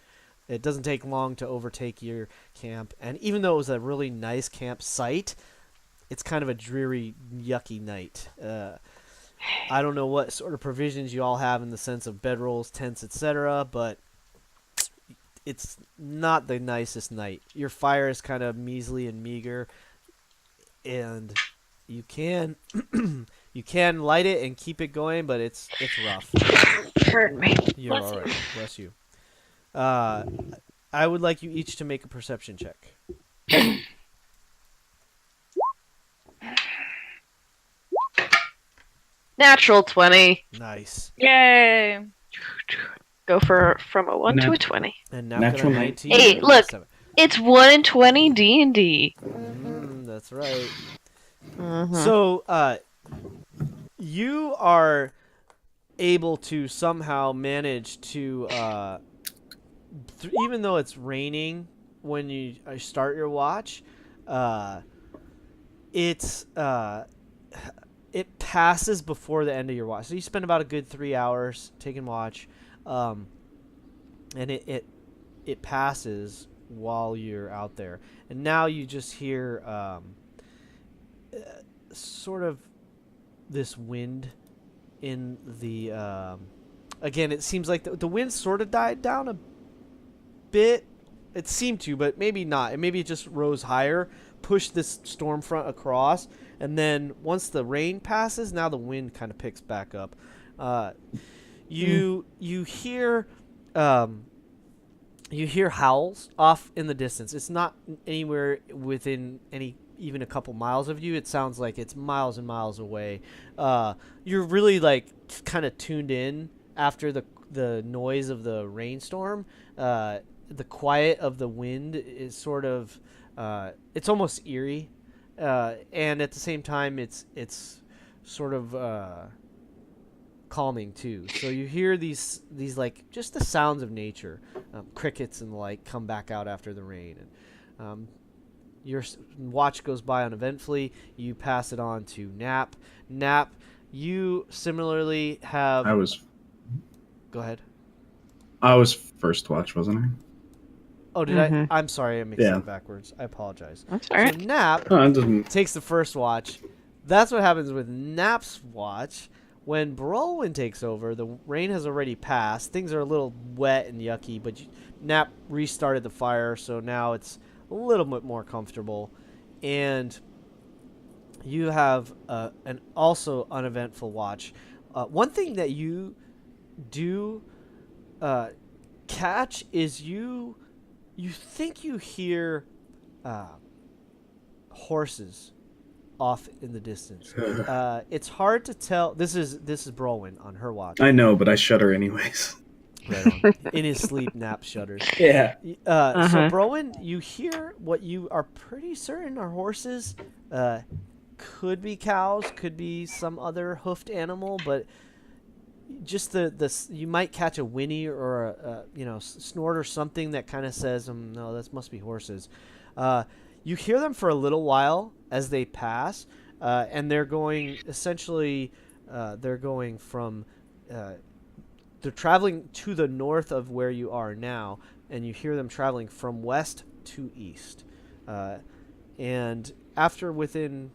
It doesn't take long to overtake your camp, and even though it was a really nice campsite, it's kind of a dreary, yucky night. I don't know what sort of provisions you all have in the sense of bedrolls, tents, etc., but it's not the nicest night. Your fire is kind of measly and meager, and you can you can light it and keep it going, but it's rough. Hurt me. You're all right. Bless you. I would like you each to make a perception check. Natural 20. Nice. Yay! Go from a 1 to a 20. And now Natural 19. Hey, look. 7. It's 1 in 20 D&D. That's right. Mhm. So, you are able to somehow manage to, even though it's raining when you start your watch, uh, it's it passes before the end of your watch. So you spend about a good 3 hours taking watch, and it passes while you're out there, and now you just hear sort of this wind in the again. It seems like the wind sort of died down a bit. It seemed to, but maybe not. And maybe it just rose higher, pushed this storm front across, and then once the rain passes, now the wind kind of picks back up. You hear you hear howls off in the distance. It's not anywhere within even a couple miles of you. It sounds like it's miles and miles away. You're really like kind of tuned in after the noise of the rainstorm. The quiet of the wind is sort of it's almost eerie, and at the same time it's sort of calming too. So you hear these like just the sounds of nature, crickets and the like come back out after the rain, and your watch goes by uneventfully. You pass it on to Nap. Nap, you similarly have. Go ahead. I was first watch, wasn't I? Oh, did I? I'm sorry, I mixed up backwards. I apologize. That's all right. So Nap takes the first watch. That's what happens with Nap's watch. When Brolwyn takes over, the rain has already passed. Things are a little wet and yucky, but Nap restarted the fire, so now it's a little bit more comfortable. And you have an also uneventful watch. One thing that you do catch is you think you hear horses off in the distance. It's hard to tell. This is Brolwyn on her watch. I know, but I shudder anyways. Right on. In his sleep, Nap shudders. Yeah. So Brolwyn, you hear what you are pretty certain are horses. Could be cows, could be some other hoofed animal, but just the you might catch a whinny or a snort or something that kind of says, no, that must be horses. You hear them for a little while as they pass, and they're going essentially. They're going from. They're traveling to the north of where you are now, and you hear them traveling from west to east. And after within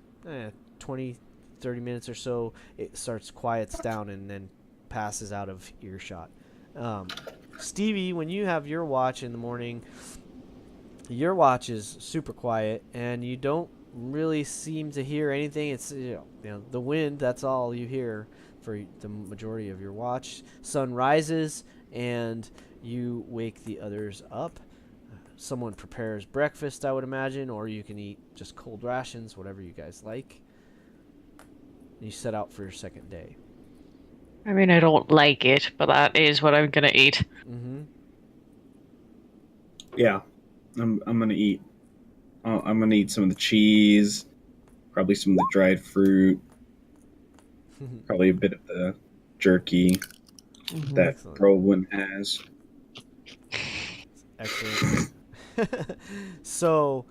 20, 30 minutes or so, it quiets down and then passes out of earshot. Stevie, when you have your watch in the morning, your watch is super quiet, and you don't really seem to hear anything. It's the wind. That's all you hear for the majority of your watch. Sun rises, and you wake the others up. Someone prepares breakfast, I would imagine, or you can eat just cold rations, whatever you guys like. And you set out for your second day. I mean, I don't like it, but that is what I'm gonna eat. Mm-hmm. Yeah, I'm gonna eat. I'm gonna eat some of the cheese, probably some of the dried fruit, probably a bit of the jerky that Brolwyn has. Excellent. So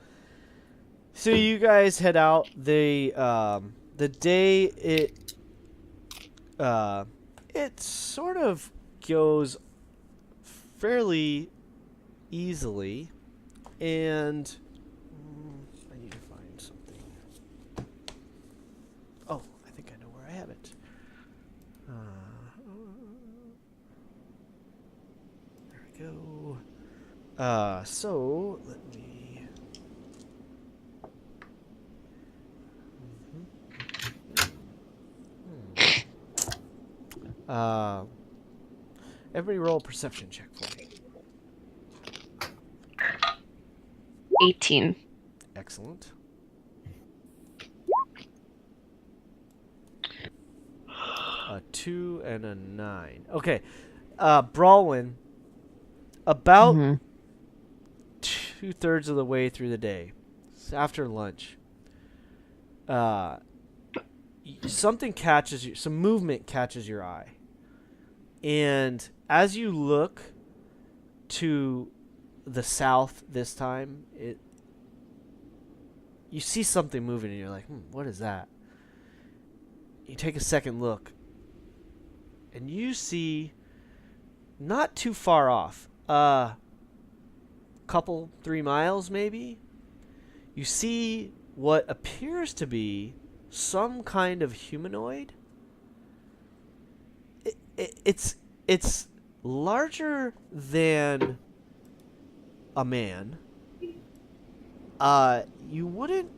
you guys head out. The day it sort of goes fairly easily, and I need to find something. Oh, I think I know where I have it. There we go. So let me. Everybody roll a perception check for me. 18. Excellent. A 2 and a 9. Okay. Brolwyn, about 2/3 of the way through the day, it's after lunch, something catches you. Some movement catches your eye, and as you look to the south this time, you see something moving, and you're like, what is that? You take a second look, and you see, not too far off, couple 3 miles maybe, you see what appears to be some kind of humanoid. It's larger than a man. You wouldn't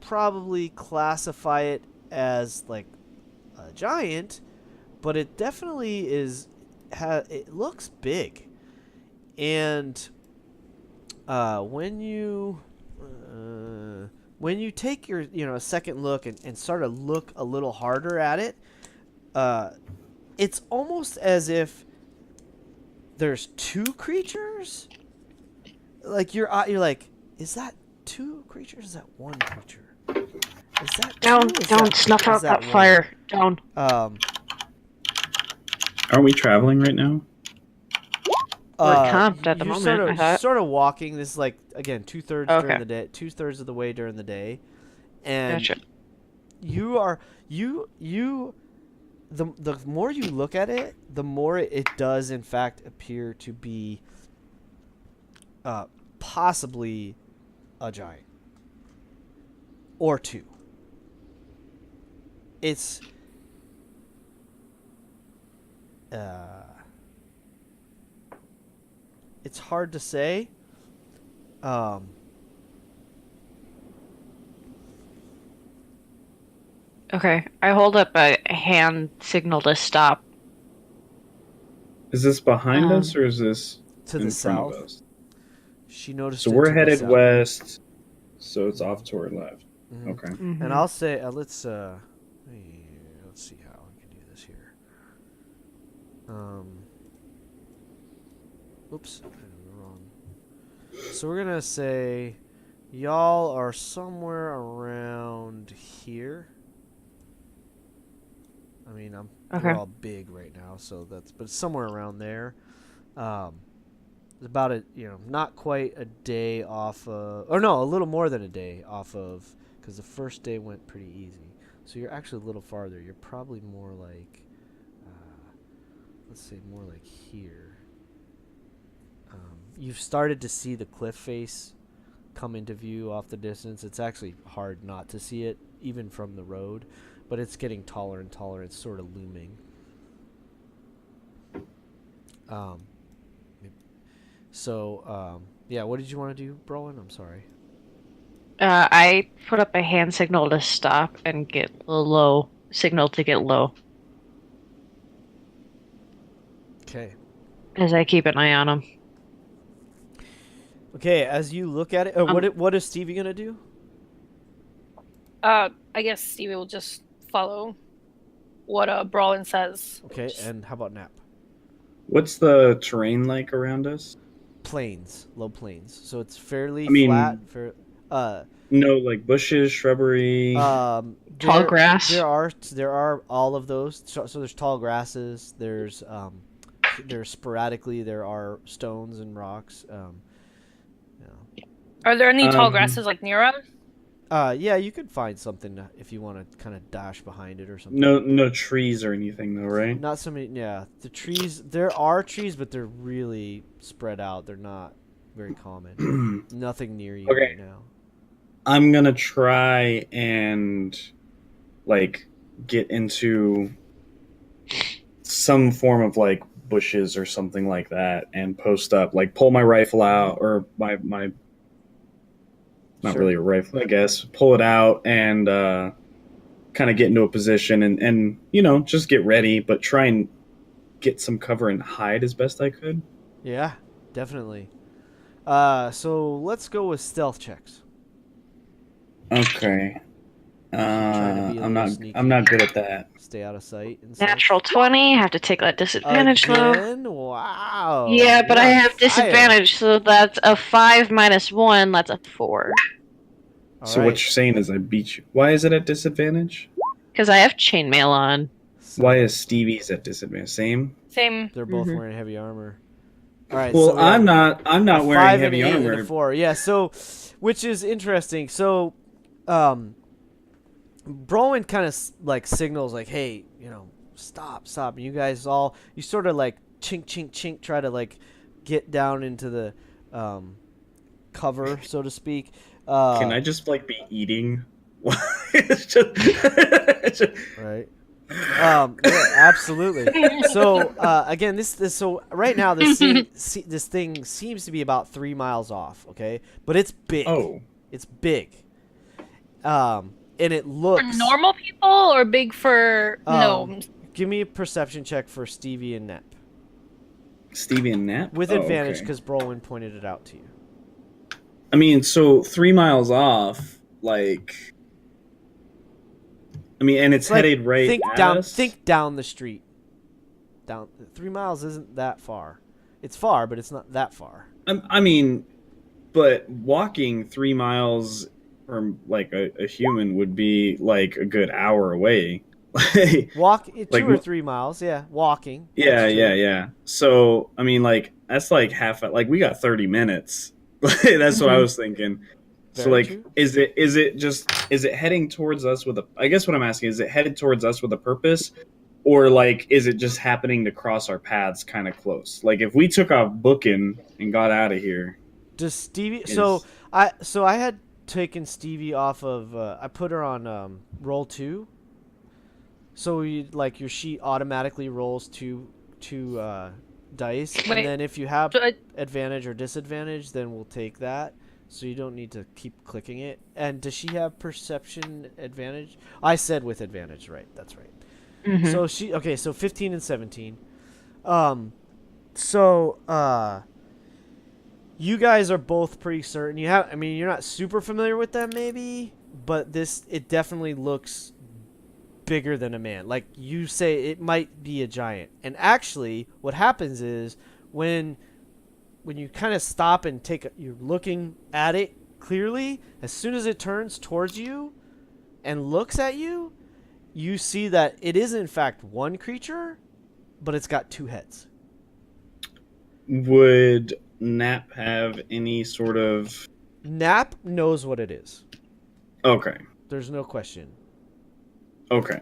probably classify it as like a giant, but it definitely is. It looks big, and when you take your a second look and start to look a little harder at it, it's almost as if there's two creatures. Like you're like, is that two creatures? Is that one creature? Is that down? two? Down! Snuff out that fire! Down! Aren't we traveling right now? We're camped at the moment. Sort of walking. This is like again 2/3 Okay. during the day, 2/3 of the way during the day, and Gotcha. The more you look at it, the more it does in fact appear to be possibly a giant or two. It's hard to say. Okay, I hold up a hand signal to stop. Is this behind us or is this to in the front south. of us? She noticed. So it we're to the headed south. west, so it's off to our left. Mhm. Okay. Mhm. And I'll say, let's see how we can do this here. Oops, I did it wrong. So we're gonna say, y'all are somewhere around here. I mean, Okay. we're all big right now, so but it's somewhere around there. It's about not quite a day off of, or no, a little more than a day off of, because the first day went pretty easy. So you're actually a little farther. You're probably more like, let's say more like here. You've started to see the cliff face come into view off the distance. It's actually hard not to see it, even from the road, but it's getting taller and taller. It's sort of looming. Yeah, what did you want to do, Brolin? I'm sorry. I put up a hand signal to stop and get a low signal to get low Okay. as I keep an eye on him. Okay, as you look at it, what is Stevie gonna do? I guess Stevie will just follow what Brawlin says. Okay, and how about Nap? What's the terrain like around us? Plains, low plains. So it's fairly I mean- flat. No, like bushes, shrubbery. Tall There- grass. There are all of those. So there's tall grasses. There's sporadically there are stones and rocks. Are there any tall Um, grasses like near us? Yeah, you could find something if you want to kind of dash behind it or something. No trees or anything though, right? Not so many. Yeah, the trees. There are trees, but they're really spread out. They're not very common. Nothing near you Okay. right now. I'm gonna try and like get into some form of like bushes or something like that and post up, like pull my rifle out or my not Sure. really a rifle, I guess, pull it out and kind of get into a position and just get ready, but try and get some cover and hide as best I could. Yeah, definitely. So let's go with stealth checks. Okay. Trying to be a I'm little not sneaky. I'm not good at that. Stay out of sight. And such. Natural 20. Have to take that disadvantage though. Again? Wow. Yeah, but I You're on have fire. disadvantage, so that's a 5 minus 1. That's a 4. All So right. what you're saying is I beat you. Why is it at disadvantage? Because I have chainmail on. So Why is Stevie's at disadvantage? Same. Same. they're both Mhm. wearing heavy armor. All right. Well, so we have I'm not a wearing 5, heavy an 8, and a armor. 4. Yeah. So, which is interesting. So, Brolin kind of like signals like, "Hey, stop, stop." And you guys you sort of like chink, chink, chink, try to like get down into the cover, so to speak. Can I just like be eating? It's just- Right. Yeah, absolutely. So again, so right now this thing seems to be about 3 miles off. Okay, but it's big. Oh, It's big. And it For looks. normal people or big for gnomes? Give me a perception check for Stevie and Nep Stevie and Nap with Oh, advantage okay. because Brolin pointed it out to you. I mean, so 3 miles off, like. I mean, and it's Like, headed right think at down. us. Think down the street. Down 3 miles isn't that far. It's far, but it's not that far. I mean, but walking 3 miles from like a human would be like a good hour away. Walk 2 Like, or 3 miles. Yeah, walking. yeah, That's true. yeah. So I mean, like that's like like we got 30 minutes. That's what I was thinking. So Very like, true. is it heading towards us with a? I guess what I'm asking is it headed towards us with a purpose, or like is it just happening to cross our paths kind of close? Like if we took off booking and got out of here. Does Stevie? Is- So I had taken Stevie off of. I put her on roll 2. So like your sheet automatically rolls two dice, Wait, and then if you have so advantage or disadvantage, then we'll take that. So you don't need to keep clicking it. And does she have perception advantage? I said with advantage, right? That's right. Mhm. So so 15 and 17. So you guys are both pretty certain. You're not super familiar with them maybe, but it definitely looks bigger than a man. Like you say it might be a giant. And actually what happens is when you kind of stop and you're looking at it clearly, as soon as it turns towards you and looks at you, you see that it is in fact one creature, but it's got 2 heads. Would Nap have any sort of? Nap knows what it is. Okay. There's no question. Okay.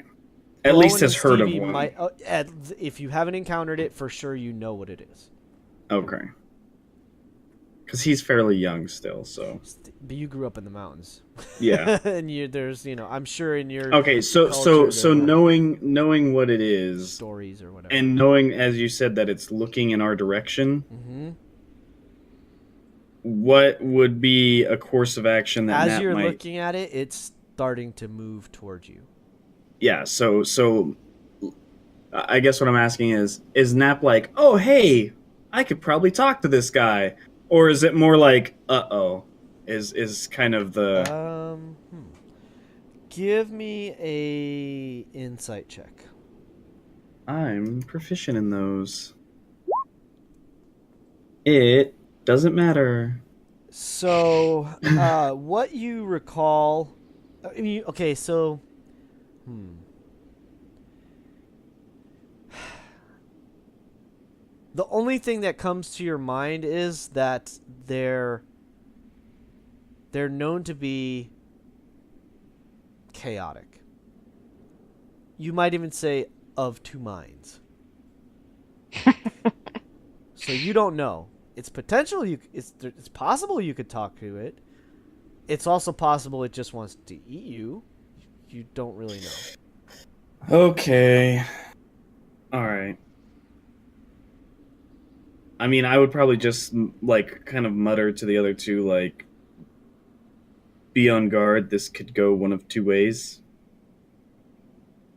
At Bowen least has and heard of Stevie one. if you haven't encountered it, for sure you know what it is. Okay. Because he's fairly young still, so But you grew up in the mountains. yeah. And I'm sure in your Okay, so culture there were knowing what it is, stories or whatever. and knowing, as you said, that it's looking in our direction, Mm-hmm. what would be a course of action that As Nap you're might? looking at it, it's starting to move towards you. Yeah. So I guess what I'm asking is Nap like, oh hey, I could probably talk to this guy, or is it more like, uh-oh, is kind of the Give me a insight check. I'm proficient in those. It doesn't matter. So, what you recall? I mean, okay, so, the only thing that comes to your mind is that they're known to be chaotic. You might even say of 2 minds. So you don't know. It's potential. It's possible you could talk to it. It's also possible it just wants to eat you. You don't really know. Okay. All right. I mean, I would probably just like kind of mutter to the other two, like, be on guard. This could go one of 2 ways.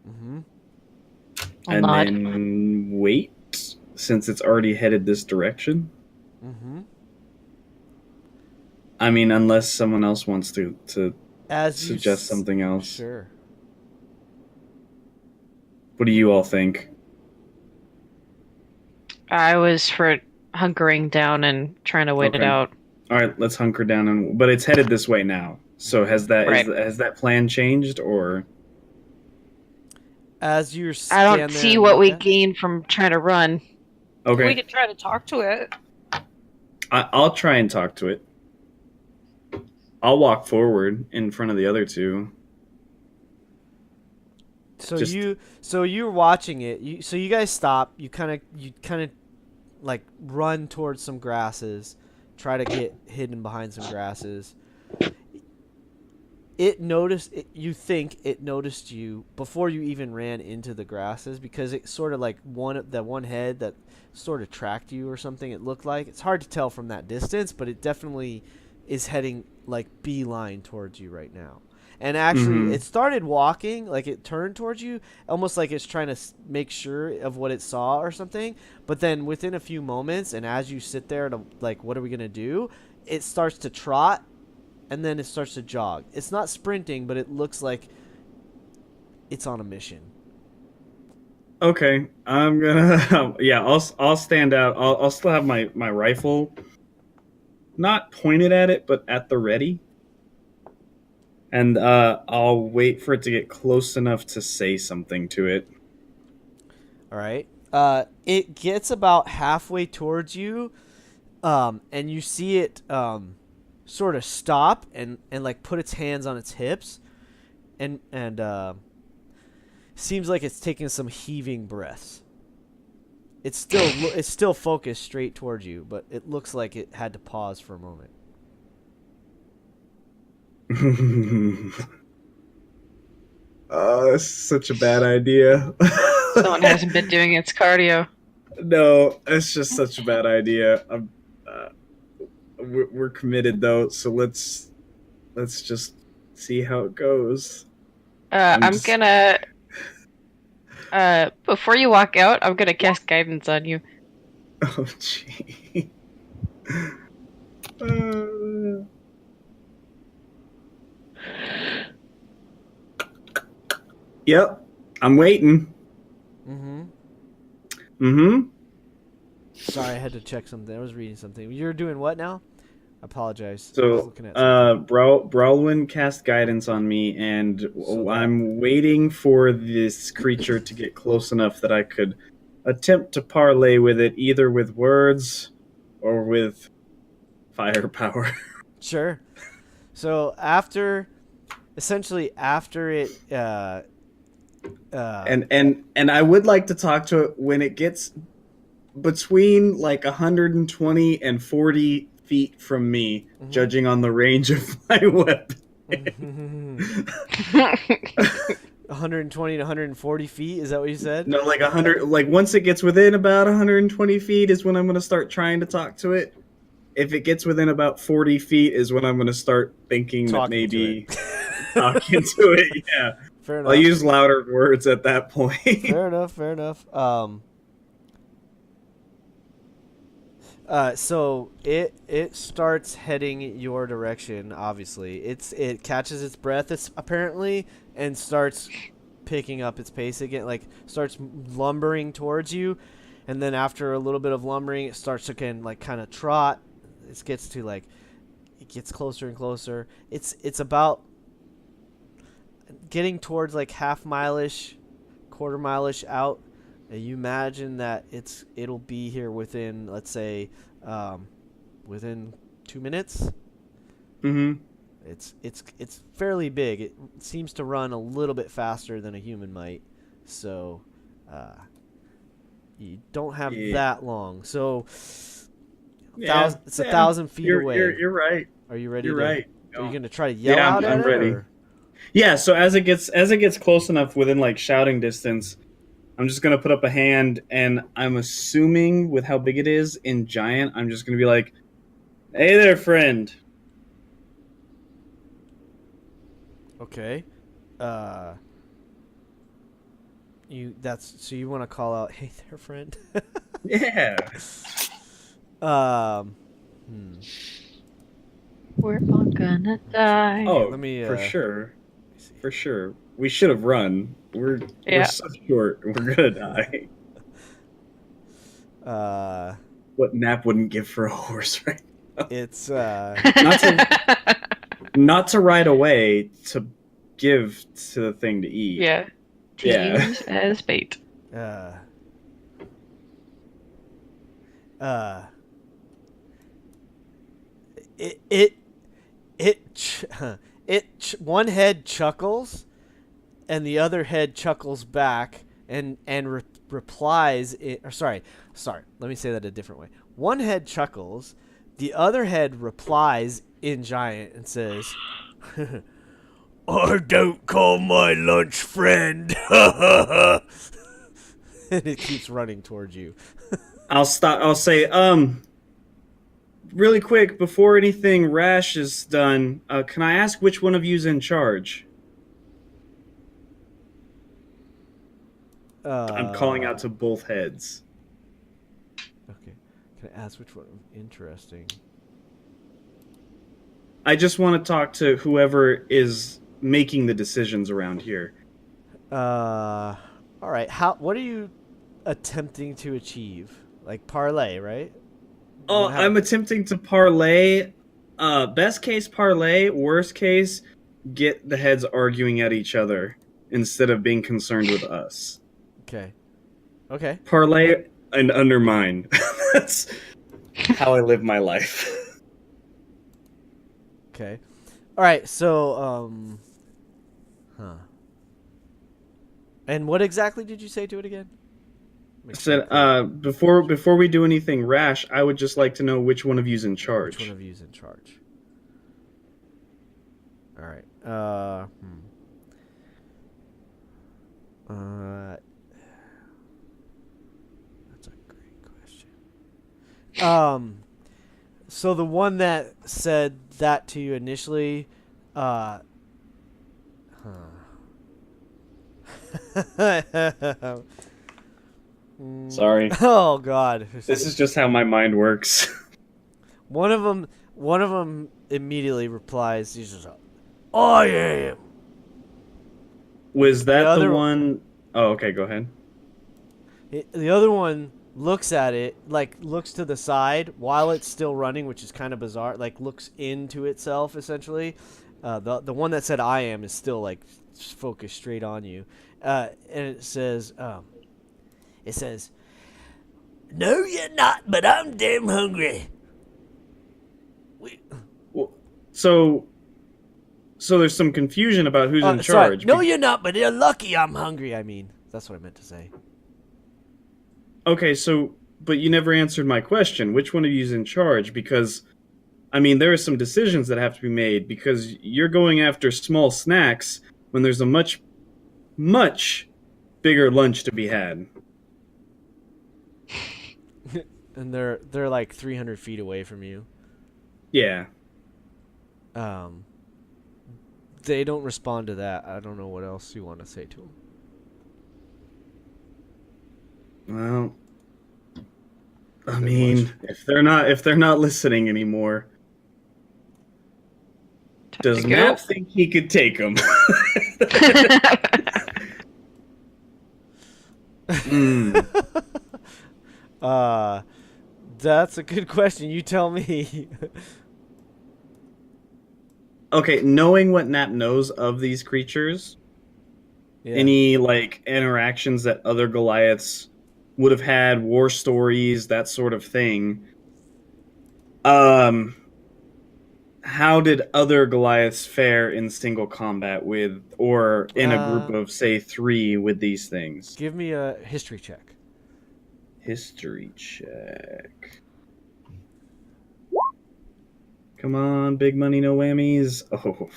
Mm-hmm. And nod. then wait, since it's already headed this direction. Mm-hmm. I mean, unless someone else wants to As you suggest something else. Sure. What do you all think? I was for hunkering down and trying to wait it Okay. out. All right, let's hunker down, but it's headed this way now. So has that Right. has that plan changed or? As you I stand don't there see and what look we at- gain from trying to run. Okay, We could try to talk to it. I'll try and talk to it. I'll walk forward in front of the other two. So Just- you're watching it. So you guys stop. You kind of like run towards some grasses, try to get hidden behind some grasses. You think it noticed you before you even ran into the grasses, because it sort of like one head that sort of tracked you or something. It looked like, it's hard to tell from that distance, but it definitely is heading like beeline towards you right now. And actually, it started walking, like it turned towards you, almost like it's trying to make sure of what it saw or something. But then within a few moments, and as you sit there to like, what are we gonna do? It starts to trot, and then it starts to jog. It's not sprinting, but it looks like it's on a mission. Okay, I'm gonna yeah. I'll stand out. I'll still have my rifle, not pointed at it, but at the ready. And I'll wait for it to get close enough to say something to it. All right. It gets about halfway towards you, and you see it sort of stop and like put its hands on its hips, and seems like it's taking some heaving breaths. It's still focused straight towards you, but it looks like it had to pause for a moment. Oh, that's such a bad idea. Someone hasn't been doing its cardio. No, it's just such a bad idea. We're committed though, so let's just see how it goes. I'm gonna. Before you walk out, I'm gonna cast guidance on you. Oh, gee. Uh, Yep, I'm waiting. Mm-hmm. Mm-hmm. Sorry, I had to check something. I was reading something. You're doing what now? I apologize. I was So, looking at something. Brawlwyn cast guidance on me, and So I'm waiting for this creature to get close enough that I could attempt to parlay with it, either with words or with firepower. Sure. So essentially after it, And I would like to talk to it when it gets between like 120 and 40 feet from me, Mhm. judging on the range of my weapon. 120 to 140 feet. Is that what you said? No, like 100. Like once it gets within about 120 feet is when I'm going to start trying to talk to it. If it gets within about 40 feet is when I'm going to start thinking that Talking maybe to it. talking to it. Yeah, Fair enough. I'll use louder words at that point. Fair enough. Fair enough. So it starts heading your direction. Obviously, it catches its breath, apparently, and starts picking up its pace again. Like starts lumbering towards you, and then after a little bit of lumbering, it starts to kind of trot. It gets to like, it gets closer and closer. It's about getting towards like half mile-ish, quarter mile-ish out. And you imagine that it'll be here within, let's say, within 2 minutes. Mm-hmm. It's fairly big. It seems to run a little bit faster than a human might, so you don't have that long. So it's 1,000 feet away. You're right. Are you ready? You're right. Are you gonna try to yell out at I'm it? ready. Or? Yeah. So as it gets close enough within like shouting distance, I'm just gonna put up a hand, and I'm assuming with how big it is in giant, I'm just gonna be like, "Hey there, friend." Okay. So you want to call out, "Hey there, friend"? Yeah. We're all gonna die. Oh, Let me, for sure. For sure. We should have run. We're so short. We're gonna die. What Nap wouldn't give for a horse, right? It's Not not to ride away, to give to the thing to eat. Yeah. To Yeah. use as bait. Uh, one head chuckles, and the other head chuckles back, and replies. Sorry. Let me say that a different way. One head chuckles, the other head replies in giant and says, "I don't call my lunch friend." And it keeps running towards you. I'll stop. I'll say, really quick, before anything rash is done, can I ask which one of you's in charge? I'm calling out to both heads. Okay. Can I ask which one? Interesting. I just want to talk to whoever is making the decisions around here. All right. What are you attempting to achieve? Like parlay, right? Oh, I'm attempting to parlay. Best case parlay, worst case get the heads arguing at each other instead of being concerned with us. Okay. Parlay and undermine. That's how I live my life. Okay. All right. So, And what exactly did you say to it again? I said, before we do anything rash, I would just like to know which one of you's in charge. Which one of you's in charge? All right. That's a great question. So the one that said that to you initially, Sorry. Oh God. This is just how my mind works. One of them immediately replies, he's just, "I am." Was that the other one? Oh, okay, go ahead. The other one looks at it, like looks to the side while it's still running, which is kind of bizarre. Like looks into itself essentially. The one that said "I am" is still like focused straight on you, and it says, "No, you're not, but I'm damn hungry." So there's some confusion about who's in charge. No, you're not, but you're lucky I'm hungry. I mean, that's what I meant to say. Okay, but you never answered my question. Which one of you's in charge? Because, I mean, there are some decisions that have to be made because you're going after small snacks when there's a much, much bigger lunch to be had. And they're like 300 feet away from you. Yeah. They don't respond to that. I don't know what else you want to say to them. Well, I mean, if they're not listening anymore, does Matt think he could take them? That's a good question. You tell me. Okay, knowing what Nap knows of these creatures, any like interactions that other Goliaths would have had, war stories, that sort of thing. How did other Goliaths fare in single combat with, or in a group of say 3 with these things? Give me a history check. History check. Come on, big money, no whammies. Oh.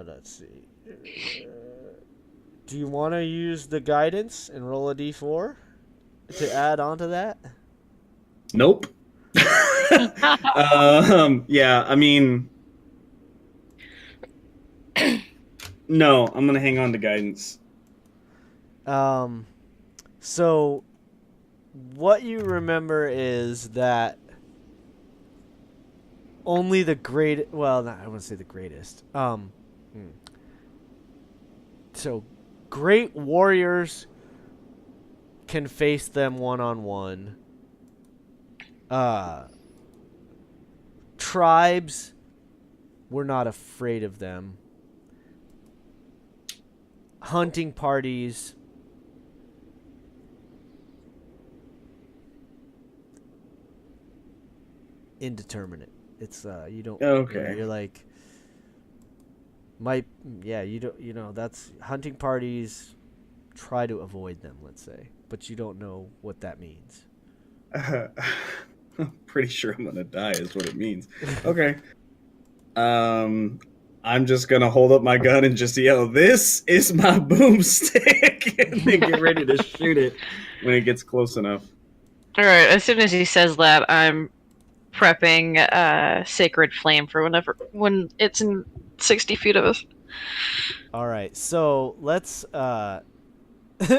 Let's see. Do you want to use the guidance and roll a d4 to add on to that? Nope. Yeah, I mean, no, I'm gonna hang on to guidance. So what you remember is that only the great, well, I wouldn't say the greatest. So great warriors can face them one-on-one, Tribes, we're not afraid of them. Hunting parties, indeterminate. It's you don't. Okay. You're like, you don't. You know, that's hunting parties. Try to avoid them, let's say, but you don't know what that means. I'm pretty sure I'm gonna die is what it means. Okay. I'm just gonna hold up my gun and just yell, "This is my boomstick," and then get ready to shoot it when it gets close enough. All right. As soon as he says that, I'm prepping Sacred Flame for when it's in 60 feet of us. All right, so let's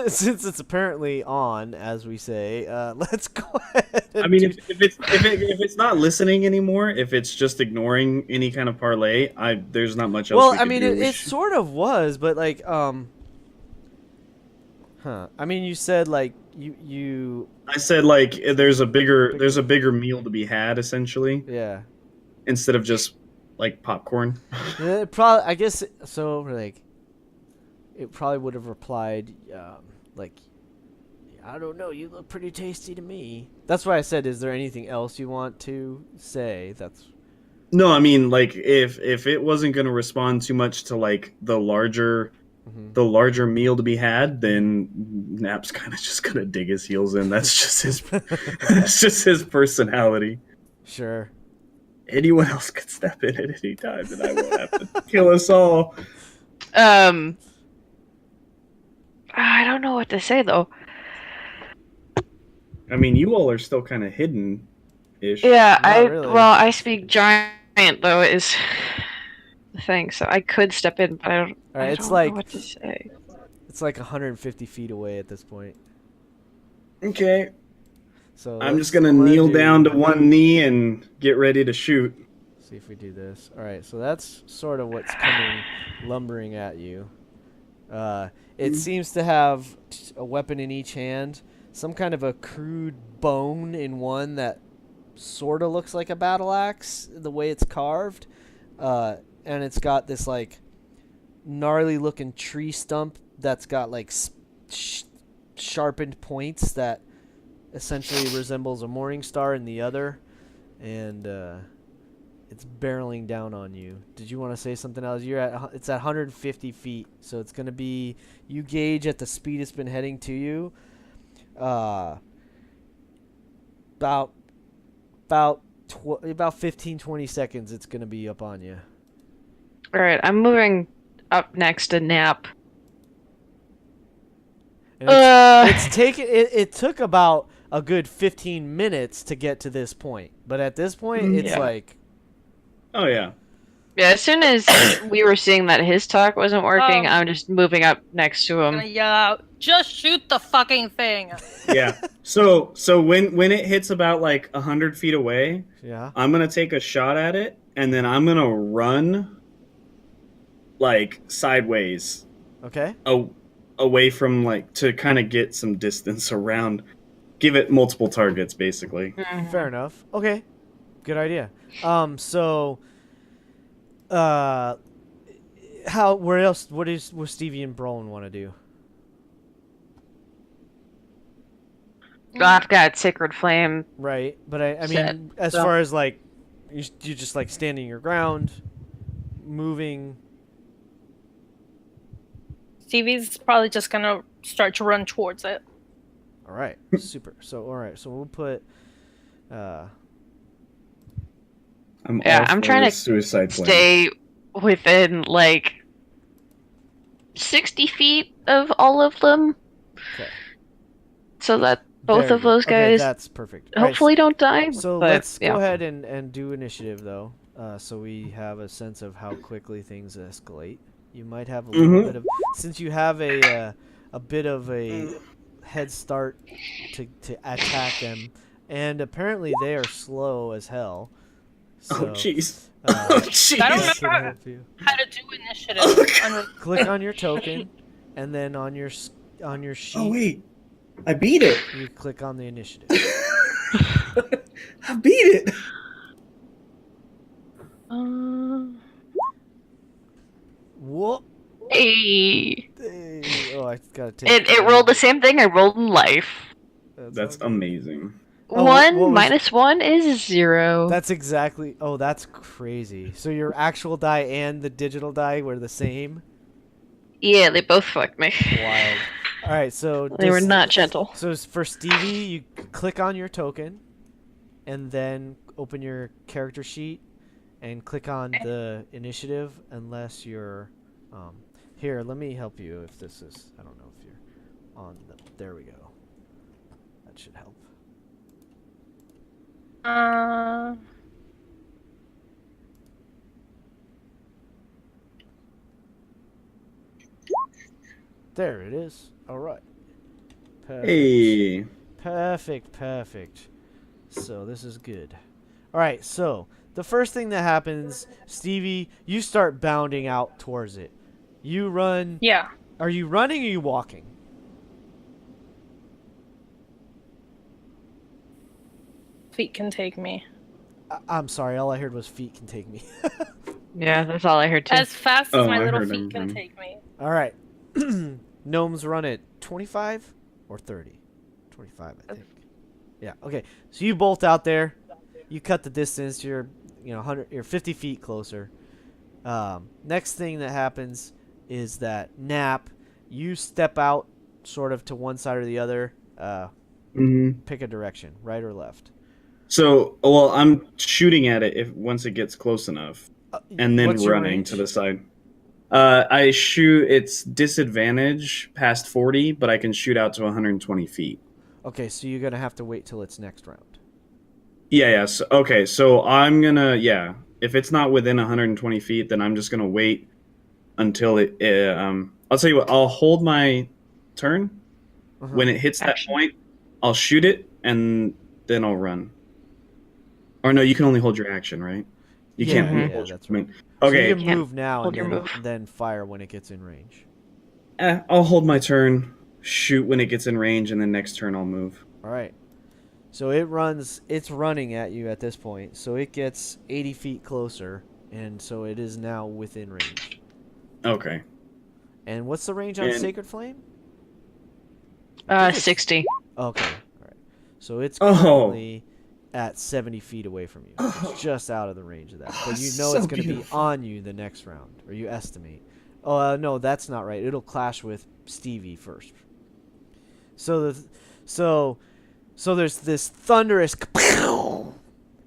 since it's apparently on, as we say, let's go ahead. I mean, if it's not listening anymore, if it's just ignoring any kind of parlay, there's not much else. Well, we I could mean, do. it sort of was, but like, I mean, you said like you. I said like there's a bigger meal to be had essentially. Yeah. Instead of just like popcorn. Probably, I guess so. Like, it probably would have replied, like, I don't know. You look pretty tasty to me. That's why I said, is there anything else you want to say? That's. No, I mean, like, if it wasn't going to respond too much to like the larger meal to be had, then Nap's kind of just gonna dig his heels in. That's just his personality. Sure. Anyone else could step in at any time, and I won't have to kill us all. I don't know what to say though. I mean, you all are still kind of hidden-ish. Yeah, really. I speak giant though is the thing, so I could step in, but I don't. All right, I it's don't like know what to say. It's like 150 feet away at this point. Okay. So I'm just gonna kneel down to one knee and get ready to shoot. See if we do this. All right, so that's sort of what's coming, lumbering at you. It seems to have a weapon in each hand, some kind of a crude bone in one that sort of looks like a battle axe, the way it's carved, and it's got this like gnarly looking tree stump that's got like sharpened points that essentially resembles a morning star in the other, and it's barreling down on you. Did you want to say something else? It's at 150 feet, so it's going to be, you gauge at the speed it's been heading to you, about 15-20 seconds it's going to be up on you. All right, I'm moving up next to Nap. And it took about a good 15 minutes to get to this point, but at this point it's like, oh yeah. Yeah, as soon as we were seeing that his talk wasn't working, I'm just moving up next to him. Yeah, just shoot the fucking thing. Yeah. So when it hits about like 100 feet away, yeah, I'm gonna take a shot at it, and then I'm gonna run like sideways. Okay. Away from like to kind of get some distance around, give it multiple targets basically. Fair enough. Okay, good idea. So, where else? What Stevie and Brolin want to do? I've got Sacred Flame. Right, but I Set. mean, as So- far as like, you just like standing your ground, moving. Stevie's probably just gonna start to run towards it. All right, super. So all right, so we'll put. I'm trying to suicide plan. Stay within like 60 feet of all of them. Okay. So that both Very of good. those Okay, guys that's perfect. All right, hopefully don't die. So but, let's yeah. go ahead and do initiative though, so we have a sense of how quickly things escalate. You might have a little bit of, since you have a bit of a head start to attack them, and apparently they are slow as hell. So, Oh jeez. oh jeez. I don't that should remember help you. how to do initiative. Click on your token, and then on your sheet. Oh wait, I beat it. You click on the initiative. I beat it. Whoop. Hey. Hey. Oh, I gotta take. It rolled the same thing I rolled in life. That's amazing. Oh, what 1 was- minus 1 is 0. That's exactly. Oh, that's crazy. So your actual die and the digital die were the same. Yeah, they both fucked me. Wild. All right, so They were not gentle. So for Stevie, you click on your token, and then open your character sheet, and click on the initiative. Unless you're, here. Let me help you. If this is, I don't know if you're on the. There we go. That should help. There it is. All right. Perfect. Hey. Perfect. So this is good. All right. So the first thing that happens, Stevie, you start bounding out towards it. You run. Yeah. Are you running or are you walking? Feet can take me. I'm sorry. All I heard was feet can take me. Yeah, that's all I heard too. As fast as Oh, my I little heard feet him can run. take me. All right. Gnomes run at 25 or 30? 25, I think. Yeah. Okay. So you bolt out there. You cut the distance. You're, 100. You're 50 feet closer. Next thing that happens is that Nap, you step out, sort of to one side or the other. Pick a direction, right or left. So, well, I'm shooting at it once it gets close enough, and then What's your running range? to the side. I shoot. It's disadvantage past 40, but I can shoot out to 120 feet. Okay, so you're gonna have to wait till it's next round. Yeah. So, okay. So I'm gonna. Yeah. If it's not within 120 feet, then I'm just gonna wait until it. I'll tell you what. I'll hold my turn. When it hits that point, I'll shoot it, and then I'll run. Or no, you can only hold your action, right? You can't only hold that's your, right. okay. So you can move now hold and your then fire when it gets in range. I'll hold my turn, shoot when it gets in range, and then next turn I'll move. All right. So it's running at you at this point. So it gets 80 feet closer, and so it is now within range. Okay. And what's the range on Sacred Flame? 60. Okay. All right. So it's currently at 70 feet away from you. It's just out of the range of that. But you know so it's going to be beautiful. on you the next round, or you estimate. Oh, no, that's not right. It'll clash with Stevie first. So there's this thunderous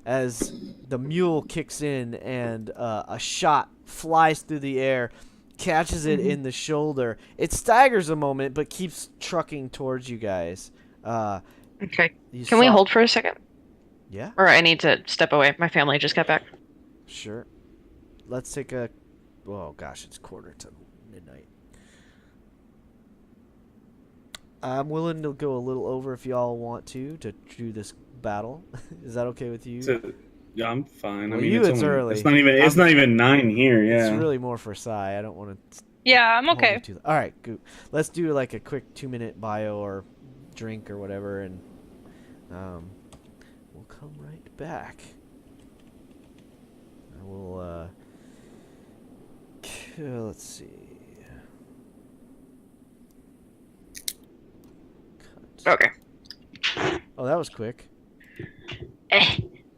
as the mule kicks in, and a shot flies through the air, catches it in the shoulder. It staggers a moment, but keeps trucking towards you guys. Okay. Can we hold for a second? Yeah, Or I need to step away. My family just got back. sure. Let's take a. Oh gosh, it's 11:45. I'm willing to go a little over if y'all want to do this battle. Is that okay with you? So, yeah, I'm fine. Well, I mean, you, it's only, early. It's not even 9 here. Yeah. It's really more for Sai. I don't want to. Yeah, I'm okay. All right, good. Let's do like a quick 2-minute bio or drink or whatever, and we'll come right back. I will. Let's see. Cut. Okay. Oh, that was quick.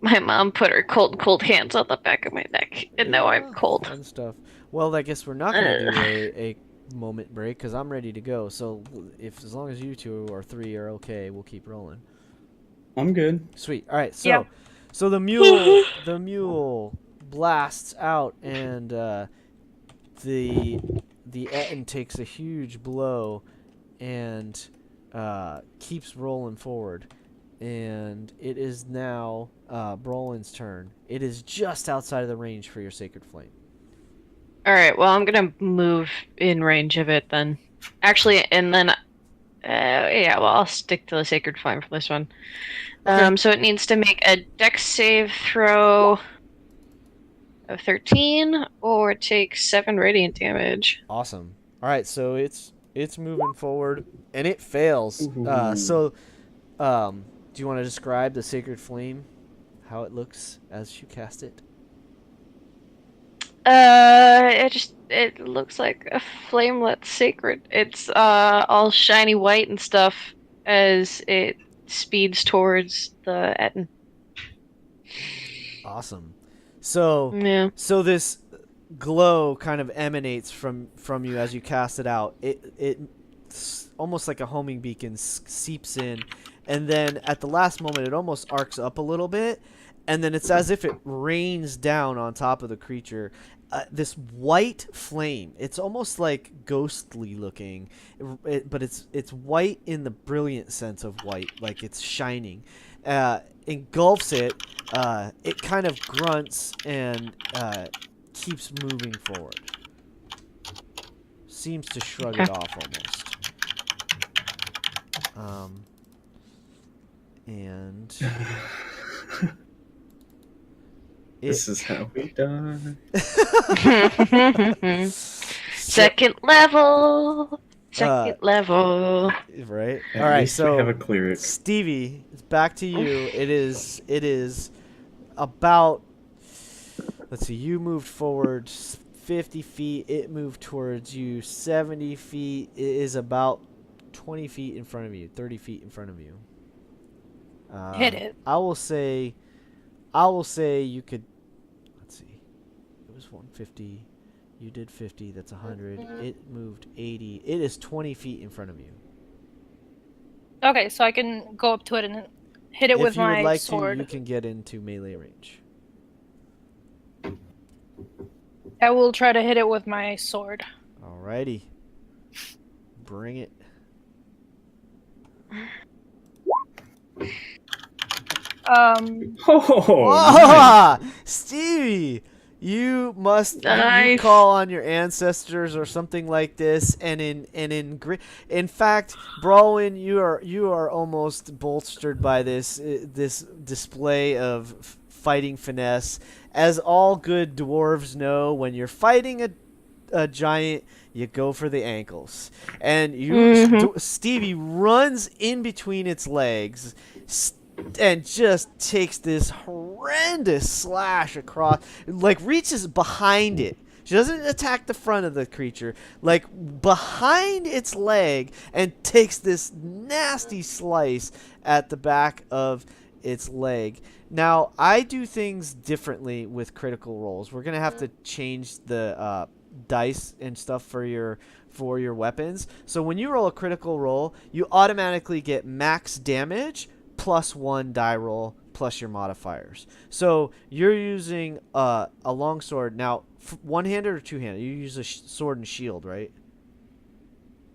My mom put her cold hands on the back of my neck, and now I'm cold. Fun stuff. Well, I guess we're not going to do a moment break because I'm ready to go. So as long as you 2 or 3 are okay, we'll keep rolling. I'm good. Sweet. All right. So, Yeah. so the mule blasts out, and the Etten takes a huge blow, and keeps rolling forward. And it is now Brolin's turn. It is just outside of the range for your Sacred Flame. Alright, well, I'm gonna move in range of it then. Actually, and then, yeah, well, I'll stick to the Sacred Flame for this one. Okay. So it needs to make a Dex save throw of 13, or take 7 radiant damage. Awesome. All right, so it's moving forward, and it fails. Ooh. Do you want to describe the sacred flame, how it looks as you cast it? It looks like a flame that's sacred. It's all shiny white and stuff as it speeds towards the Etten. Awesome. So Yeah. so this glow kind of emanates from you as you cast it out. It's almost like a homing beacon seeps in, and then at the last moment it almost arcs up a little bit, and then it's as if it rains down on top of the creature. This white flame. It's almost like ghostly looking, but it's white in the brilliant sense of white, like it's shining. Engulfs it. It kind of grunts and keeps moving forward. Seems to shrug it off almost. And This is how we die. Second level. Second level. Right. At All right. least we So have a cleric. Stevie, it's back to you. It is about. Let's see. You moved forward 50 feet. It moved towards you 70 feet. It is about 20 feet in front of you. 30 feet in front of you. Hit it. I will say you could. Let's see. It was 150. You did 50. That's 100. It moved 80. It is 20 feet in front of you. Okay, so I can go up to it and hit it with If you would my like sword. to, you can get into melee range. I will try to hit it with my sword. Alrighty. Bring it. Oh, Ah, Stevie! You must you Nice. call on your ancestors or something like this, and in fact, Brawlin, you are almost bolstered by this display of fighting finesse. As all good dwarves know, when you're fighting a giant, you go for the ankles, and Stevie runs in between its legs. And just takes this horrendous slash across, like reaches behind it. She doesn't attack the front of the creature, like behind its leg, and takes this nasty slice at the back of its leg. Now, I do things differently with critical rolls. We're gonna have to change the dice and stuff for your weapons. So when you roll a critical roll, you automatically get max damage plus 1 die roll plus your modifiers. So you're using a longsword. Now, one-handed or two-handed? You use a sword and shield, right?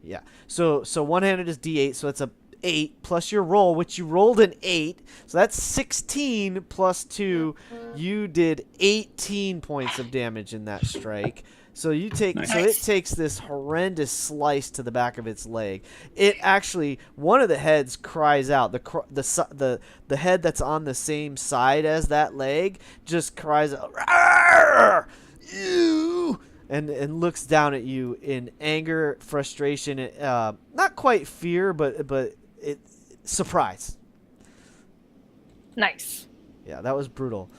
Yeah. So one-handed is D8, so that's a 8 plus your roll, which you rolled an 8. So that's 16 plus 2. You did 18 points of damage in that strike. So you take Nice. so it takes this horrendous slice to the back of its leg. It actually, one of the heads cries out. The head that's on the same side as that leg just cries out, "Rawr! You!" and looks down at you in anger, frustration, not quite fear, but surprise. Nice. Yeah, that was brutal.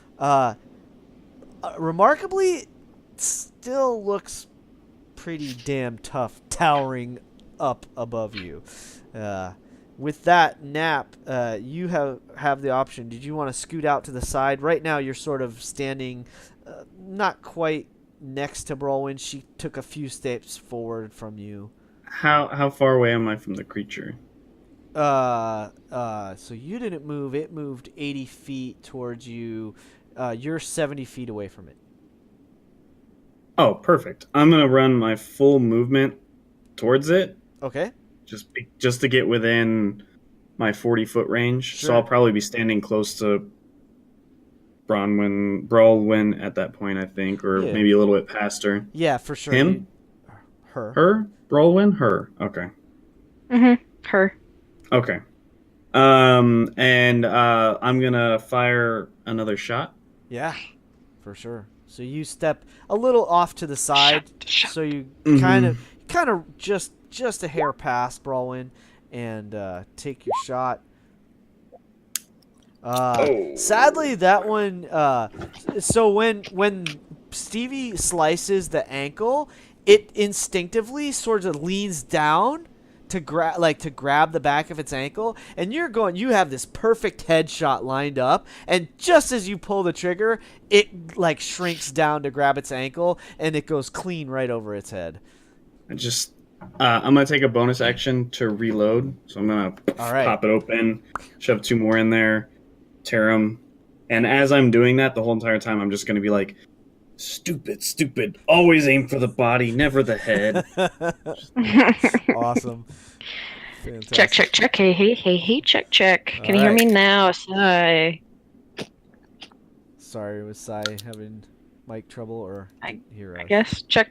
Remarkably, still looks pretty damn tough, towering up above you. With that, Nap, you have the option. Did you want to scoot out to the side? Right now, you're sort of standing, not quite next to Brawlin. She took a few steps forward from you. How far away am I from the creature? So you didn't move. It moved 80 feet towards you. You're 70 feet away from it. Oh, perfect. I'm gonna run my full movement towards it, Okay. just to get within my 40-foot range. Sure. So I'll probably be standing close to Brawlwyn at that point, I think, or Yeah. maybe a little bit past her. Yeah, for sure. Him? Her. Her? Brawlwyn? Her. Okay. Her. Okay. And I'm gonna fire another shot. Yeah, for sure. So you step a little off to the side, Shot. so you Mhm. kind of just a hair past Brawlin, and take your shot. Sadly, that one. So when Stevie slices the ankle, it instinctively sort of leans down to grab the back of its ankle, and you have this perfect headshot lined up, and just as you pull the trigger, it like shrinks down to grab its ankle, and it goes clean right over its head. I'm gonna take a bonus action to reload, so I'm gonna pop it open, shove 2 more in there, tear them, and as I'm doing that, the whole entire time, I'm just gonna be like, stupid, always aim for the body, never the head. Awesome. Fantastic. Check. Hey, check. Can you hear me now, Sai? Sorry, was Sai having mic trouble or hear us? I guess. Check.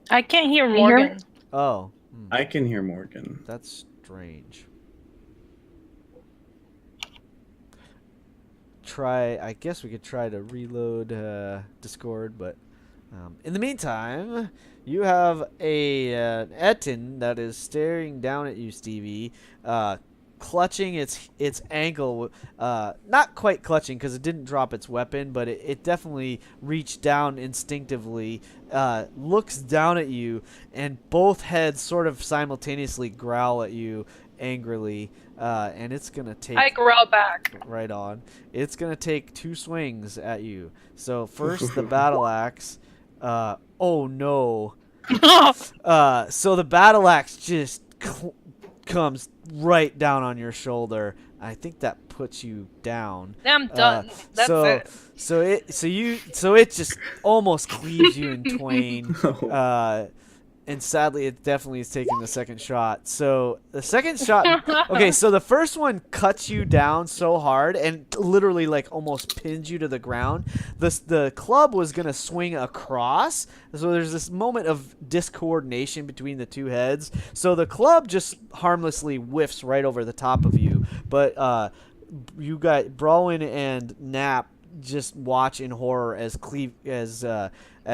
I can't hear Can you hear Morgan. me? Oh. I can hear Morgan. That's strange. I guess we could try to reload Discord, but in the meantime, you have an Etin that is staring down at you, Stevie, clutching its ankle. Not quite clutching because it didn't drop its weapon, but it definitely reached down instinctively, looks down at you, and both heads sort of simultaneously growl at you angrily, and it's gonna take. I growl back. Right on. It's gonna take 2 swings at you. So first the battle axe. Oh no. So the battle axe just comes right down on your shoulder. I think that puts you down. I'm done. That's it. So it just almost cleaves you in twain. And sadly, it definitely is taking the second shot. So the second shot, okay. So the first one cuts you down so hard and literally like almost pins you to the ground. The club was gonna swing across, so there's this moment of discoordination between the 2 heads. So the club just harmlessly whiffs right over the top of you. But you got Brawin and Nap just watch in horror as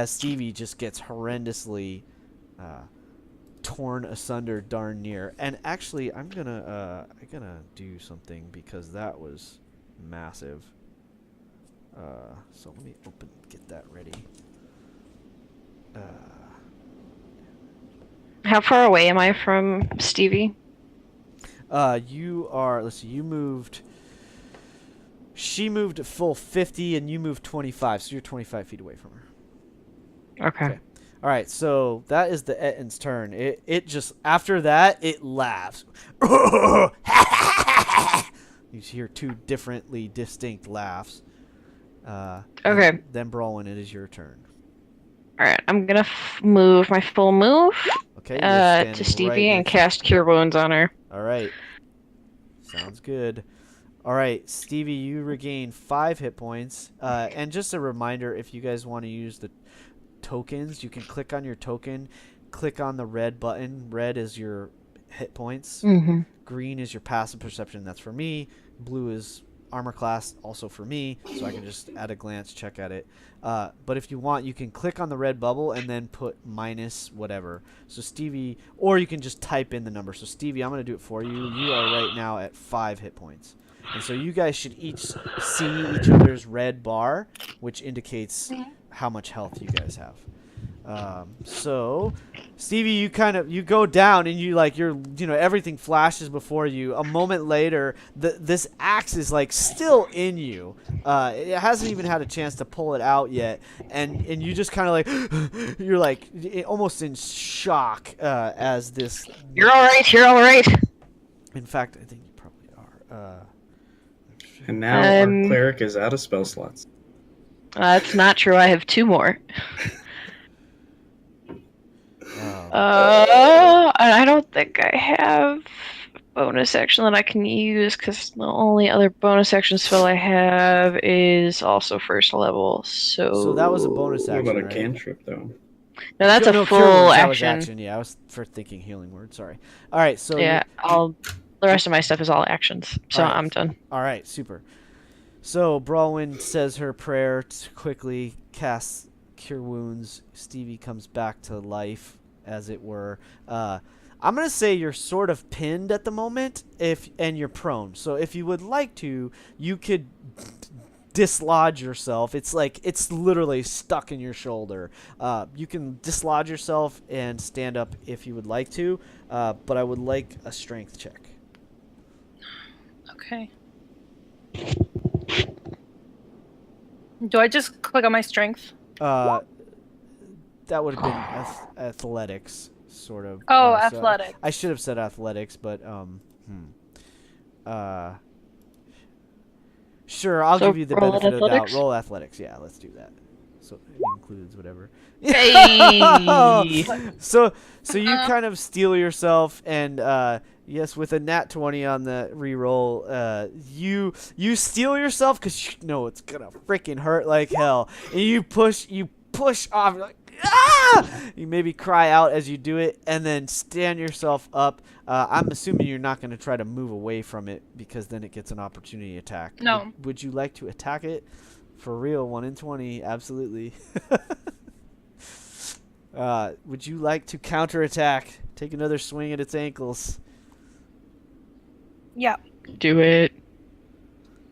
Stevie just gets horrendously torn asunder darn near. And actually, I'm gonna do something because that was massive. So let me get that ready. How far away am I from Stevie? You are. Let's see. You moved. She moved a full 50, and you moved 25. So you're 25 feet away from her. Okay. All right, so that is the Etin's turn. It just, after that, it laughs. You hear 2 differently distinct laughs. Okay. Then Brawlin, it is your turn. All right, I'm gonna move my full move. Okay. To Stevie and cast Cure Wounds on her. All right. Sounds good. All right, Stevie, you regain 5 hit points. And just a reminder, if you guys want to use the tokens, you can click on your token, click on the red button. Red is your hit points. Mm-hmm. Green is your passive perception. That's for me. Blue is armor class, also for me, so I can just at a glance check at it. But if you want, you can click on the red bubble and then put minus whatever. So Stevie, or you can just type in the number. So Stevie, I'm going to do it for you. You are right now at 5 hit points. And so you guys should each see each other's red bar, which indicates how much health you guys have. So Stevie, you go down and everything flashes before you. A moment later, this axe is like still in you. It hasn't even had a chance to pull it out yet, and you just kind of like you're like almost in shock as this. You're all right. In fact, I think you probably are. And now our cleric is out of spell slots. That's not true. I have 2 more. I don't think I have a bonus action that I can use because the only other bonus action spell I have is also first level. So that was a bonus action. What about a right? cantrip though? No, that's a Cure full Wounds, action. That was action. Yeah, I was for thinking healing word. Sorry. All right, so Yeah, the rest of my stuff is all actions. So All right. I'm done. All right, super. So Brawlin says her prayer to quickly casts Cure Wounds. Stevie comes back to life, as it were. I'm gonna say you're sort of pinned at the moment, and you're prone. So if you would like to, you could dislodge yourself. It's literally stuck in your shoulder. You can dislodge yourself and stand up if you would like to, but I would like a strength check. Okay. Do I just click on my strength? That would have been athletics, sort of. Oh, So athletics. I should have said athletics, but sure, I'll So give you the roll benefit of the doubt. athletics? Roll athletics. Yeah, let's do that. So it includes whatever. Hey! So you kind of steal yourself, and yes, with a nat 20 on the reroll, you steal yourself because you know it's gonna freaking hurt like hell, and you push off. You're like, ah! You maybe cry out as you do it, and then stand yourself up. I'm assuming you're not going to try to move away from it because then it gets an opportunity attack. No. Would you like to attack it? For real, 1 in 20, absolutely. Would you like to counterattack? Take another swing at its ankles. Yeah. Do it.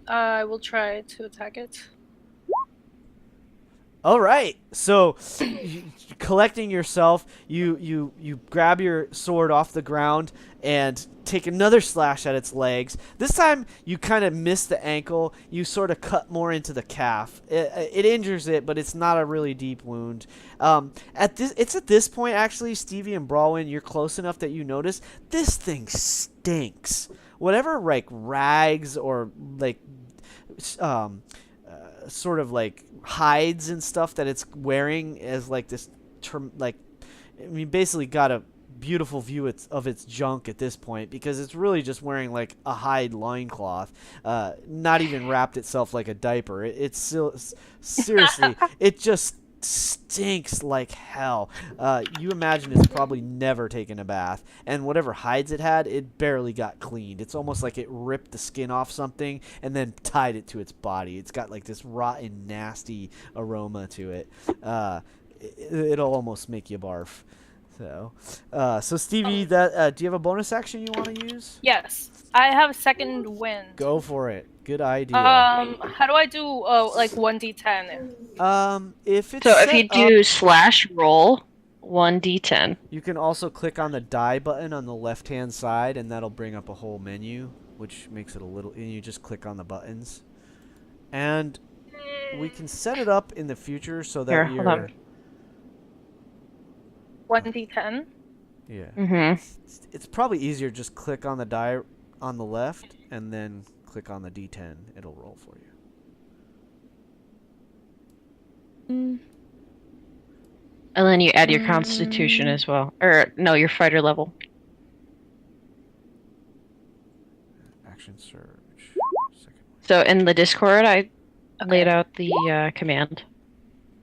I will try to attack it. All right. So, collecting yourself, you grab your sword off the ground and take another slash at its legs. This time, you kind of miss the ankle. You sort of cut more into the calf. It injures it, but it's not a really deep wound. It's at this point, actually, Stevie and Brawwyn, you're close enough that you notice this thing stinks. Whatever, like rags or like, sort of like hides and stuff that it's wearing as like this term, like, I mean, basically got a beautiful view of its junk at this point because it's really just wearing like a hide loincloth, not even wrapped itself like a diaper. It's still, seriously, it just stinks like hell. You imagine it's probably never taken a bath, and whatever hides it had, it barely got cleaned. It's almost like it ripped the skin off something and then tied it to its body. It's got like this rotten, nasty aroma to it. It'll almost make you barf. So Stevie, that do you have a bonus action you want to use? Yes. I have second wind. Go for it. Good idea. How do I do like 1d10? If it's So if set you do /roll 1d10. you can also click on the die button on the left-hand side, and that'll bring up a whole menu, which makes it a little. And you just click on the buttons, and we can set it up in the future so that Here, you're. hold on. 1d10? Yeah. Mm-hmm. It's probably easier just click on the die on the left and then click on the D10. It'll roll for you. And then you add your constitution as well. Or, no, your fighter level. Action surge. Second one. So in the Discord, I laid out the command.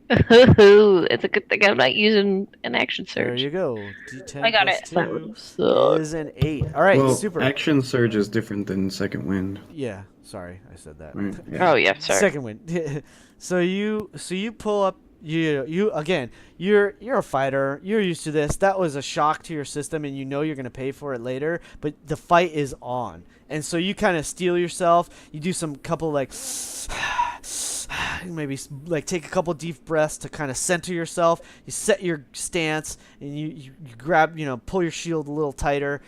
It's a good thing I'm not using an action There surge. you go. D10 I got plus it. 2 So, is an 8. All right, well, super. action surge is different than second wind. Yeah, sorry, I said that. Right? Yeah. oh yeah, sorry. Second wind. so you pull up. You again. You're a fighter. You're used to this. That was a shock to your system, and you know you're gonna pay for it later. But the fight is on, and so you kind of steel yourself. You do some couple like. Maybe like take a couple deep breaths to kind of center yourself. You set your stance, and you grab, pull your shield a little tighter.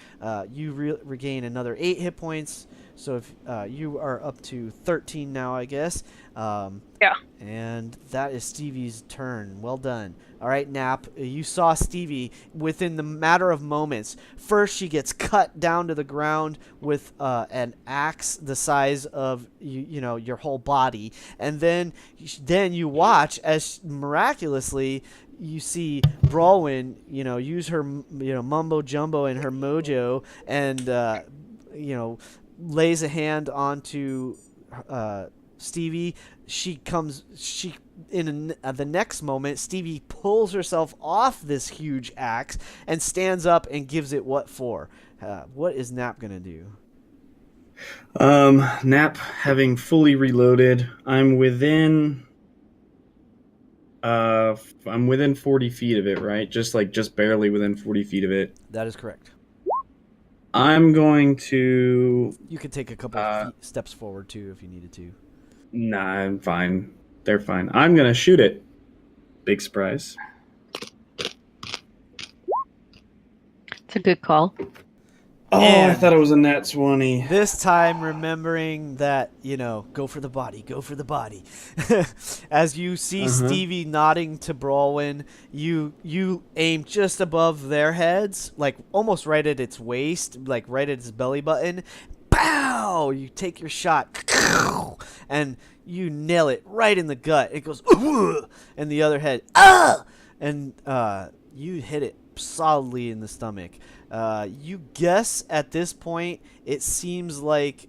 You regain another 8 hit points. So if you are up to 13 now, I guess. Yeah. And that is Stevie's turn. Well done. All right, Nap. You saw Stevie within the matter of moments. First, she gets cut down to the ground with an axe the size of your whole body, and then you watch as miraculously you see Brawwyn, use her mumbo jumbo and her mojo, and lays a hand onto Stevie. The next moment, Stevie pulls herself off this huge axe and stands up and gives it what for. What is Nap gonna do? Nap, having fully reloaded, I'm within 40 feet of it, right? Just barely within 40 feet of it. That is correct. I'm going to. You could take a couple steps forward too if you needed to. Nah, I'm fine. They're fine. I'm gonna shoot it. Big surprise. It's a good call. Oh, I And thought it was a nat 20. this time, remembering that, go for the body, go for the body. As you see Stevie nodding to Brawlin, you aim just above their heads, like almost right at its waist, like right at its belly button. Pow! You take your shot, and you nail it right in the gut. It goes, and the other head, and you hit it solidly in the stomach. You guess at this point, it seems like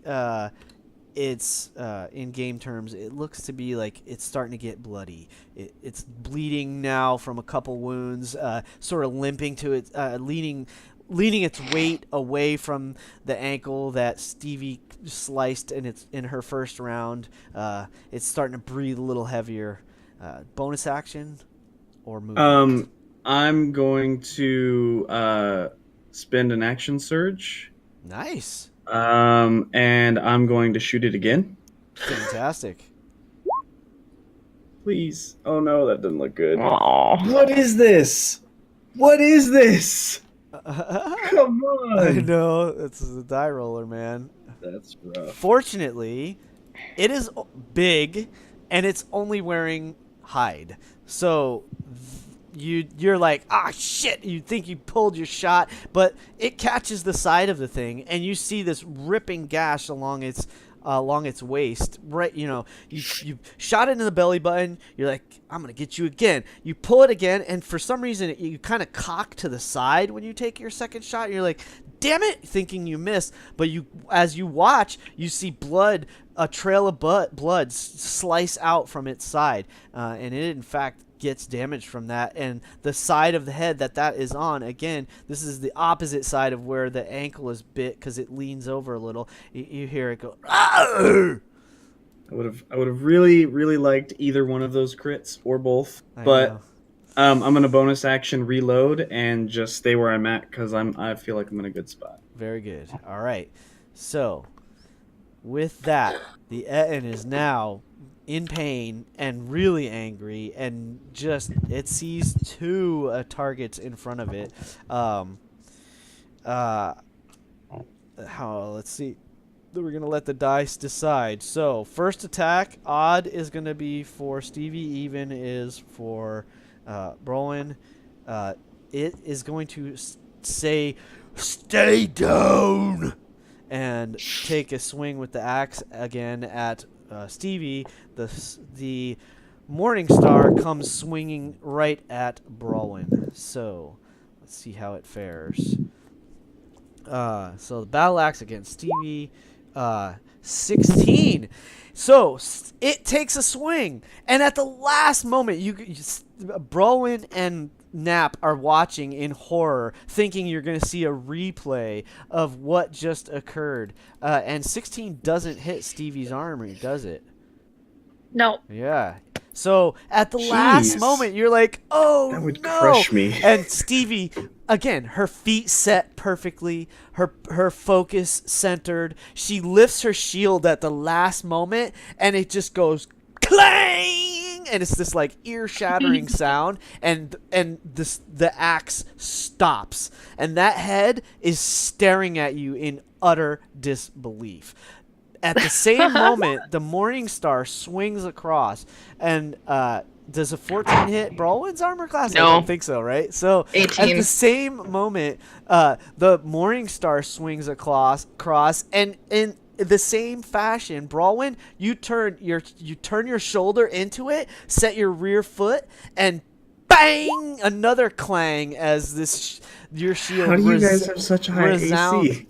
it's in game terms, it looks to be like it's starting to get bloody. It's bleeding now from a couple wounds, sort of limping to it, leaning its weight away from the ankle that Stevie sliced in her first round. It's starting to breathe a little heavier. Bonus action or movement? I'm going to spend an action surge. Nice. And I'm going to shoot it again. Fantastic. Please. Oh no, that doesn't look good. Aww. What is this? What is this? Come on. I know, it's a die roller, man. That's rough. Fortunately, it is big, and it's only wearing hide. So you're like, shit, you think you pulled your shot, but it catches the side of the thing, and you see this ripping gash along its waist. Right, you shot it in the belly button. You're like, I'm gonna get you again. You pull it again, and for some reason you kind of cock to the side when you take your second shot. You're like, damn it, thinking you missed, but as you watch, you see blood, a trail of blood slice out from its side, and it in fact gets damaged from that. And the side of the head that is on, again, this is the opposite side of where the ankle is bit because it leans over a little. You hear it go, Arr! I would have really, really liked either one of those crits or both, but I'm gonna bonus action reload and just stay where I'm at because I feel like I'm in a good spot. Very good. All right, so with that, the Etten is now in pain and really angry, and just it sees two targets in front of it. Let's see. We're gonna let the dice decide. So first attack, odd is gonna be for Stevie, even is for Brolin. It is going to say, "Stay down," and take a swing with the axe again at Stevie. The Morning Star comes swinging right at Brolin. So let's see how it fares. So the battle axe against Stevie, 16. So it takes a swing, and at the last moment, Brolin and Nap are watching in horror, thinking you're going to see a replay of what just occurred. And 16 doesn't hit Stevie's armor, does it? No. Yeah. So at the last moment, you're like, oh, that would no. crush me. And Stevie, again, her feet set perfectly, her focus centered. She lifts her shield at the last moment, and it just goes clang, and it's this like ear-shattering sound, and the axe stops, and that head is staring at you in utter disbelief. At the same moment, the Morning Star swings across, and does a 14 hit Brawlin's armor class? No. I don't think so, right? So 18. at the same moment, the Morning Star swings across, and in the same fashion, Brawlin, you turn your shoulder into it, set your rear foot, and bang! Another clang as your shield. How do you guys have such high AC?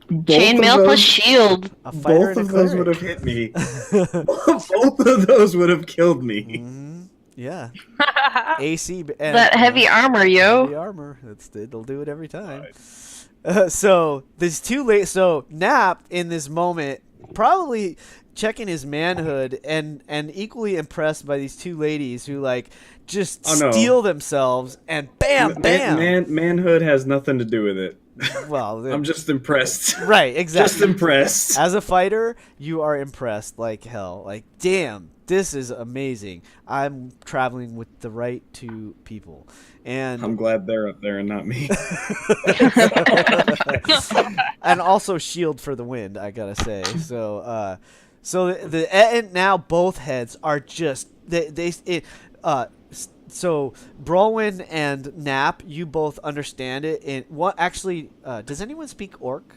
Chainmail plus shield. Both of those would have hit me. Both of those would have killed me. Mm-hmm. Yeah. AC. And, That heavy armor, yo. Heavy armor. They'll do it every time. So there's so Nap in this moment probably checking his manhood and equally impressed by these two ladies who like just steal themselves and bam. Manhood has nothing to do with it. Well, I'm just impressed. right, exactly. Just impressed. As a fighter, you are impressed like hell. Like, damn, this is amazing. I'm traveling with the right two people. And I'm glad they're up there and not me. and also shield for the wind, I gotta say. So and now both heads are just so Brolwyn and Nap, you both understand it. And what actually does anyone speak Orc?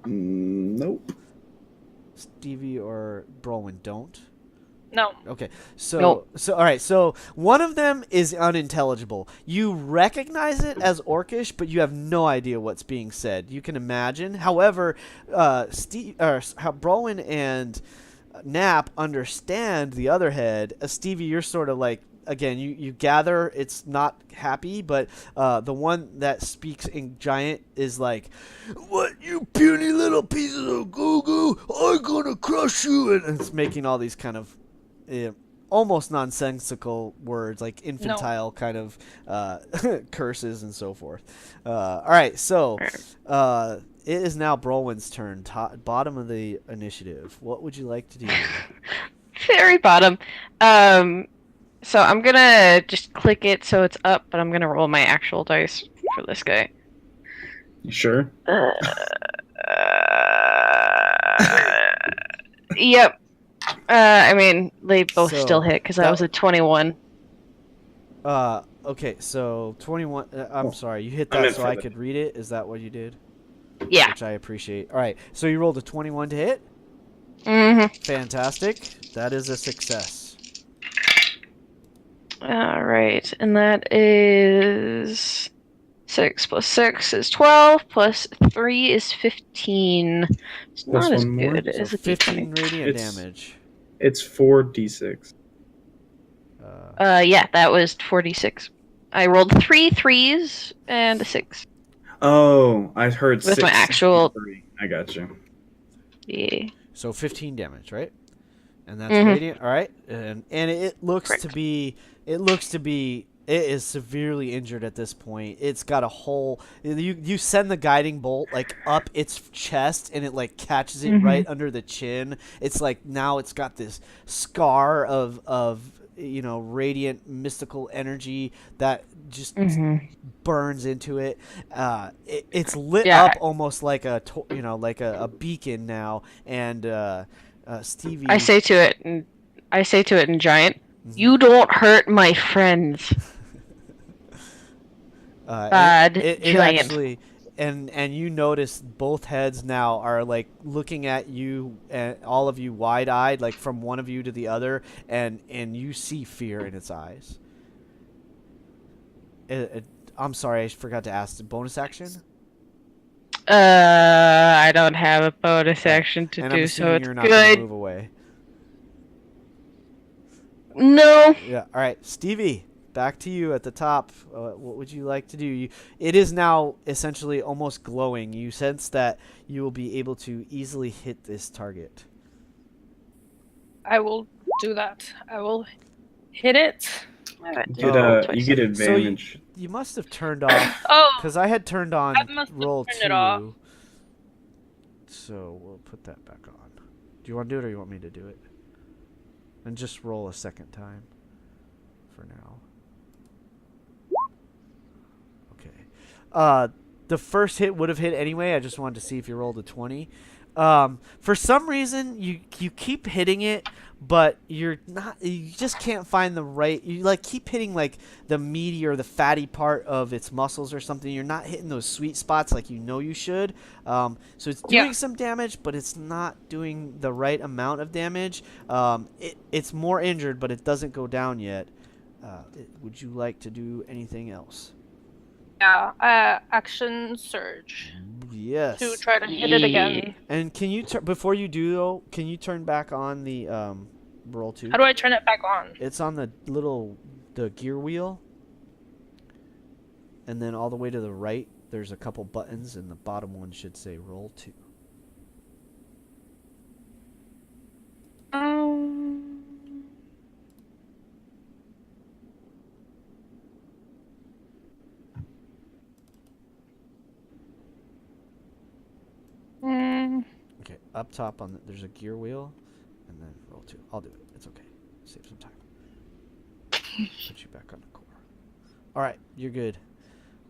Nope. Stevie or Brolwyn don't. No. Okay, so Nope. so all right, so one of them is unintelligible. You recognize it as Orcish, but you have no idea what's being said. You can imagine. However, how Brolin and Nap understand the other head. Stevie, you're sort of like, again, you gather it's not happy, but the one that speaks in giant is like, "What, you puny little pieces of goo-goo? I'm gonna crush you!" And it's making all these kind of almost nonsensical words, like infantile kind of curses and so forth. All right, so it is now Brolwyn's turn, bottom of the initiative. What would you like to do? Very bottom. So I'm gonna just click it so it's up, but I'm gonna roll my actual dice for this guy. You sure? Yep. I mean, they both So, still hit because I that- was a 21. Okay, so 21. I'm Oh, sorry, you hit I that meant so for I the- could read it. Is that what you did? Yeah. Which I appreciate. All right, so you rolled a 21 to hit. Mm-hmm. Fantastic. That is a success. All right, and that is 6 plus 6 is 12 plus 3 is 15. It's Plus not as one more, good So as a 15 D20. radiant It's- damage. It's 4d6. Yeah, that was 46. I rolled 3 threes and a 6. Oh, I heard With 6. my actual- 3. I got you. Yeah. So 15 damage, right? And that's Mhm. radiant. All right, and it looks Correct. to be it is severely injured at this point. It's got a hole. You send the guiding bolt like up its chest, and it like catches it right under the chin. It's like now it's got this scar of radiant mystical energy that just burns into it. It's lit Yeah. up almost like a beacon now, and Stevie. I say to it in giant, "You don't hurt my friends." Bad it giant. actually, and you notice both heads now are like looking at you, and all of you wide-eyed, like from one of you to the other, and you see fear in its eyes. I'm sorry, I forgot to ask. Bonus action? I don't have a bonus action to And do, I'm so assuming it's you're not going to good. move away. No. Yeah. All right, Stevie. Back to you at the top. What would you like to do? It is now essentially almost glowing. You sense that you will be able to easily hit this target. I will do that. I will hit it. You get advantage. You must have turned off. Oh, Because I had turned on I must have roll turned 2. it off. So we'll put that back on. Do you want to do it or you want me to do it? And just roll a second time for now. Okay. The first hit would have hit anyway. I just wanted to see if you rolled a 20. For some reason, you keep hitting it, but you're not. You just can't find the right. You like keep hitting like the meaty or the fatty part of its muscles or something. You're not hitting those sweet spots like you should. So it's doing some damage, but it's not doing the right amount of damage. It's more injured, but it doesn't go down yet. Would you like to do anything else? Yeah. Action surge Yes. to try to hit it again. And can you before you do though? Can you turn back on the roll 2? How do I turn it back on? It's on the gear wheel, and then all the way to the right, there's a couple buttons, and the bottom one should say roll 2. up top there's a gear wheel, and then roll 2. I'll do it. It's okay. Save some time. Put you back on the core. All right, you're good.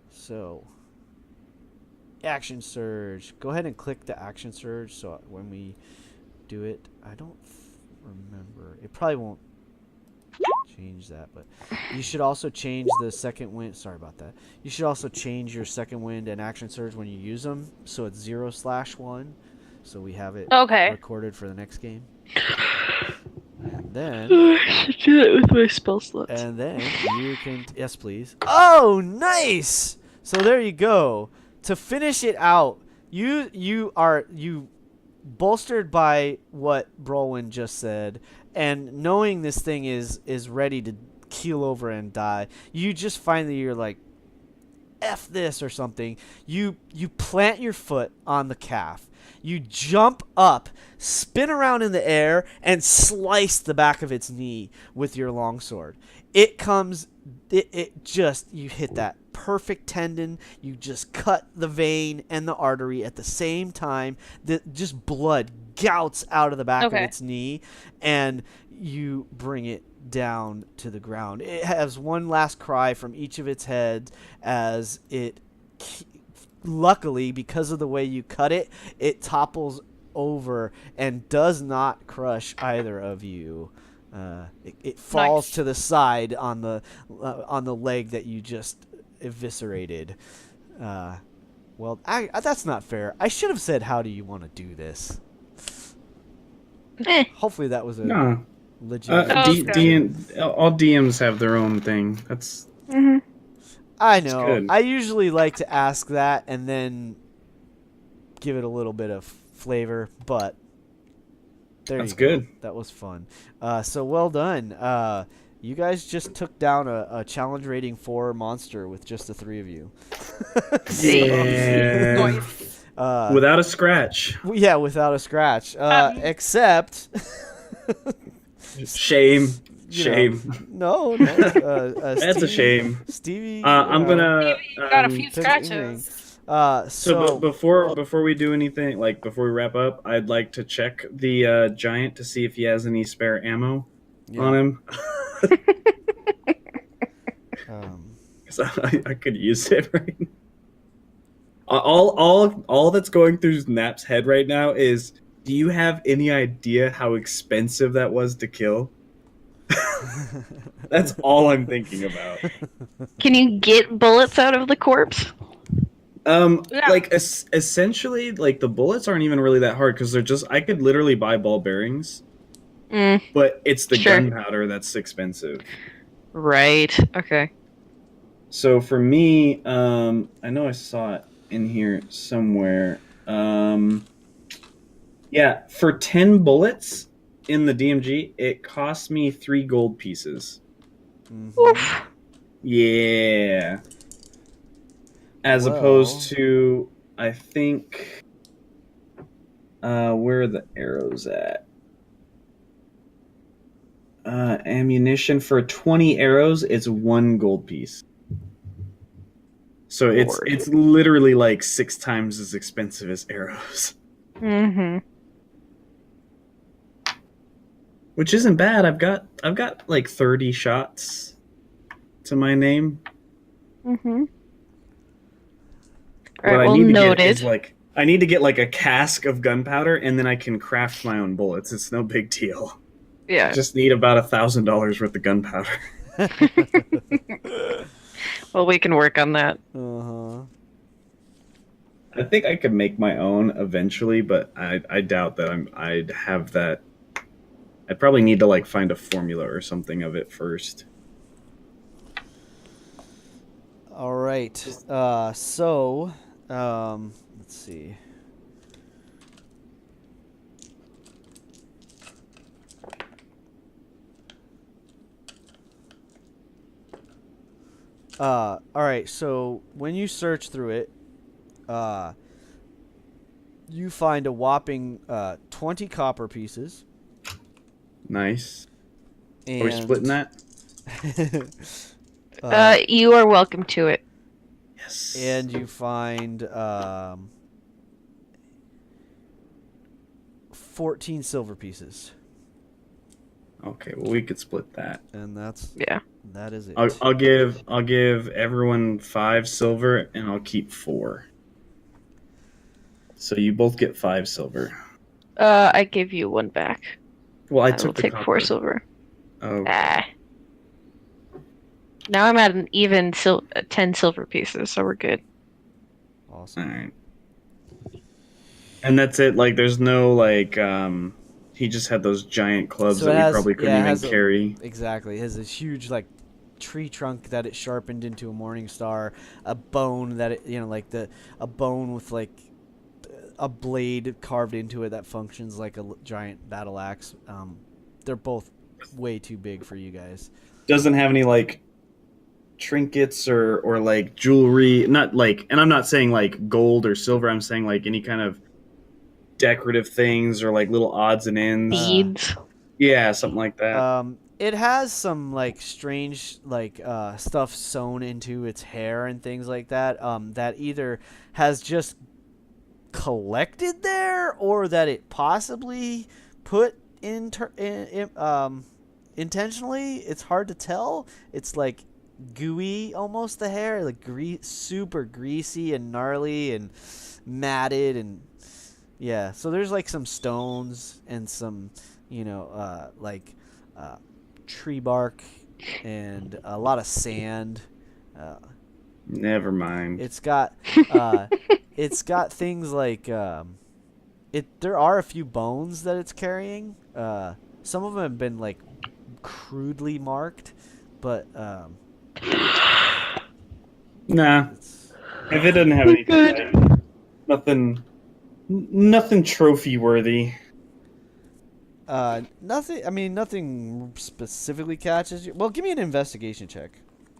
So, action surge. Go ahead and click the action surge. So when we do it, I don't remember. It probably won't change that, but you should also change the second wind. Sorry about that. You should also change your second wind and action surge when you use them, so it's 0/1. So we have it recorded for the next game. And then I should do that with my spell slots. And then you can yes, please. Oh, nice! So there you go. To finish it out, you bolstered by what Brolwyn just said, and knowing this thing is ready to keel over and die, you just find that you're like, F this or something. You plant your foot on the calf. You jump up, spin around in the air, and slice the back of its knee with your longsword. It you hit that perfect tendon. You just cut the vein and the artery at the same time. Just blood gouts out of the back of its knee, and you bring it down to the ground. It has one last cry from each of its heads as it... Luckily, because of the way you cut it, it topples over and does not crush either of you. It falls to the side on the leg that you just eviscerated. Well, that's not fair. I should have said, "How do you want to do this?" Hopefully, that was a legit. All DMs have their own thing. That's. Mm-hmm. I know. I usually like to ask that and then give it a little bit of flavor, but that's good. That was fun. So well done. You guys just took down a challenge rating 4 monster with just the 3 of you. Yeah. Without a scratch. Yeah, without a scratch. Except... Shame. No. That's a shame. Stevie, I'm gonna. Stevie got a few scratches. So before we do anything, like before we wrap up, I'd like to check the giant to see if he has any spare ammo on him. Because I could use it right now. All that's going through Nap's head right now is, do you have any idea how expensive that was to kill? That's all I'm thinking about. Can you get bullets out of the corpse? Like essentially, like the bullets aren't even really that hard because they're just, I could literally buy ball bearings, but it's the gunpowder that's expensive. Right. Okay. So for me, I know I saw it in here somewhere. Yeah, for 10 bullets in the DMG, it cost me 3 gold pieces. Oof. Yeah. As opposed to, I think, where are the arrows at? Ammunition for 20 arrows, it's 1 gold piece. So it's literally like 6 times as expensive as arrows. Mm-hmm. Which isn't bad. I've got like 30 shots to my name. Mm-hmm. What I need to get is I need to get like a cask of gunpowder, and then I can craft my own bullets. It's no big deal. Yeah. I just need about $1,000 worth of gunpowder. Well, we can work on that. I think I could make my own eventually, but I doubt that I'd have that. I'd probably need to like find a formula or something of it first. All right. So let's see. All right. So when you search through it, you find a whopping 20 copper pieces. Nice. And are we splitting that? You are welcome to it. Yes. And you find 14 silver pieces. Okay, well we could split that. And Yeah. that is it. I'll give everyone 5 silver, and I'll keep 4. So you both get 5 silver. I give you 1 back. Well, I I will took the take copper. 4 silver. Oh, Now I'm at an even 10 silver pieces, so we're good. Awesome. all right. And that's it. Like, there's no like. He just had those giant clubs So that it we has- probably couldn't yeah, it even has a- carry. Exactly. It has this huge like tree trunk that it sharpened into a morning star, a bone that it, like a bone with like a blade carved into it that functions like a giant battle axe. They're both way too big for you guys. Doesn't have any like trinkets or like jewelry. Not like, and I'm not saying like gold or silver. I'm saying like any kind of decorative things or like little odds and ends. Beads. Yeah, something like that. It has some like strange like stuff sewn into its hair and things like that. That either has just collected there or that it possibly put intentionally. It's hard to tell. It's like gooey almost, the hair, like super greasy and gnarly and matted, and yeah. So there's like some stones and some tree bark and a lot of sand. Never mind. It's got things like there are a few bones that it's carrying. Some of them have been like crudely marked, but Nah. If it doesn't have anything, nothing trophy worthy. nothing. I mean, nothing specifically catches you. Well, give me an investigation check.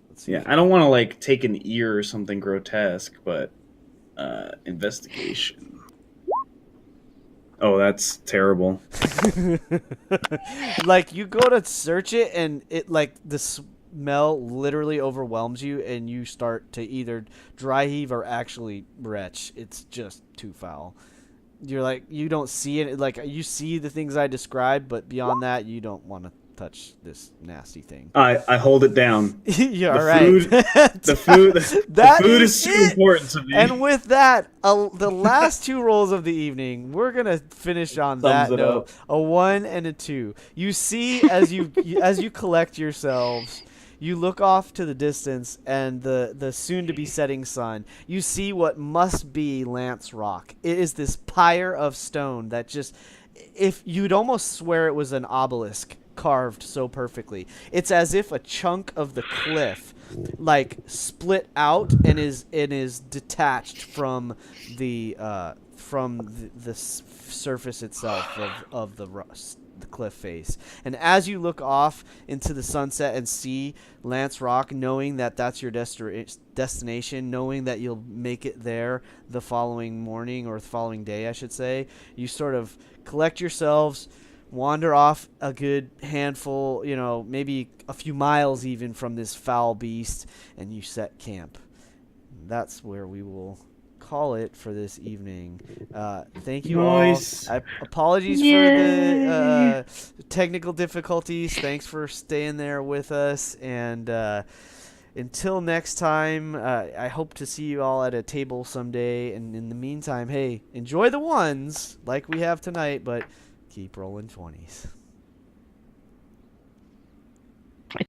Let's see. Yeah, I don't want to like take an ear or something grotesque, but investigation. Oh, that's terrible. Like you go to search it, and it like the smell literally overwhelms you, and you start to either dry heave or actually retch. It's just too foul. You're like, you don't see it. Like you see the things I described, but beyond that, you don't want to touch this nasty thing. I hold it down. Yeah, The right. food- The food is so important to me. And with that, the last 2 rolls of the evening, we're gonna finish on that Sums it note. up. A 1 and a 2. You see, as you collect yourselves, you look off to the distance and the soon-to-be setting sun. You see what must be Lance Rock. It is this pyre of stone that just, if you'd almost swear it was an obelisk carved so perfectly. It's as if a chunk of the cliff like split out and is detached from the surface itself of the cliff face. And as you look off into the sunset and see Lance Rock, knowing that that's your destination, knowing that you'll make it there the following morning, or the following day I should say, you sort of collect yourselves, wander off a good handful, maybe a few miles even from this foul beast, and you set camp. That's where we will call it for this evening. Thank you Nice. all. Apologies for the technical difficulties. Thanks for staying there with us, and until next time, I hope to see you all at a table someday, and in the meantime, hey, enjoy the ones like we have tonight, but keep rolling 20s.